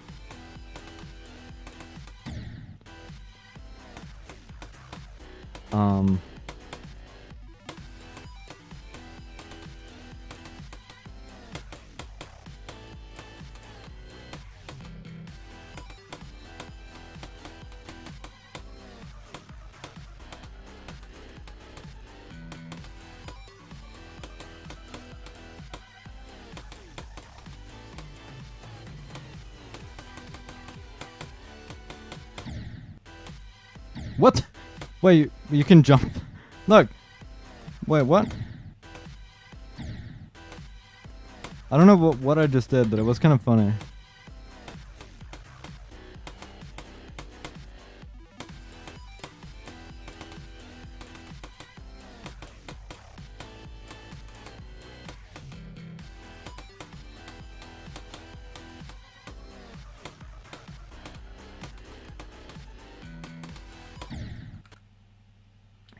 What? Wait, you can jump. Look. Wait, what? I don't know what I just did, but it was kind of funny.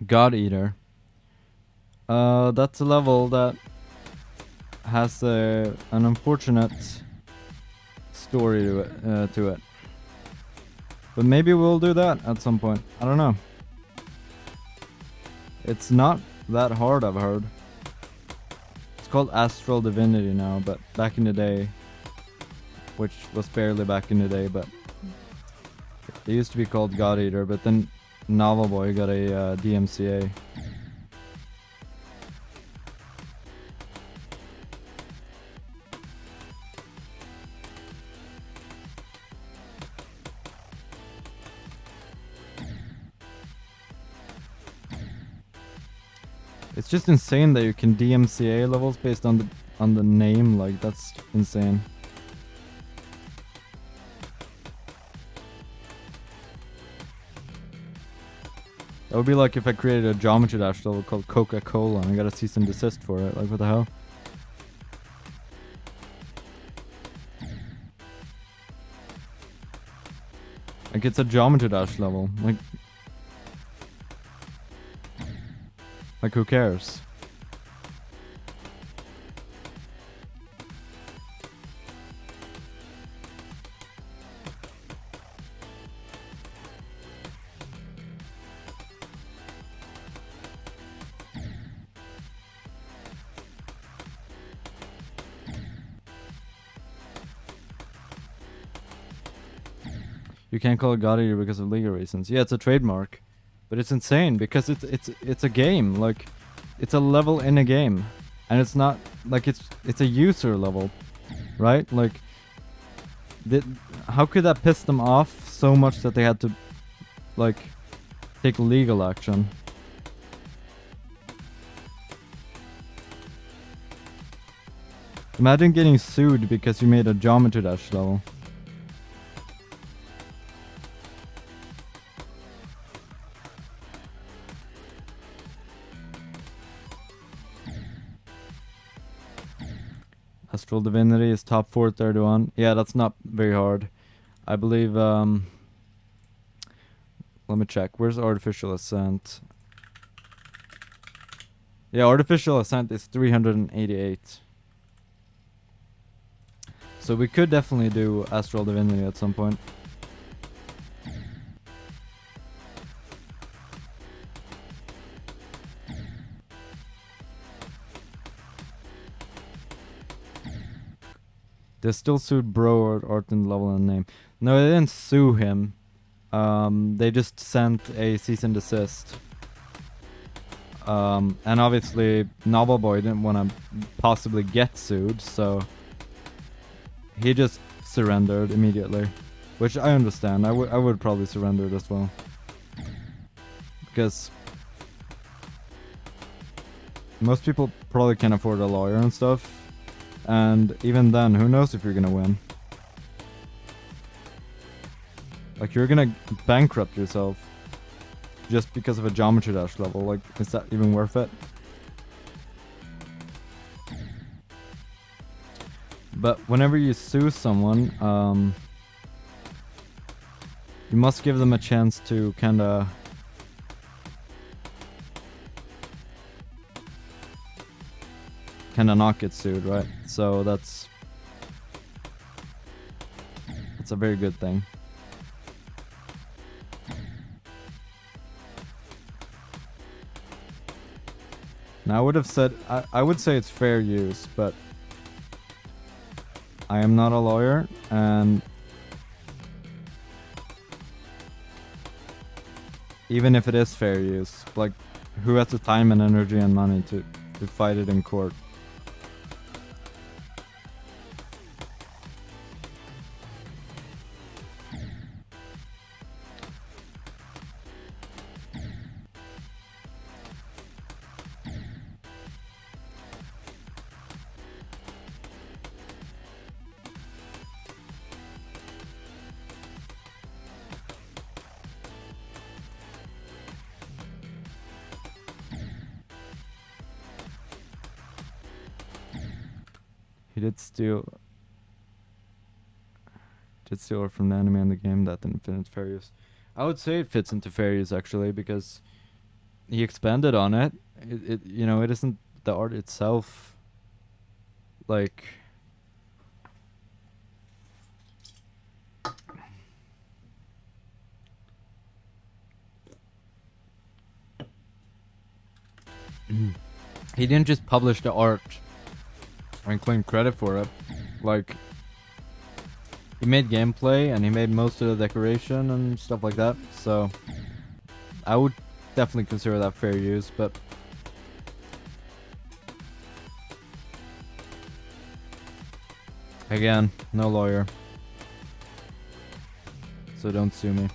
God Eater. That's a level that has an unfortunate story to it. But maybe we'll do that at some point. I don't know. It's not that hard, I've heard. It's called Astral Divinity now, but back in the day, which was barely back in the day, but it used to be called God Eater, but then Novel Boy got a DMCA. It's just insane that you can DMCA levels based on the name. Like, that's insane. That would be like if I created a Geometry Dash level called Coca-Cola and I got a cease and desist for it. Like, what the hell? Like, it's a Geometry Dash level. Like, who cares? You can't call it God Eater because of legal reasons. Yeah, it's a trademark, but it's insane because it's a game. Like, it's a level in a game, and it's not like it's a user level, right? Like, how could that piss them off so much that they had to like take legal action? Imagine getting sued because you made a Geometry Dash level. Astral Divinity is top 431. Yeah, that's not very hard. I believe, let me check. Where's Artificial Ascent? Yeah, Artificial Ascent is 388. So we could definitely do Astral Divinity at some point. They still sued Bro or Arton level and name. No, they didn't sue him. They just sent a cease and desist. And obviously, Novel Boy didn't want to possibly get sued, so he just surrendered immediately, which I understand. I would probably surrender it as well, because most people probably can't afford a lawyer and stuff. And even then, who knows if you're gonna win? Like, you're gonna bankrupt yourself just because of a Geometry Dash level. Like, is that even worth it? But whenever you sue someone, you must give them a chance to kinda not get sued, right? So that's a very good thing. Now I would have said, I would say it's fair use, but I am not a lawyer, and even if it is fair use, like, who has the time and energy and money to fight it in court? He did steal it from the anime in the game. That didn't fit into fair use. I would say it fits into fair use, actually, because he expanded on it. It you know, it isn't the art itself. Like, he didn't just publish the art and claim credit for it. Like, he made gameplay and he made most of the decoration and stuff like that. So I would definitely consider that fair use, but again, no lawyer, so don't sue me.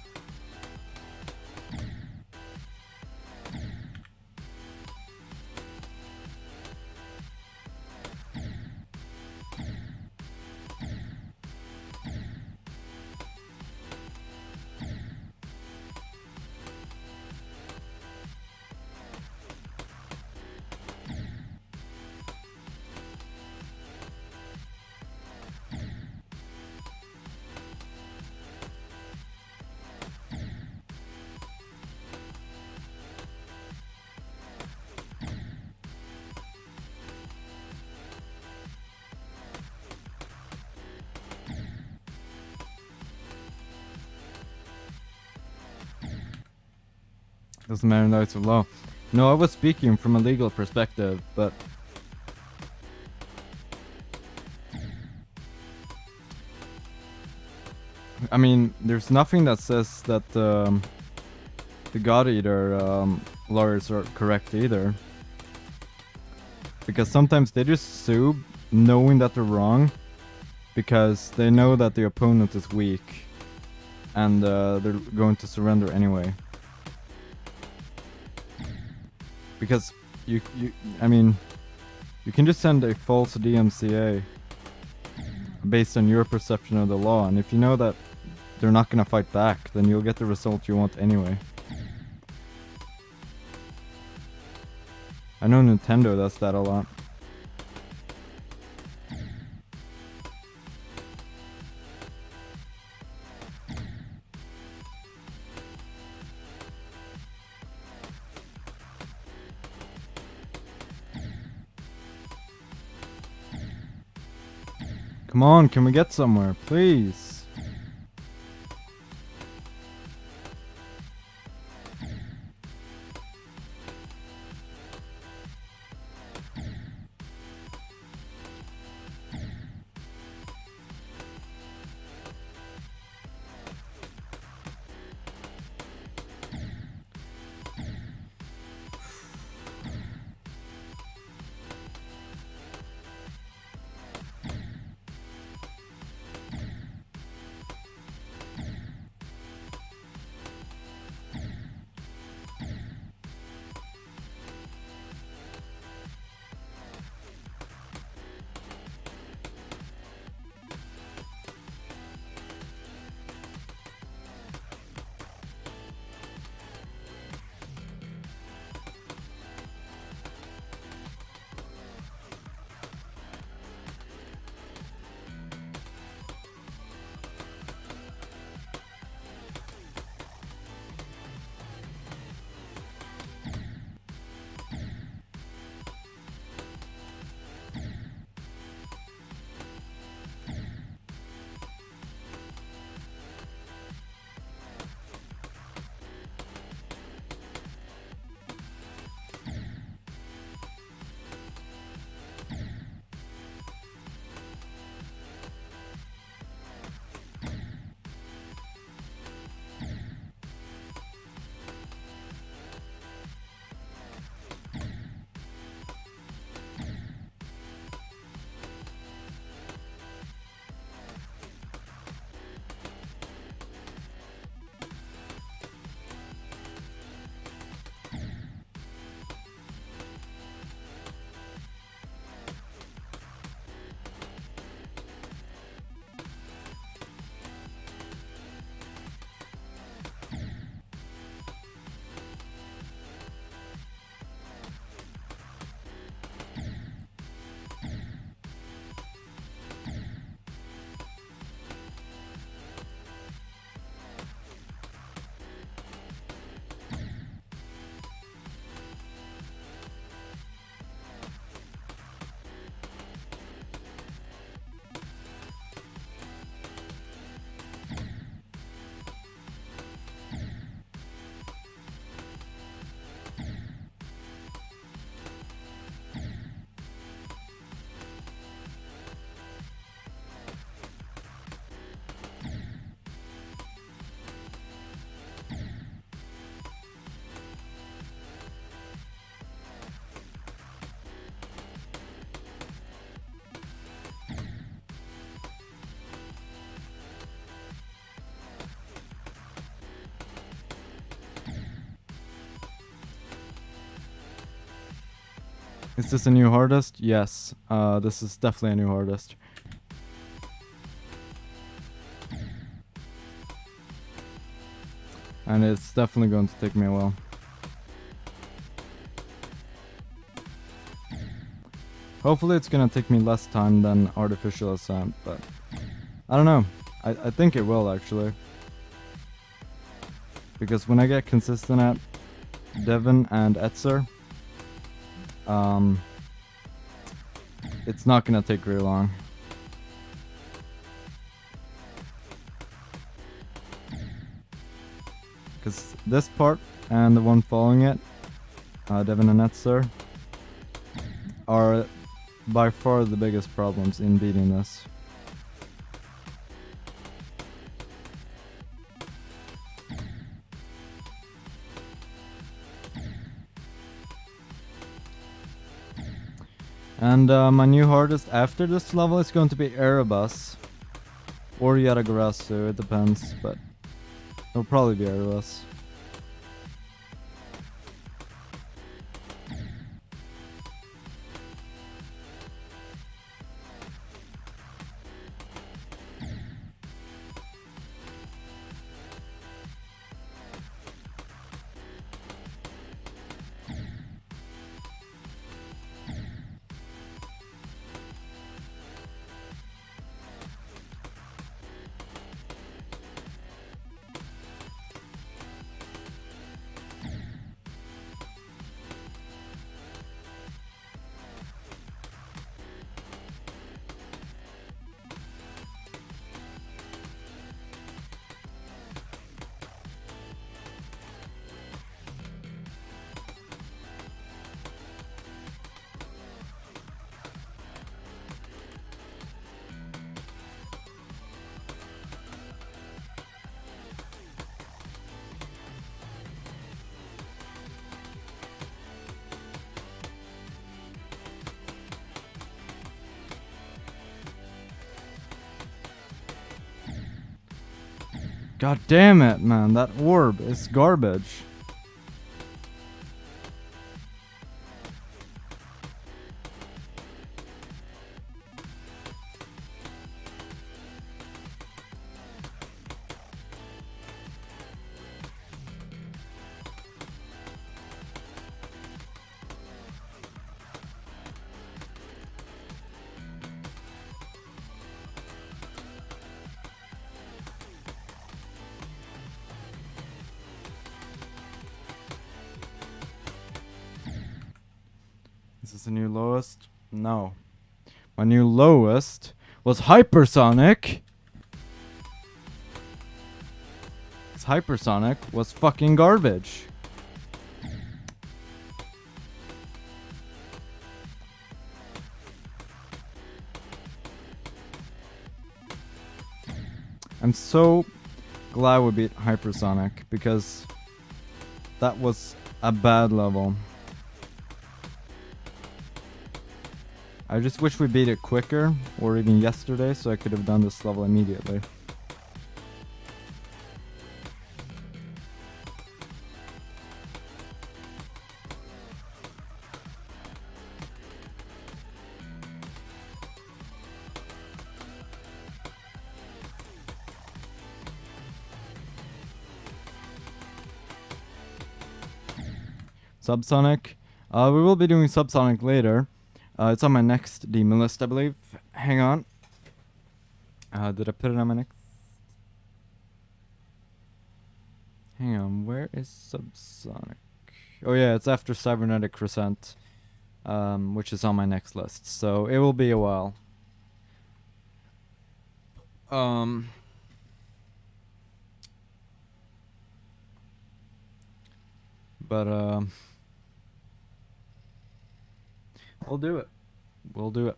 Doesn't matter in the eyes of law. No, I was speaking from a legal perspective, but I mean, there's nothing that says that the God Eater lawyers are correct either. Because sometimes they just sue knowing that they're wrong because they know that the opponent is weak and they're going to surrender anyway. Because I mean, you can just send a false DMCA based on your perception of the law, and if you know that they're not gonna fight back, then you'll get the result you want anyway. I know Nintendo does that a lot. Come on, can we get somewhere, please? Is this a new hardest? Yes. This is definitely a new hardest. And it's definitely going to take me a while. Hopefully it's gonna take me less time than Artificial Ascent, but I don't know. I think it will actually. Because when I get consistent at Devon and Etzer, it's not gonna take very long. Because this part and the one following it, Devon and Etzer, are by far the biggest problems in beating this. And my new hardest after this level is going to be Erebus. Or Yatagarasu, it depends, but it'll probably be Erebus. God damn it, man. That orb is garbage. Is this a new lowest? No. My new lowest was Hypersonic. This Hypersonic was fucking garbage. I'm so glad we beat Hypersonic because that was a bad level. I just wish we beat it quicker, or even yesterday, so I could have done this level immediately. Subsonic. We will be doing Subsonic later. It's on my next demon list, I believe. Hang on. Did I put it on my next? Hang on, where is Subsonic? Oh yeah, it's after Cybernetic Crescent, which is on my next list. So it will be a while. But we'll do it. We'll do it.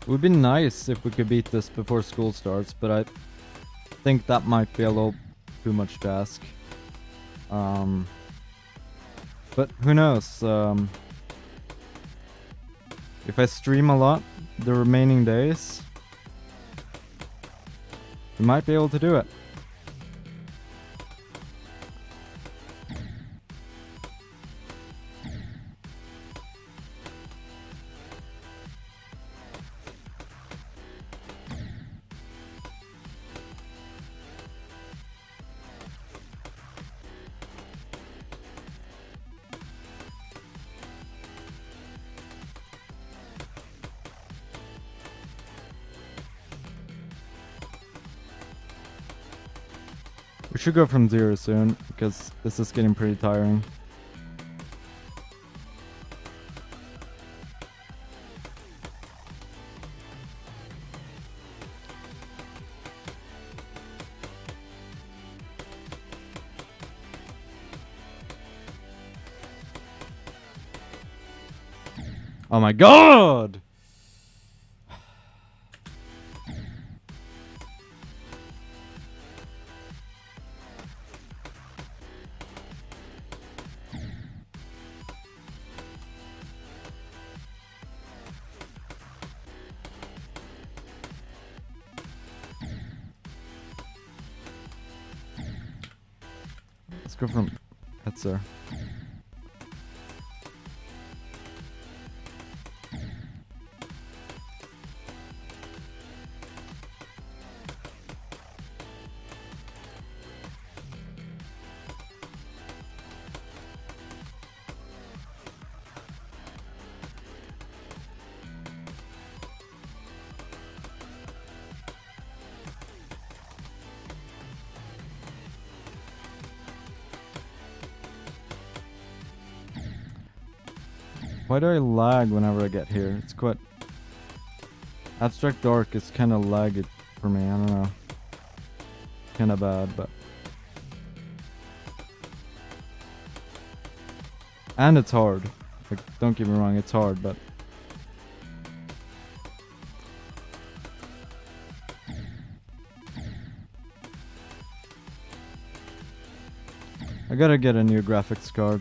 It would be nice if we could beat this before school starts, but I think that might be a little too much to ask. But who knows? If I stream a lot the remaining days, we might be able to do it. We should go from 0 soon, because this is getting pretty tiring. Oh my god! Let's go from Hetzer. Why do I lag whenever I get here? It's quite... Abstract Dark is kind of laggy for me, I don't know. Kind of bad, but... And it's hard. Like, don't get me wrong, it's hard, but... I gotta get a new graphics card.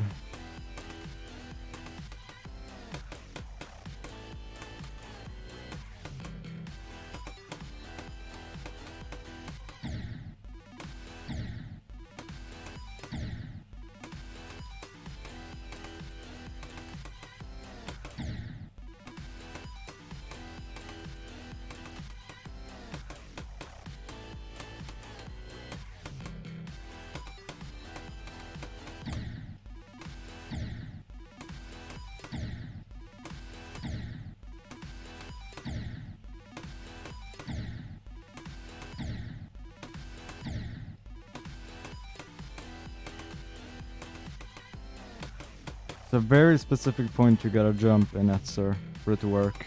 It's a very specific point you gotta jump in Etzer for it to work.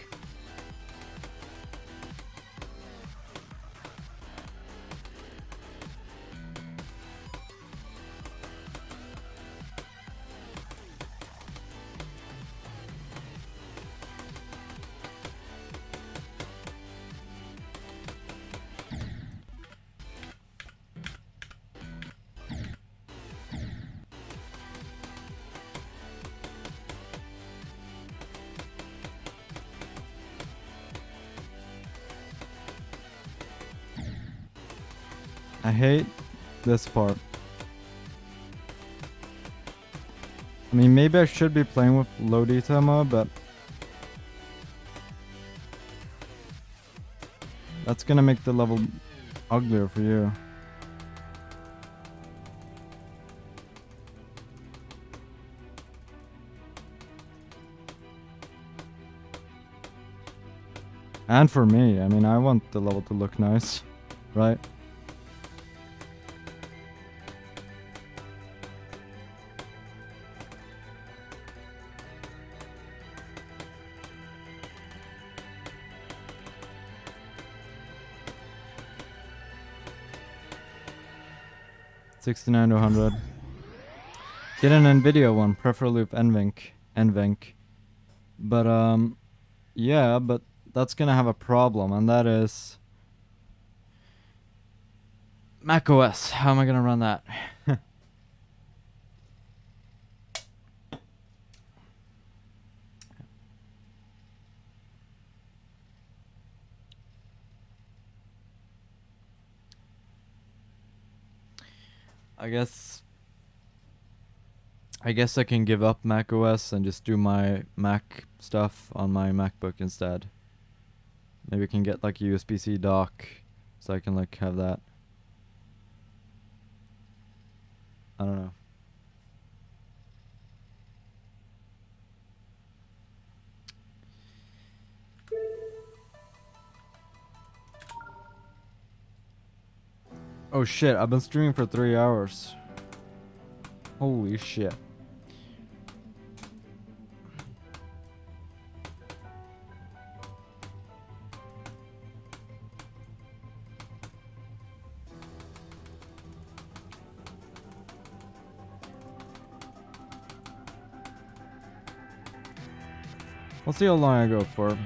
I hate this part. I mean, maybe I should be playing with low detail mode, but that's gonna make the level uglier for you. And for me, I mean, I want the level to look nice, right? $69 to $100. Get an Nvidia one, preferably with NVENC. But yeah, but that's gonna have a problem, and that is Mac OS. How am I gonna run that? I guess I can give up Mac OS and just do my Mac stuff on my MacBook instead. Maybe I can get like a USB-C dock so I can like have that. I don't know. Oh shit, I've been streaming for 3 hours. Holy shit. We'll see how long I go for.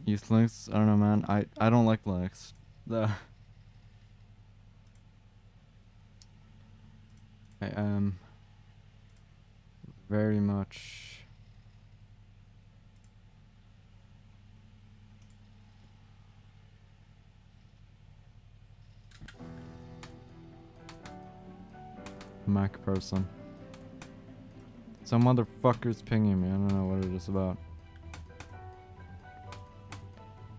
Use Linux? I don't know, man. I don't like Linux. I am very much Mac person. Some motherfucker's pinging me. I don't know what it is about.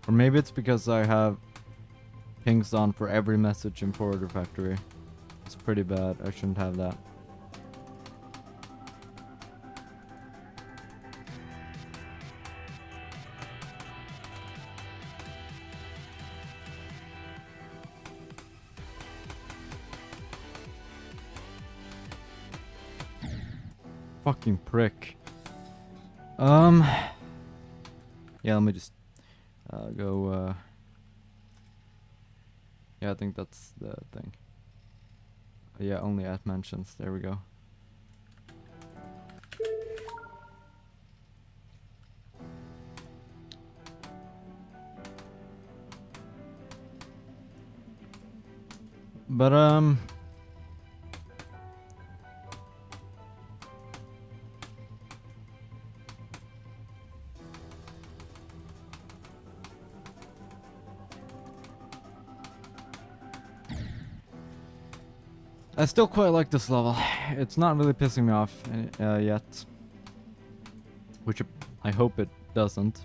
Or maybe it's because I have pings on for every message in Forwarder Factory. It's pretty bad. I shouldn't have that. Fucking prick. Yeah, let me just go. Yeah, I think that's the thing. Yeah, only at mentions. There we go. But I still quite like this level. It's not really pissing me off yet. Which I hope it doesn't.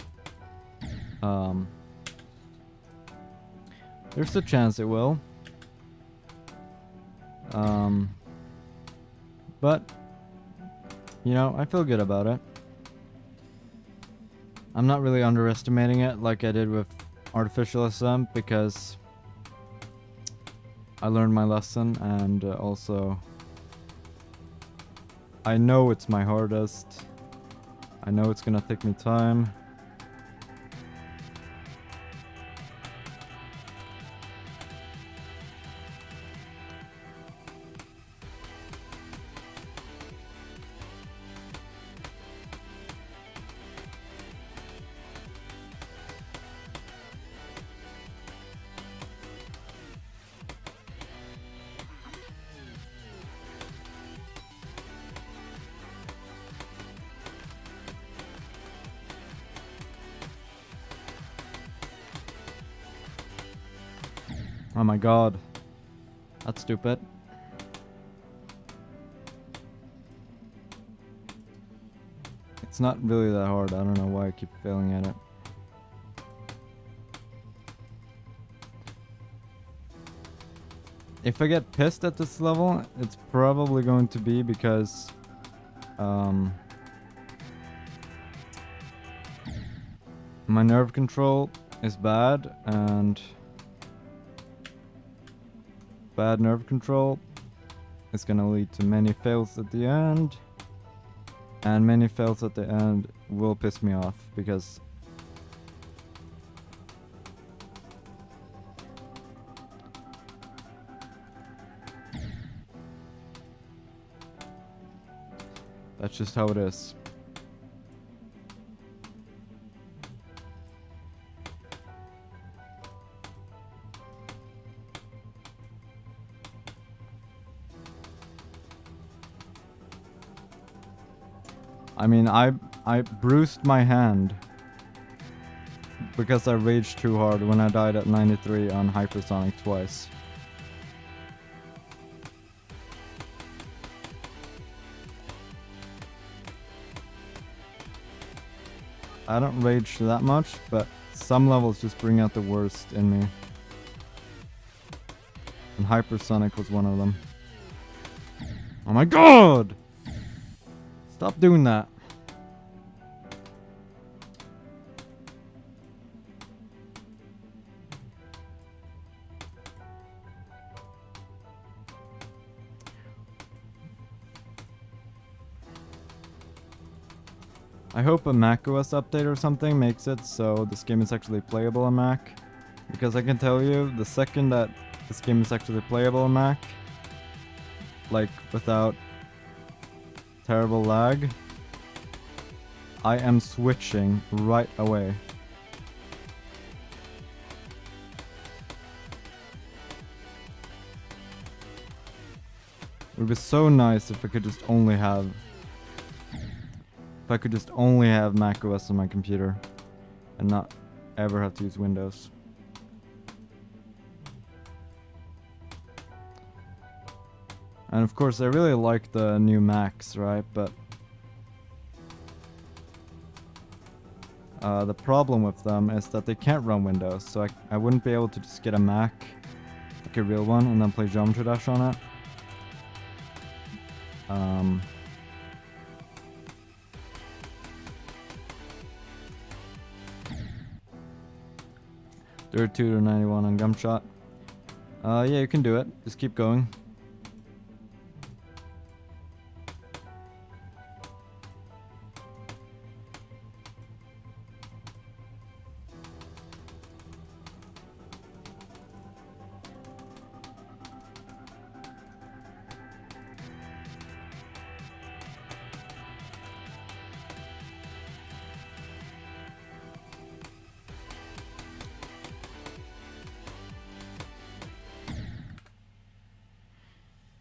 There's a chance it will. But, you know, I feel good about it. I'm not really underestimating it like I did with Artificial Ascent because I learned my lesson, and also I know it's my hardest. I know it's gonna take me time. Oh my god. That's stupid. It's not really that hard. I don't know why I keep failing at it. If I get pissed at this level, it's probably going to be because my nerve control is bad, and bad nerve control is gonna lead to many fails at the end, and many fails at the end will piss me off because that's just how it is. I mean, I bruised my hand because I raged too hard when I died at 93 on Hypersonic twice. I don't rage that much, but some levels just bring out the worst in me. And Hypersonic was one of them. Oh my god! Stop doing that. I hope a macOS update or something makes it so this game is actually playable on Mac. Because I can tell you, the second that this game is actually playable on Mac, like without terrible lag, I am switching right away. It would be so nice if I could just only have macOS on my computer and not ever have to use Windows. And of course I really like the new Macs, right? But the problem with them is that they can't run Windows, so I wouldn't be able to just get a Mac, like a real one, and then play Geometry Dash on it. Um, 32 to 91 on Gumshot. Yeah, you can do it. Just keep going.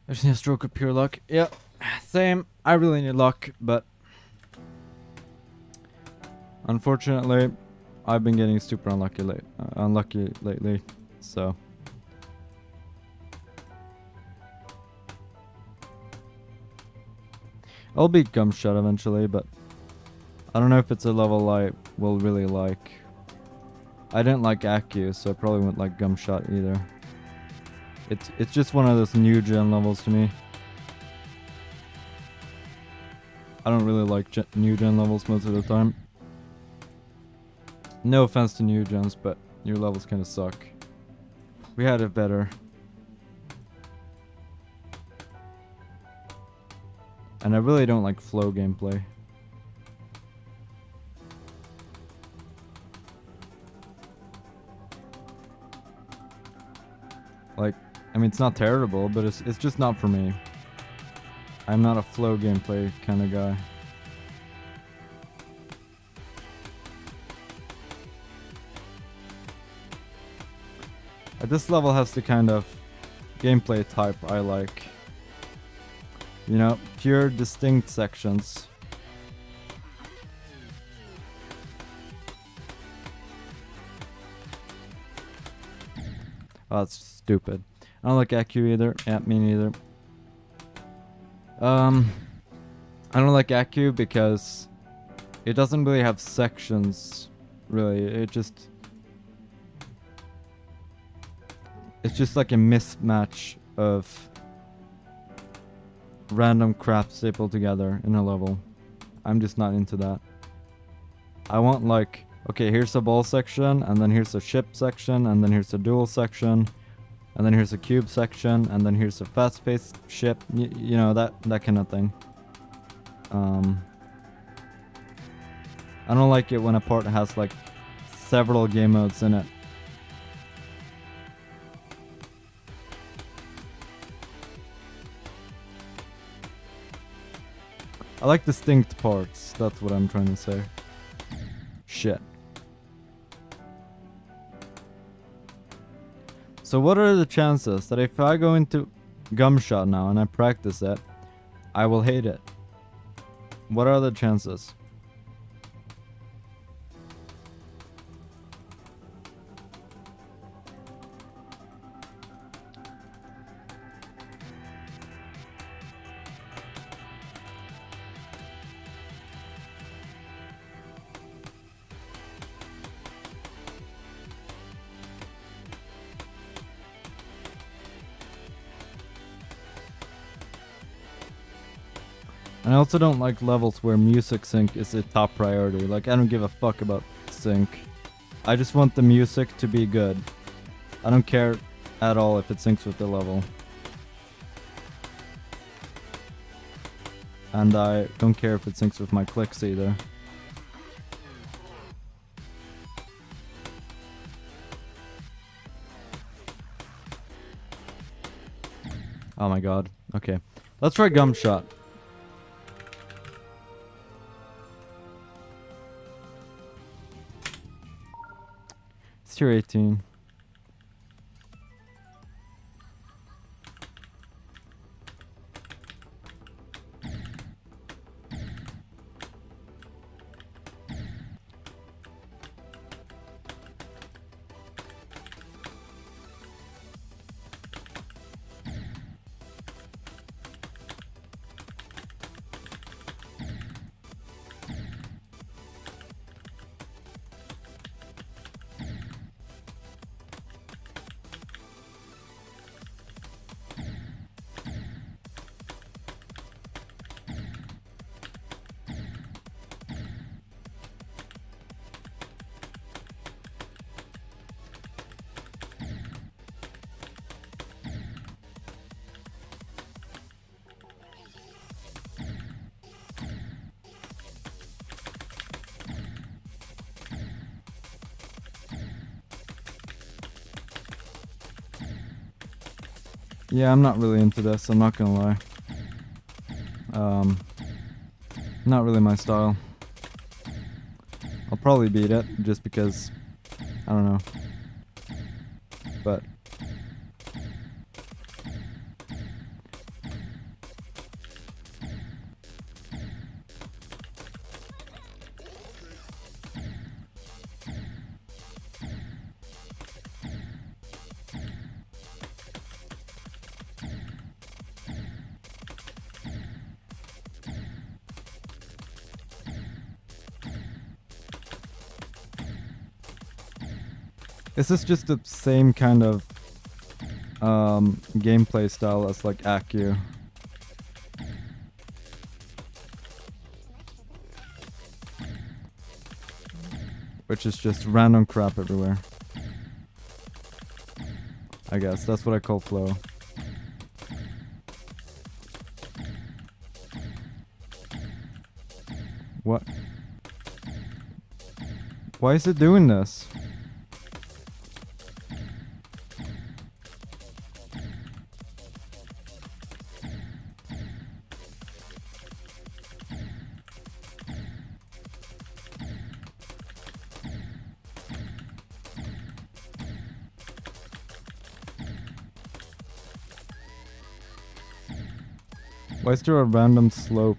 I just need a stroke of pure luck. Yep, same. I really need luck, but unfortunately, I've been getting super unlucky lately. So I'll beat Gumshot eventually, but I don't know if it's a level I will really like. I didn't like Accu, so I probably wouldn't like Gumshot either. It's just one of those new gen levels to me. I don't really like new gen levels most of the time. No offense to new gens, but new levels kind of suck. We had it better. And I really don't like flow gameplay. Like, I mean, it's not terrible, but it's just not for me. I'm not a flow gameplay kind of guy. This level has the kind of gameplay type I like. You know, pure distinct sections. Oh, that's stupid. I don't like Accu either. Yeah, me neither. I don't like Accu because it doesn't really have sections, really. It's just like a mismatch of random crap stapled together in a level. I'm just not into that. I want like, okay, here's a ball section, and then here's a ship section, and then here's a duel section, and then here's a cube section, and then here's a fast-paced ship. You know, that kind of thing. I don't like it when a part has like several game modes in it. I like distinct parts, that's what I'm trying to say. Shit. So what are the chances that if I go into Gumshot now and I practice it, I will hate it? What are the chances? And I also don't like levels where music sync is a top priority. Like, I don't give a fuck about sync. I just want the music to be good. I don't care at all if it syncs with the level. And I don't care if it syncs with my clicks either. Oh my god. Okay. Let's try Gum Shot. It's tier 18. Yeah, I'm not really into this, I'm not gonna lie. Not really my style. I'll probably beat it, just because, I don't know. But is this just the same kind of gameplay style as like Accu? Which is just random crap everywhere. I guess that's what I call flow. What? Why is it doing this? Why is there a random slope?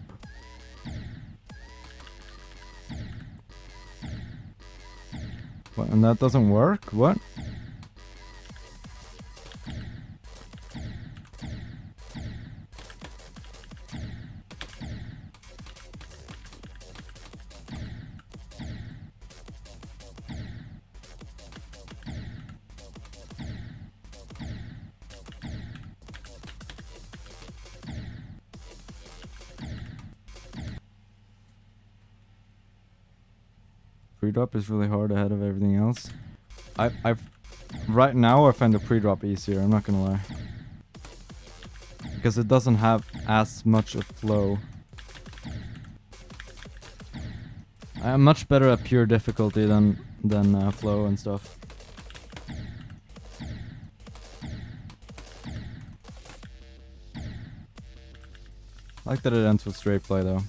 What, and that doesn't work? What? Pre-drop is really hard ahead of everything else. I've right now I find the pre-drop easier, I'm not gonna lie. Because it doesn't have as much of flow. I'm much better at pure difficulty than flow and stuff. I like that it ends with straight play though.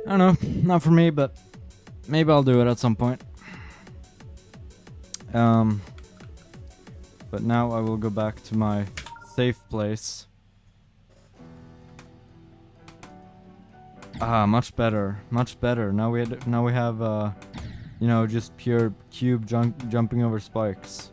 I don't know, not for me, but maybe I'll do it at some point. But now I will go back to my safe place. Ah, much better, much better. Now we have you know, just pure cube jumping over spikes.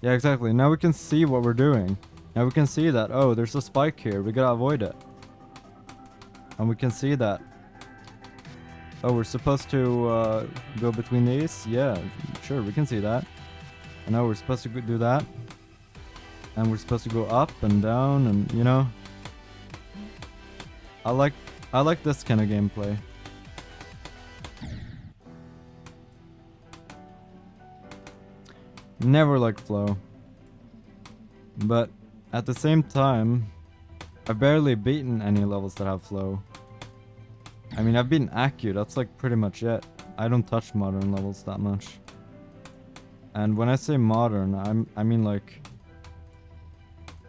Yeah, exactly. Now we can see what we're doing. Now we can see that, oh, there's a spike here. We gotta avoid it. And we can see that. Oh, we're supposed to go between these? Yeah, sure, we can see that. And now we're supposed to do that. And we're supposed to go up and down and, you know. I like this kind of gameplay. Never liked flow. But at the same time, I've barely beaten any levels that have flow. I mean, I've beaten Accu, that's like pretty much it. I don't touch modern levels that much. And when I say modern, I mean like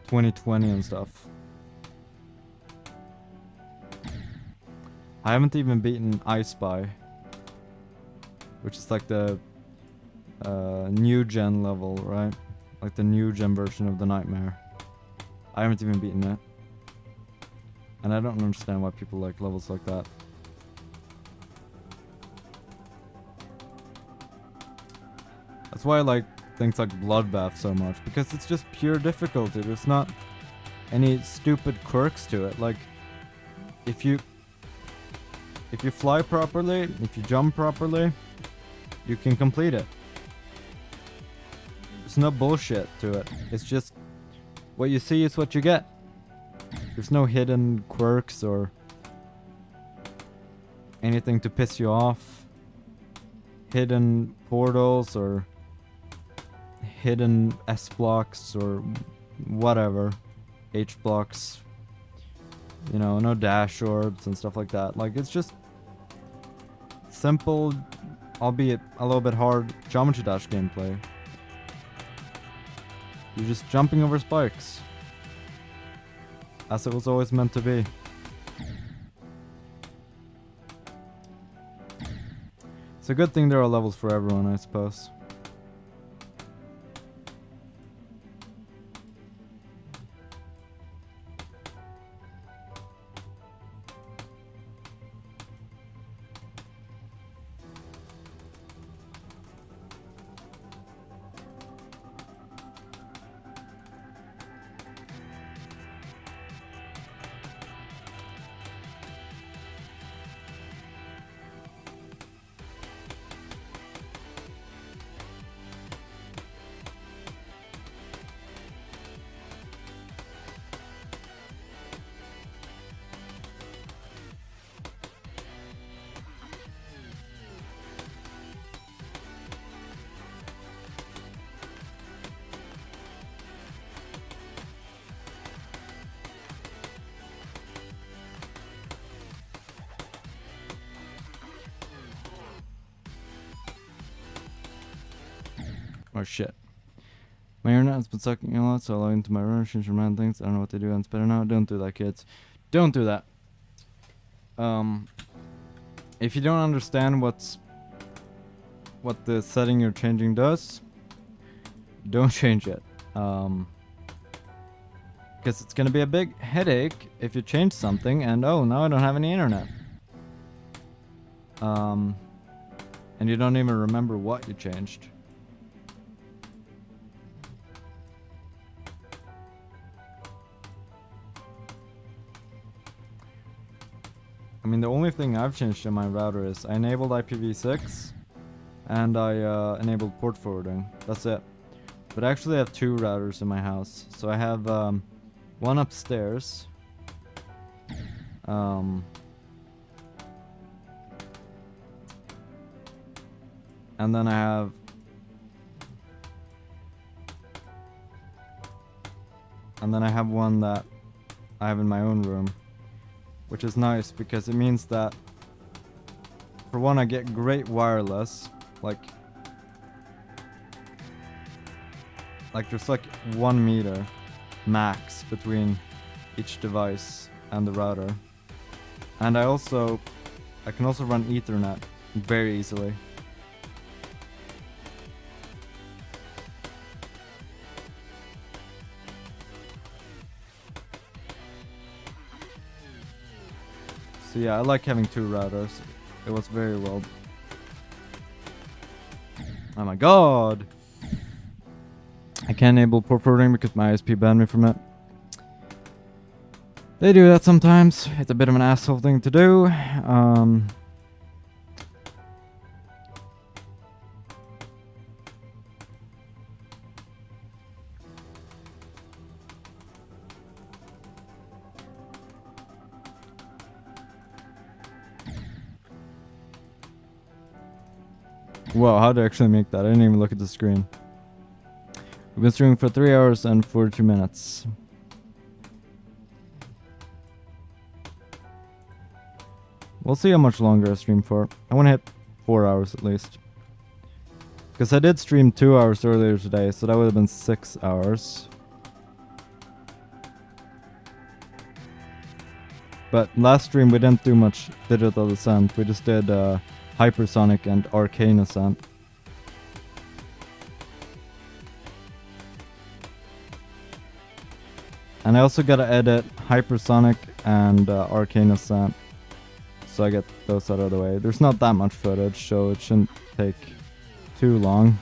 2020 and stuff. I haven't even beaten I Spy, which is like the new gen level, right? Like the new gen version of the Nightmare. I haven't even beaten it. And I don't understand why people like levels like that. That's why I like things like Bloodbath so much, because it's just pure difficulty. There's not any stupid quirks to it. Like, if you fly properly, if you jump properly, you can complete it. There's no bullshit to it. It's just what you see is what you get. There's no hidden quirks or anything to piss you off. Hidden portals or hidden S blocks or whatever. H blocks. You know, no dash orbs and stuff like that. Like, it's just simple, albeit a little bit hard, Geometry Dash gameplay. You're just jumping over spikes. As it was always meant to be. It's a good thing there are levels for everyone, I suppose. Oh shit. My internet has been sucking a lot, so I log into my room and change random things. I don't know what to do, and it's better now. Don't do that, kids. Don't do that. If you don't understand what the setting you're changing does, don't change it. Because it's gonna be a big headache if you change something and oh, now I don't have any internet. And you don't even remember what you changed. I mean, the only thing I've changed in my router is I enabled IPv6 and I enabled port forwarding. That's it. But I actually have two routers in my house. So I have one upstairs. And then I have one that I have in my own room. Which is nice because it means that for one I get great wireless, like there's like 1 meter max between each device and the router. And I can also run Ethernet very easily. So yeah, I like having two routers. It was very well. Oh my god! I can't enable port forwarding because my ISP banned me from it. They do that sometimes. It's a bit of an asshole thing to do. Wow, how'd I actually make that? I didn't even look at the screen. We've been streaming for 3 hours and 42 minutes. We'll see how much longer I stream for. I want to hit 4 hours at least. Because I did stream 2 hours earlier today, so that would have been 6 hours. But last stream we didn't do much Digital Ascent. We just did Hypersonic and Arcane Ascent. And I also gotta edit Hypersonic and Arcane Ascent, so I get those out of the way. There's not that much footage, so it shouldn't take too long.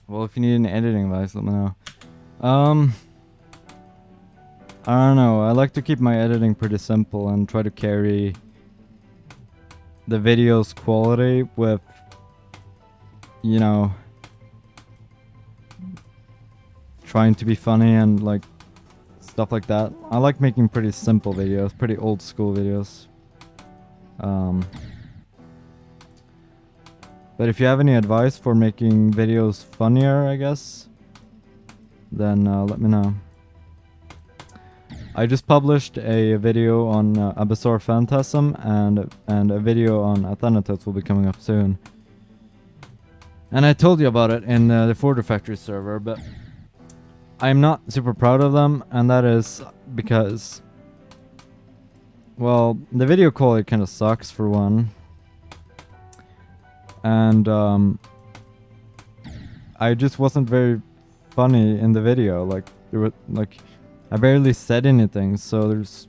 Well, if you need any editing advice, let me know. I don't know. I like to keep my editing pretty simple and try to carry the video's quality with, you know, trying to be funny and like stuff like that. I like making pretty simple videos, pretty old school videos. But if you have any advice for making videos funnier, I guess, then let me know. I just published a video on Abyssar Phantasm, and a video on Athanatos will be coming up soon. And I told you about it in the Forder Factory server, but I'm not super proud of them, and that is because, well, the video quality kind of sucks for one. And I just wasn't very funny in the video. Like there were I barely said anything, so there's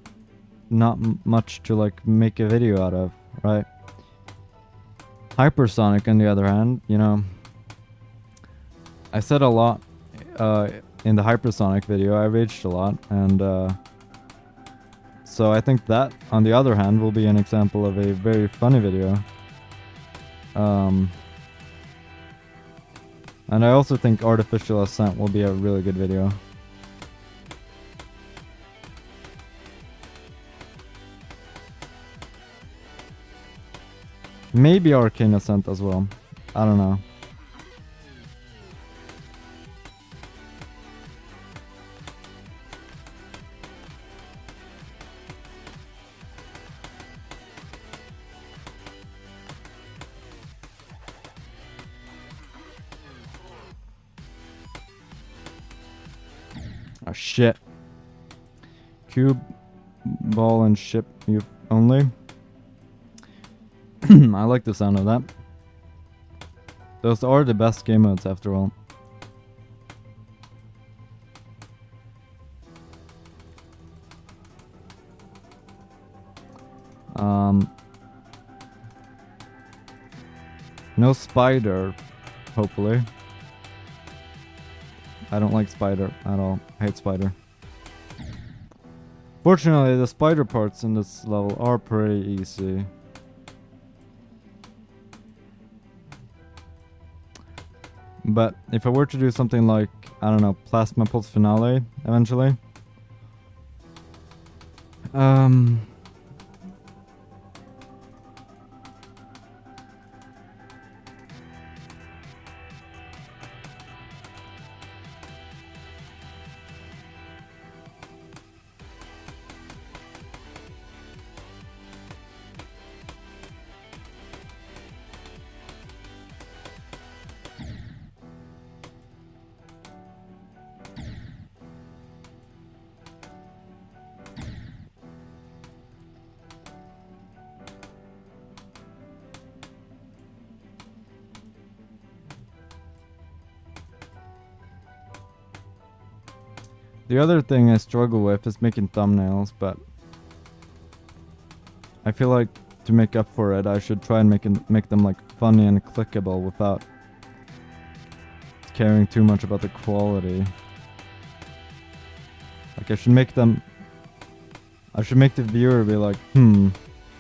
not much to like make a video out of, right? Hypersonic, on the other hand, you know, I said a lot in the Hypersonic video. I raged a lot, and so I think that, on the other hand, will be an example of a very funny video. And I also think Artificial Ascent will be a really good video. Maybe Arcane Ascent as well. I don't know. Oh shit. Cube, ball, and ship you only. I like the sound of that. Those are the best game modes after all. No spider, hopefully. I don't like spider at all. I hate spider. Fortunately, the spider parts in this level are pretty easy. But if I were to do something like, I don't know, Plasma Pulse Finale eventually. The other thing I struggle with is making thumbnails, but I feel like to make up for it, I should try and make them like funny and clickable without caring too much about the quality. Like I should make the viewer be like,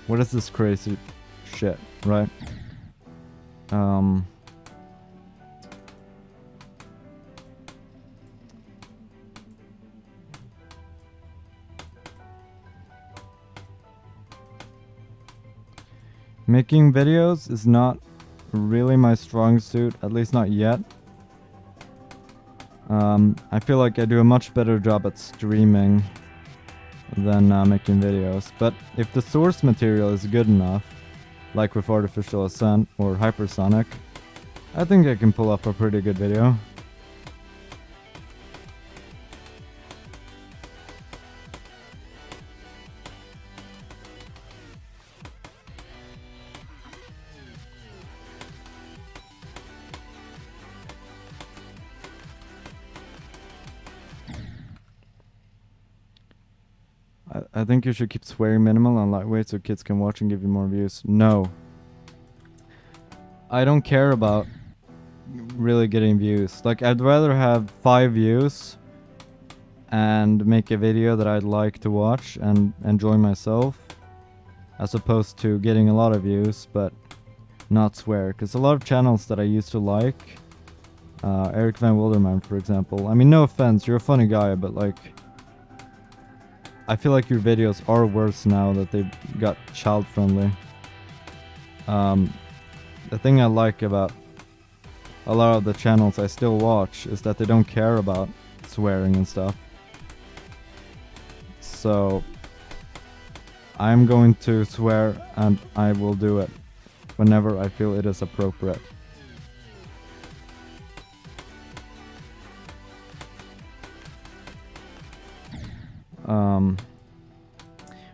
what is this crazy shit, right? Making videos is not really my strong suit, at least not yet. I feel like I do a much better job at streaming than making videos. But if the source material is good enough, like with Artificial Ascent or Hypersonic, I think I can pull off a pretty good video. I think you should keep swearing minimal and lightweight so kids can watch and give you more views. No. I don't care about really getting views. Like, I'd rather have 5 views and make a video that I'd like to watch and enjoy myself, as opposed to getting a lot of views but not swear. Because a lot of channels that I used to like, Eric Van Wilderman for example, I mean, no offense, you're a funny guy, but like, I feel like your videos are worse now that they got child friendly. The thing I like about a lot of the channels I still watch is that they don't care about swearing and stuff. So I'm going to swear, and I will do it whenever I feel it is appropriate.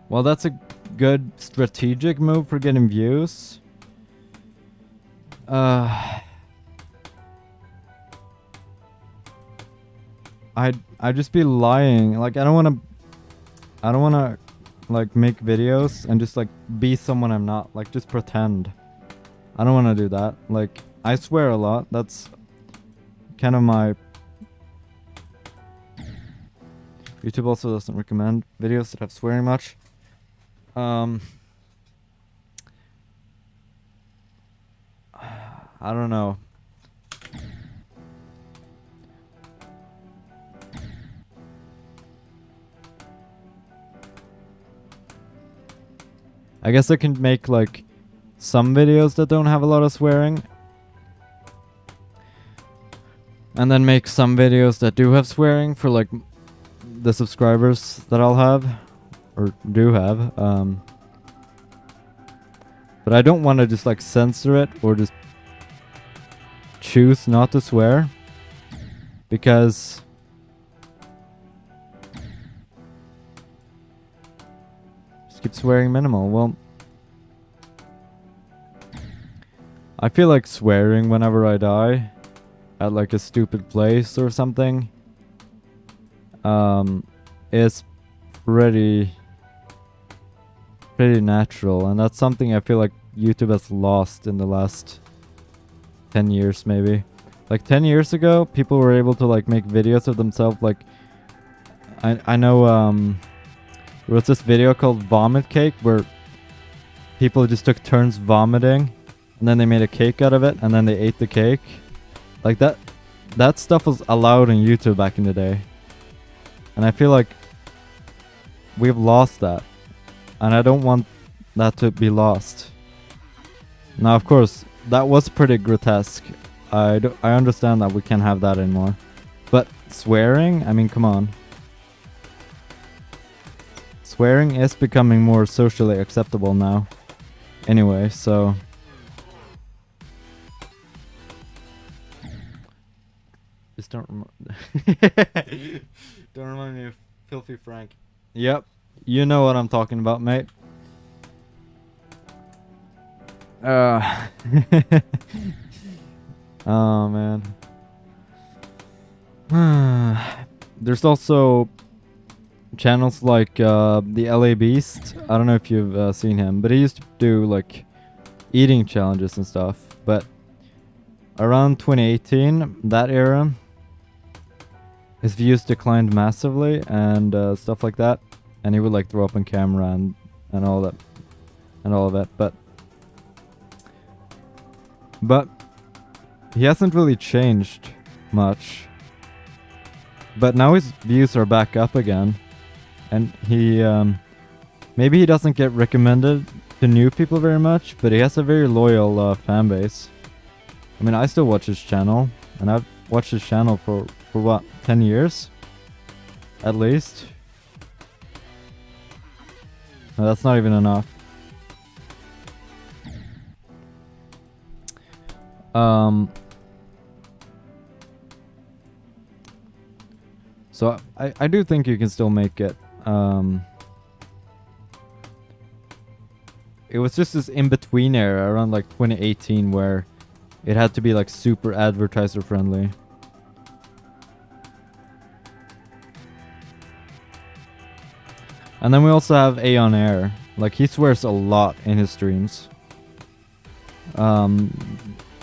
Well, that's a good strategic move for getting views. I'd just be lying. Like, I don't wanna like make videos and just like be someone I'm not. Like, just pretend. I don't wanna do that. Like, I swear a lot. That's kind of my... YouTube also doesn't recommend videos that have swearing much. I don't know. I guess I can make like some videos that don't have a lot of swearing, and then make some videos that do have swearing for like the subscribers that I'll have or do have. But I don't want to just like censor it or just choose not to swear, because just keep swearing minimal. Well, I feel like swearing whenever I die at like a stupid place or something is pretty natural, and that's something I feel like YouTube has lost in the last 10 years maybe. Like 10 years ago, people were able to like make videos of themselves. Like, I know there was this video called Vomit Cake where people just took turns vomiting and then they made a cake out of it and then they ate the cake. Like that stuff was allowed on YouTube back in the day. And I feel like we've lost that. And I don't want that to be lost. Now, of course, that was pretty grotesque. I understand that we can't have that anymore. But swearing? I mean, come on. Swearing is becoming more socially acceptable now. Anyway, so... Just don't remind me of Filthy Frank. Yep. You know what I'm talking about, mate. Oh, man. There's also channels like the LA Beast. I don't know if you've seen him, but he used to do like eating challenges and stuff. But around 2018, that era, his views declined massively and stuff like that. And he would like throw up on camera and all that and all of that. But he hasn't really changed much. But now his views are back up again. And he maybe he doesn't get recommended to new people very much, but he has a very loyal fan base. I mean, I still watch his channel, and I've watched his channel for what, 10 years? At least. No, that's not even enough. So I do think you can still make it. It was just this in-between era around like 2018 where it had to be like super advertiser friendly. And then we also have Aeon Air. Like, he swears a lot in his streams.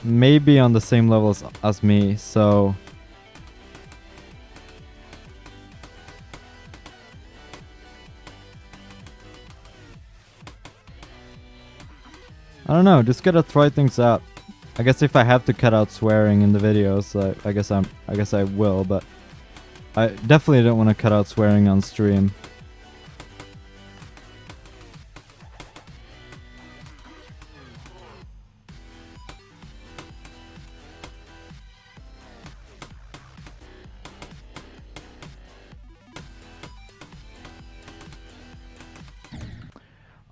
Maybe on the same level as me, so... I don't know, just gotta try things out. I guess if I have to cut out swearing in the videos, I guess I will, but I definitely don't want to cut out swearing on stream.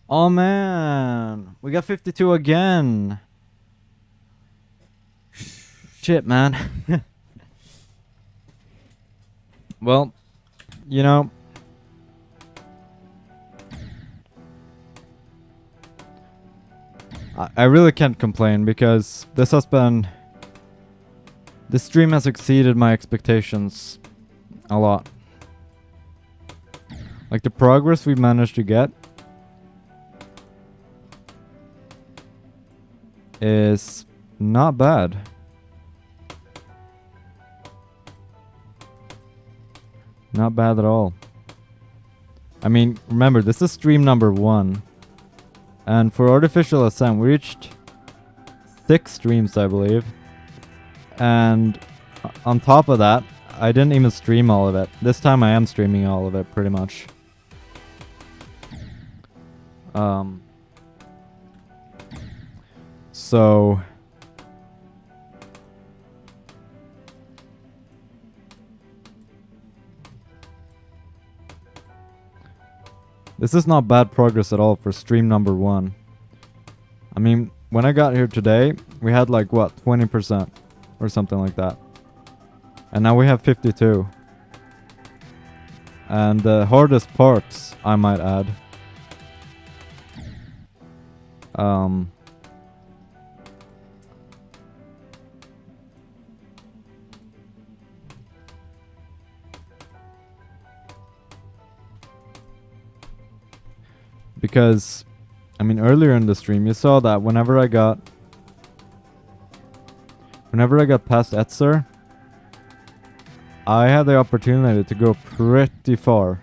Oh man, we got 52 again. Shit, man. Well, you know, I really can't complain because this stream has exceeded my expectations a lot. Like, the progress we managed to get is not bad. Not bad at all. I mean, remember, this is stream number 1. And for Artificial Ascent, we reached 6 streams, I believe. And on top of that, I didn't even stream all of it. This time I am streaming all of it, pretty much. So... this is not bad progress at all for stream number 1. I mean, when I got here today, we had like, what, 20% or something like that. And now we have 52. And the hardest parts, I might add. Because, I mean, earlier in the stream, you saw that whenever I got past Etzer, I had the opportunity to go pretty far.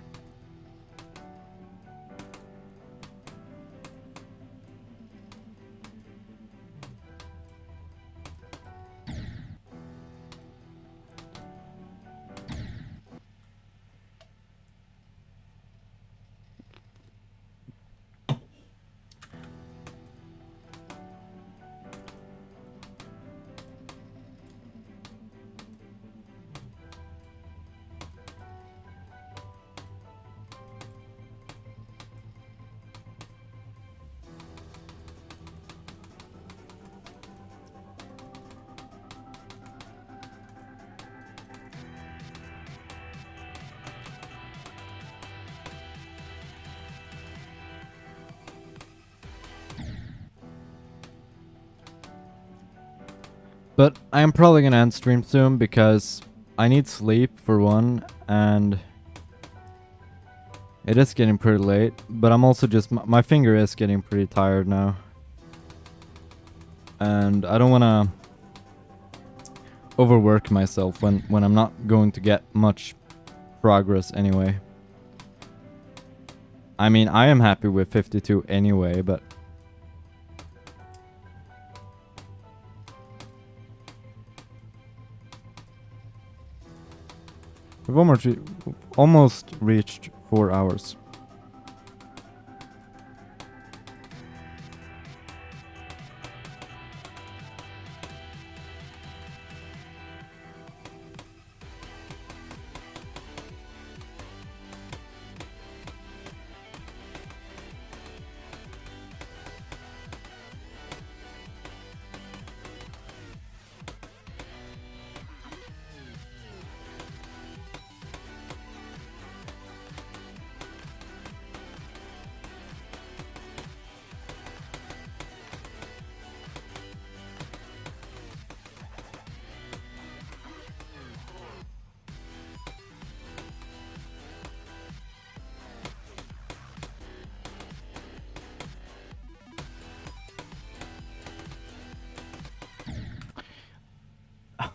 But I am probably gonna end stream soon because I need sleep for one, and it is getting pretty late. But I'm also just, my finger is getting pretty tired now, and I don't wanna overwork myself when I'm not going to get much progress anyway. I mean, I am happy with 52 anyway, but we've almost reached 4 hours.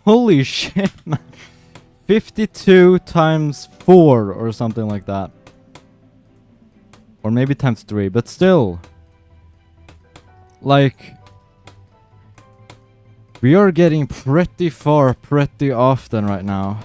Holy shit, man. 52 times 4 or something like that. Or maybe times 3, but still. Like, we are getting pretty far pretty often right now.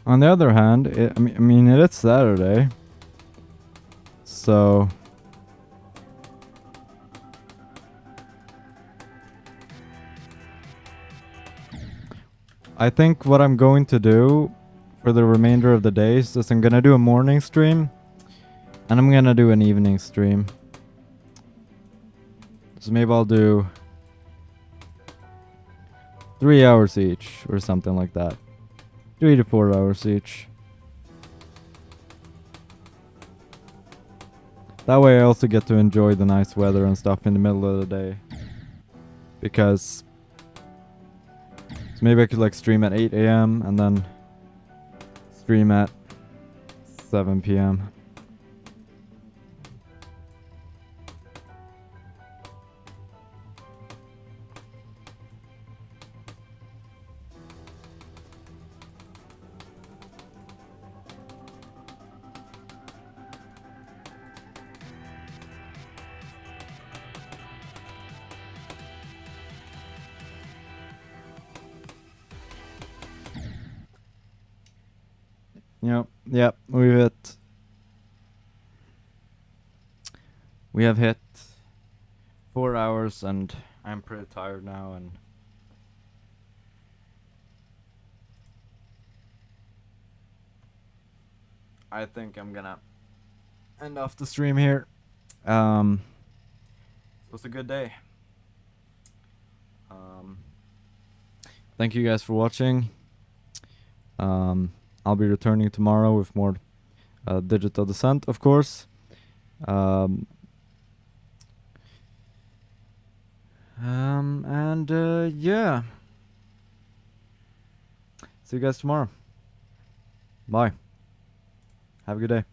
On the other hand, I mean, it is Saturday. So I think what I'm going to do for the remainder of the days is I'm gonna do a morning stream and I'm gonna do an evening stream. So maybe I'll do 3 hours each or something like that. 3 to 4 hours each. That way I also get to enjoy the nice weather and stuff in the middle of the day. Because so maybe I could like stream at 8 a.m. and then stream at 7 p.m. Yep, we have hit 4 hours and I'm pretty tired now and I think I'm gonna end off the stream here. It was a good day. Thank you guys for watching. I'll be returning tomorrow with more Digital Descent, of course. And yeah. See you guys tomorrow. Bye. Have a good day.